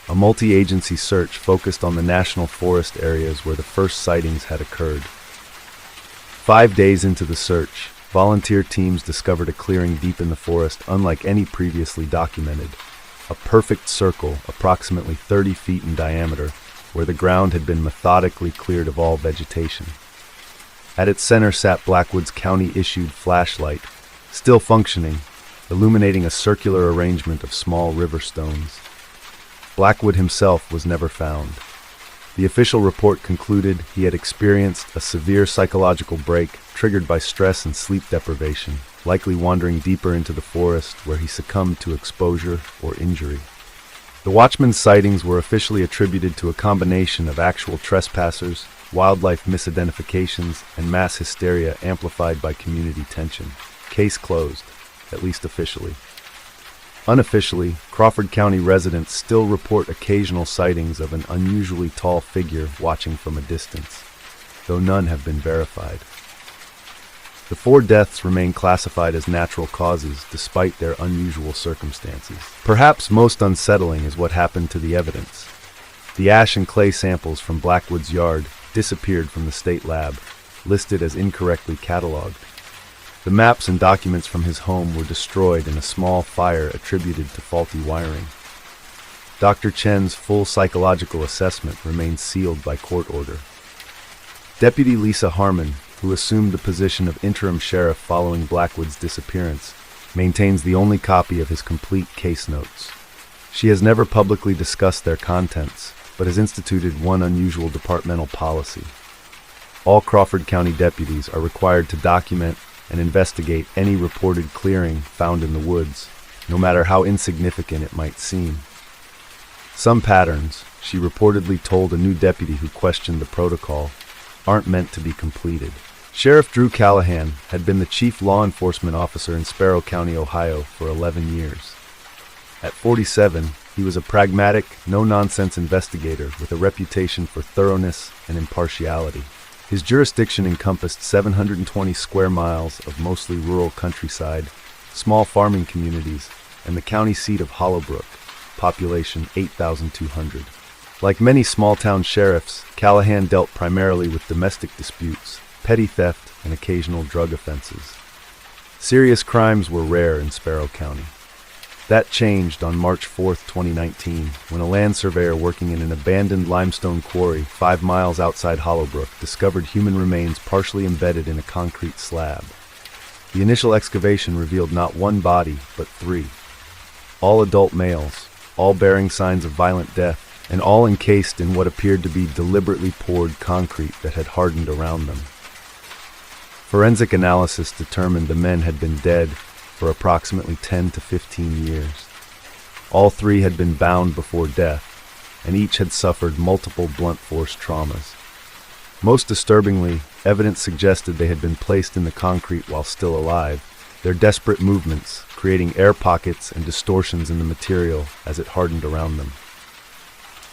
A multi-agency search focused on the national forest areas where the first sightings had occurred. 5 days into the search, volunteer teams discovered a clearing deep in the forest unlike any previously documented, a perfect circle approximately 30 feet in diameter, where the ground had been methodically cleared of all vegetation. At its center sat Blackwood's county-issued flashlight, still functioning, illuminating a circular arrangement of small river stones. Blackwood himself was never found. The official report concluded he had experienced a severe psychological break triggered by stress and sleep deprivation, likely wandering deeper into the forest where he succumbed to exposure or injury. The Watchman's sightings were officially attributed to a combination of actual trespassers, wildlife misidentifications, and mass hysteria amplified by community tension. Case closed, at least officially. Unofficially, Crawford County residents still report occasional sightings of an unusually tall figure watching from a distance, though none have been verified. The 4 deaths remain classified as natural causes despite their unusual circumstances. Perhaps most unsettling is what happened to the evidence. The ash and clay samples from Blackwood's yard disappeared from the state lab, listed as incorrectly cataloged. The maps and documents from his home were destroyed in a small fire attributed to faulty wiring. Dr. Chen's full psychological assessment remains sealed by court order. Deputy Lisa Harmon, who assumed the position of interim sheriff following Blackwood's disappearance, maintains the only copy of his complete case notes. She has never publicly discussed their contents, but has instituted one unusual departmental policy. All Crawford County deputies are required to document and investigate any reported clearing found in the woods, no matter how insignificant it might seem. Some patterns, she reportedly told a new deputy who questioned the protocol, aren't meant to be completed. Sheriff Drew Callahan had been the chief law enforcement officer in Sparrow County, Ohio, for 11 years. At 47, he was a pragmatic, no-nonsense investigator with a reputation for thoroughness and impartiality. His jurisdiction encompassed 720 square miles of mostly rural countryside, small farming communities, and the county seat of Hollowbrook, population 8,200. Like many small-town sheriffs, Callahan dealt primarily with domestic disputes, petty theft, and occasional drug offenses. Serious crimes were rare in Sparrow County. That changed on March 4, 2019, when a land surveyor working in an abandoned limestone quarry 5 miles outside Hollowbrook discovered human remains partially embedded in a concrete slab. The initial excavation revealed not one body, but 3. All adult males, all bearing signs of violent death, and all encased in what appeared to be deliberately poured concrete that had hardened around them. Forensic analysis determined the men had been dead for approximately 10 to 15 years. All 3 had been bound before death, and each had suffered multiple blunt force traumas. Most disturbingly, evidence suggested they had been placed in the concrete while still alive, their desperate movements creating air pockets and distortions in the material as it hardened around them.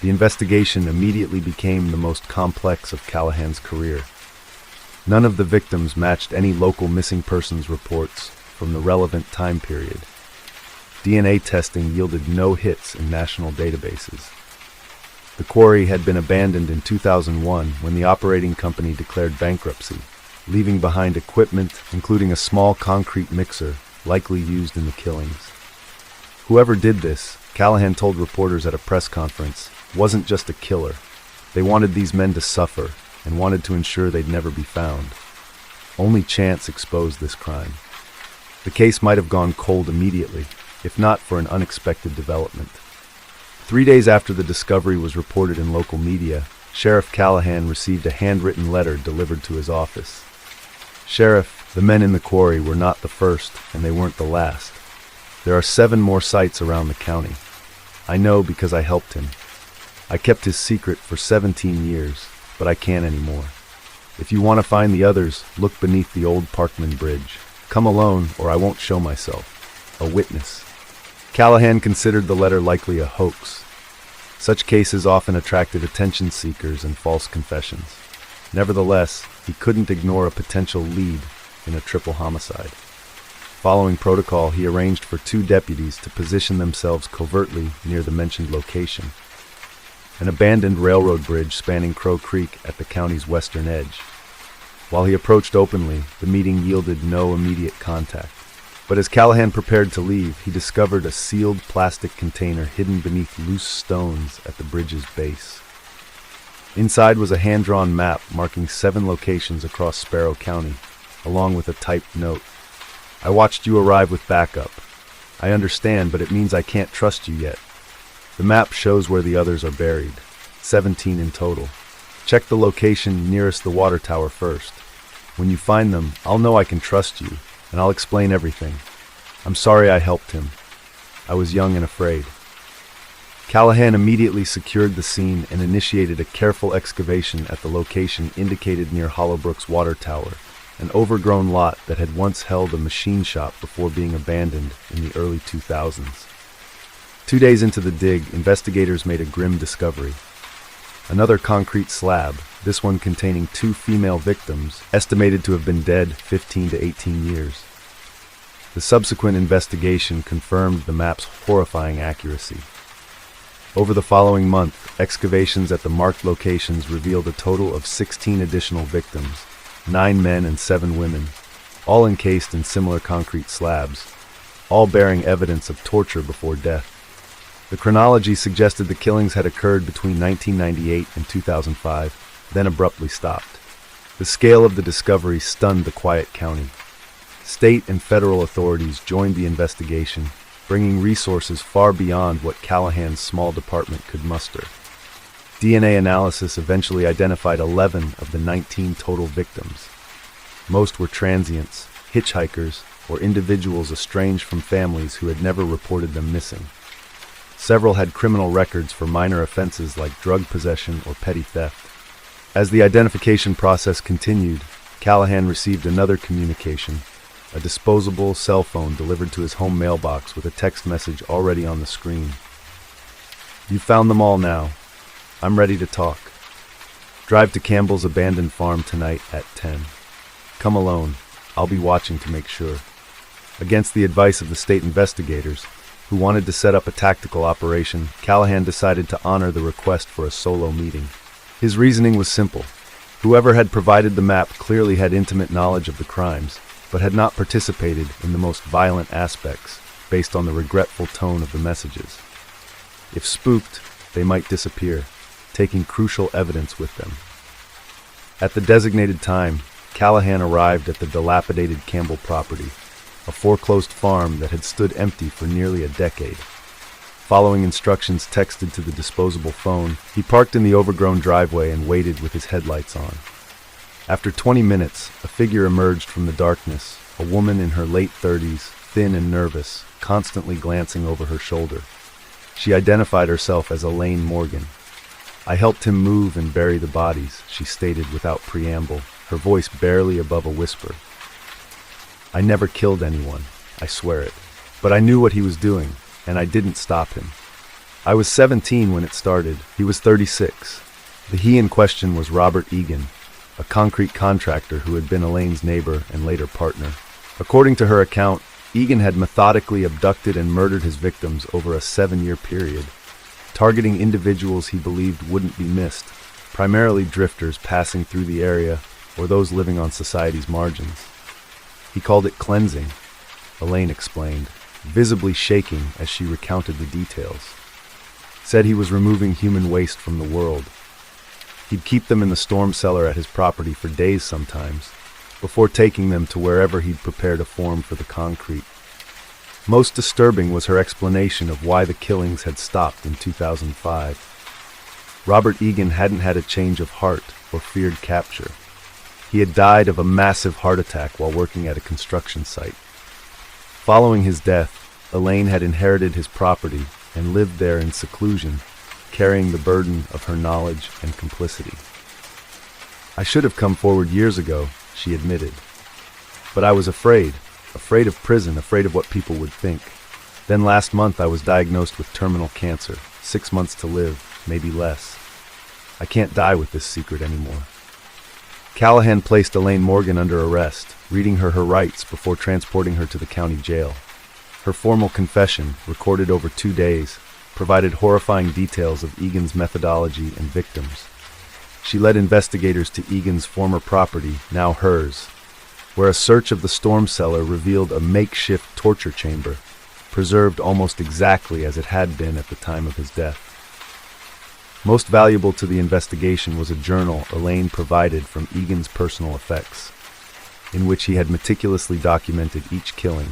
The investigation immediately became the most complex of Callahan's career. None of the victims matched any local missing persons reports from the relevant time period. DNA testing yielded no hits in national databases. The quarry had been abandoned in 2001 when the operating company declared bankruptcy, leaving behind equipment including a small concrete mixer likely used in the killings. Whoever did this, Callahan told reporters at a press conference, wasn't just a killer. They wanted these men to suffer and wanted to ensure they'd never be found. Only chance exposed this crime. The case might have gone cold immediately, if not for an unexpected development. 3 days after the discovery was reported in local media, Sheriff Callahan received a handwritten letter delivered to his office. "Sheriff, the men in the quarry were not the first, and they weren't the last. There are 7 more sites around the county. I know because I helped him. I kept his secret for 17 years, but I can't anymore. If you want to find the others, look beneath the old Parkman Bridge. Come alone, or I won't show myself. A witness." Callahan considered the letter likely a hoax. Such cases often attracted attention seekers and false confessions. Nevertheless, he couldn't ignore a potential lead in a triple homicide. Following protocol, he arranged for 2 deputies to position themselves covertly near the mentioned location, an abandoned railroad bridge spanning Crow Creek at the county's western edge. While he approached openly, the meeting yielded no immediate contact. But as Callahan prepared to leave, he discovered a sealed plastic container hidden beneath loose stones at the bridge's base. Inside was a hand-drawn map marking 7 locations across Sparrow County, along with a typed note. "I watched you arrive with backup. I understand, but it means I can't trust you yet. The map shows where the others are buried, 17 in total. Check the location nearest the water tower first. When you find them, I'll know I can trust you, and I'll explain everything. I'm sorry I helped him. I was young and afraid." Callahan immediately secured the scene and initiated a careful excavation at the location indicated near Hollowbrook's water tower, an overgrown lot that had once held a machine shop before being abandoned in the early 2000s. 2 days into the dig, investigators made a grim discovery. Another concrete slab, this one containing 2 female victims, estimated to have been dead 15 to 18 years. The subsequent investigation confirmed the map's horrifying accuracy. Over the following month, excavations at the marked locations revealed a total of 16 additional victims, 9 men and 7 women, all encased in similar concrete slabs, all bearing evidence of torture before death. The chronology suggested the killings had occurred between 1998 and 2005, then abruptly stopped. The scale of the discovery stunned the quiet county. State and federal authorities joined the investigation, bringing resources far beyond what Callahan's small department could muster. DNA analysis eventually identified 11 of the 19 total victims. Most were transients, hitchhikers, or individuals estranged from families who had never reported them missing. Several had criminal records for minor offenses like drug possession or petty theft. As the identification process continued, Callahan received another communication, a disposable cell phone delivered to his home mailbox with a text message already on the screen. "You found them all now. I'm ready to talk. Drive to Campbell's abandoned farm tonight at 10. Come alone. I'll be watching to make sure." Against the advice of the state investigators, who wanted to set up a tactical operation, Callahan decided to honor the request for a solo meeting. His reasoning was simple. Whoever had provided the map clearly had intimate knowledge of the crimes, but had not participated in the most violent aspects, based on the regretful tone of the messages. If spooked, they might disappear, taking crucial evidence with them. At the designated time, Callahan arrived at the dilapidated Campbell property, a foreclosed farm that had stood empty for nearly a decade. Following instructions texted to the disposable phone, he parked in the overgrown driveway and waited with his headlights on. After 20 minutes, a figure emerged from the darkness, a woman in her late 30s, thin and nervous, constantly glancing over her shoulder. She identified herself as Elaine Morgan, "I helped him move and bury the bodies," she stated without preamble, her voice barely above a whisper. "I never killed anyone, I swear it. But I knew what he was doing, and I didn't stop him. I was 17 when it started. He was 36. The he in question was Robert Egan, a concrete contractor who had been Elaine's neighbor and later partner. According to her account, Egan had methodically abducted and murdered his victims over a 7-year period, targeting individuals he believed wouldn't be missed, primarily drifters passing through the area or those living on society's margins. He called it cleansing, Elaine explained, visibly shaking as she recounted the details. Said he was removing human waste from the world. He'd keep them in the storm cellar at his property for days sometimes, before taking them to wherever he'd prepared a form for the concrete. Most disturbing was her explanation of why the killings had stopped in 2005. Robert Egan hadn't had a change of heart or feared capture. He had died of a massive heart attack while working at a construction site. Following his death, Elaine had inherited his property and lived there in seclusion, carrying the burden of her knowledge and complicity. "I should have come forward years ago," she admitted. "But I was afraid of prison, afraid of what people would think. Then last month I was diagnosed with terminal cancer, 6 months to live, maybe less. I can't die with this secret anymore." Callahan placed Elaine Morgan under arrest, reading her rights before transporting her to the county jail. Her formal confession, recorded over 2 days, provided horrifying details of Egan's methodology and victims. She led investigators to Egan's former property, now hers, where a search of the storm cellar revealed a makeshift torture chamber, preserved almost exactly as it had been at the time of his death. Most valuable to the investigation was a journal Elaine provided from Egan's personal effects, in which he had meticulously documented each killing,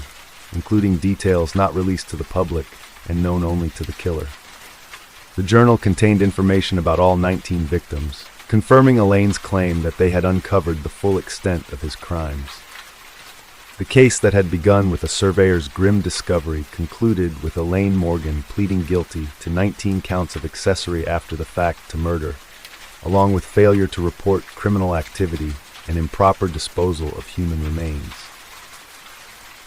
including details not released to the public and known only to the killer. The journal contained information about all 19 victims, confirming Elaine's claim that they had uncovered the full extent of his crimes. The case that had begun with a surveyor's grim discovery concluded with Elaine Morgan pleading guilty to 19 counts of accessory after the fact to murder, along with failure to report criminal activity and improper disposal of human remains.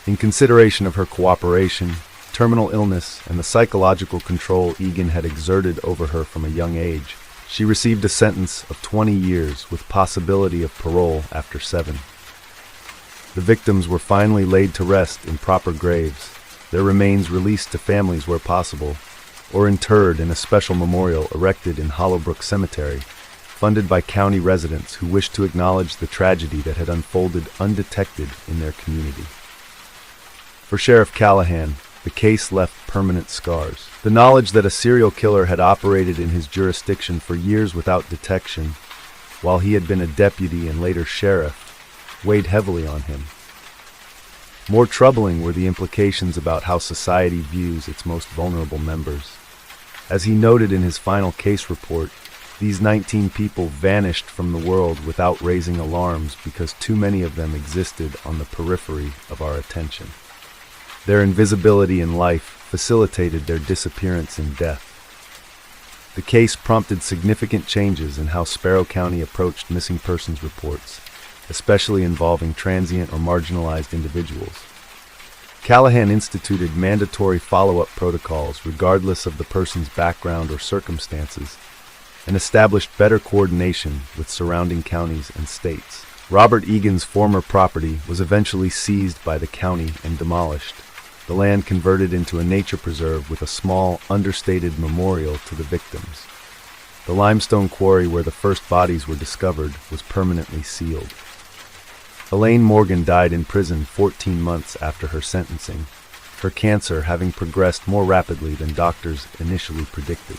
In consideration of her cooperation, terminal illness, and the psychological control Egan had exerted over her from a young age, she received a sentence of 20 years with possibility of parole after 7. The victims were finally laid to rest in proper graves, their remains released to families where possible, or interred in a special memorial erected in Hollowbrook Cemetery, funded by county residents who wished to acknowledge the tragedy that had unfolded undetected in their community. For Sheriff Callahan, the case left permanent scars. The knowledge that a serial killer had operated in his jurisdiction for years without detection, while he had been a deputy and later sheriff, weighed heavily on him. More troubling were the implications about how society views its most vulnerable members. As he noted in his final case report, these 19 people vanished from the world without raising alarms because too many of them existed on the periphery of our attention. Their invisibility in life facilitated their disappearance in death. The case prompted significant changes in how Sparrow County approached missing persons reports, especially involving transient or marginalized individuals. Callahan instituted mandatory follow-up protocols regardless of the person's background or circumstances, and established better coordination with surrounding counties and states. Robert Egan's former property was eventually seized by the county and demolished, the land converted into a nature preserve with a small, understated memorial to the victims. The limestone quarry where the first bodies were discovered was permanently sealed. Elaine Morgan died in prison 14 months after her sentencing, her cancer having progressed more rapidly than doctors initially predicted.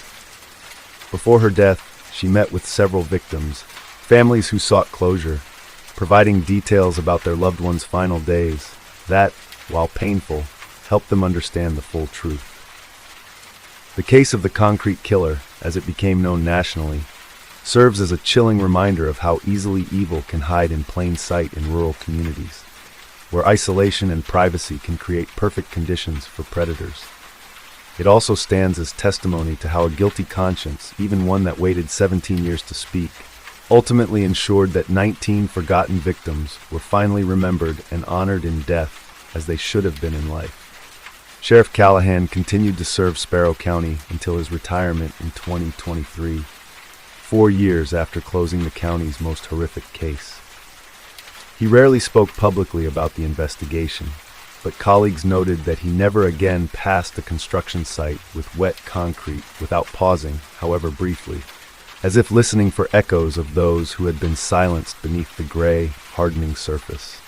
Before her death, she met with several victims, families who sought closure, providing details about their loved ones' final days that, while painful, helped them understand the full truth. The case of the concrete killer, as it became known nationally, serves as a chilling reminder of how easily evil can hide in plain sight in rural communities, where isolation and privacy can create perfect conditions for predators. It also stands as testimony to how a guilty conscience, even one that waited 17 years to speak, ultimately ensured that 19 forgotten victims were finally remembered and honored in death as they should have been in life. Sheriff Callahan continued to serve Sparrow County until his retirement in 2023, 4 years after closing the county's most horrific case. He rarely spoke publicly about the investigation, but colleagues noted that he never again passed a construction site with wet concrete without pausing, however briefly, as if listening for echoes of those who had been silenced beneath the gray, hardening surface.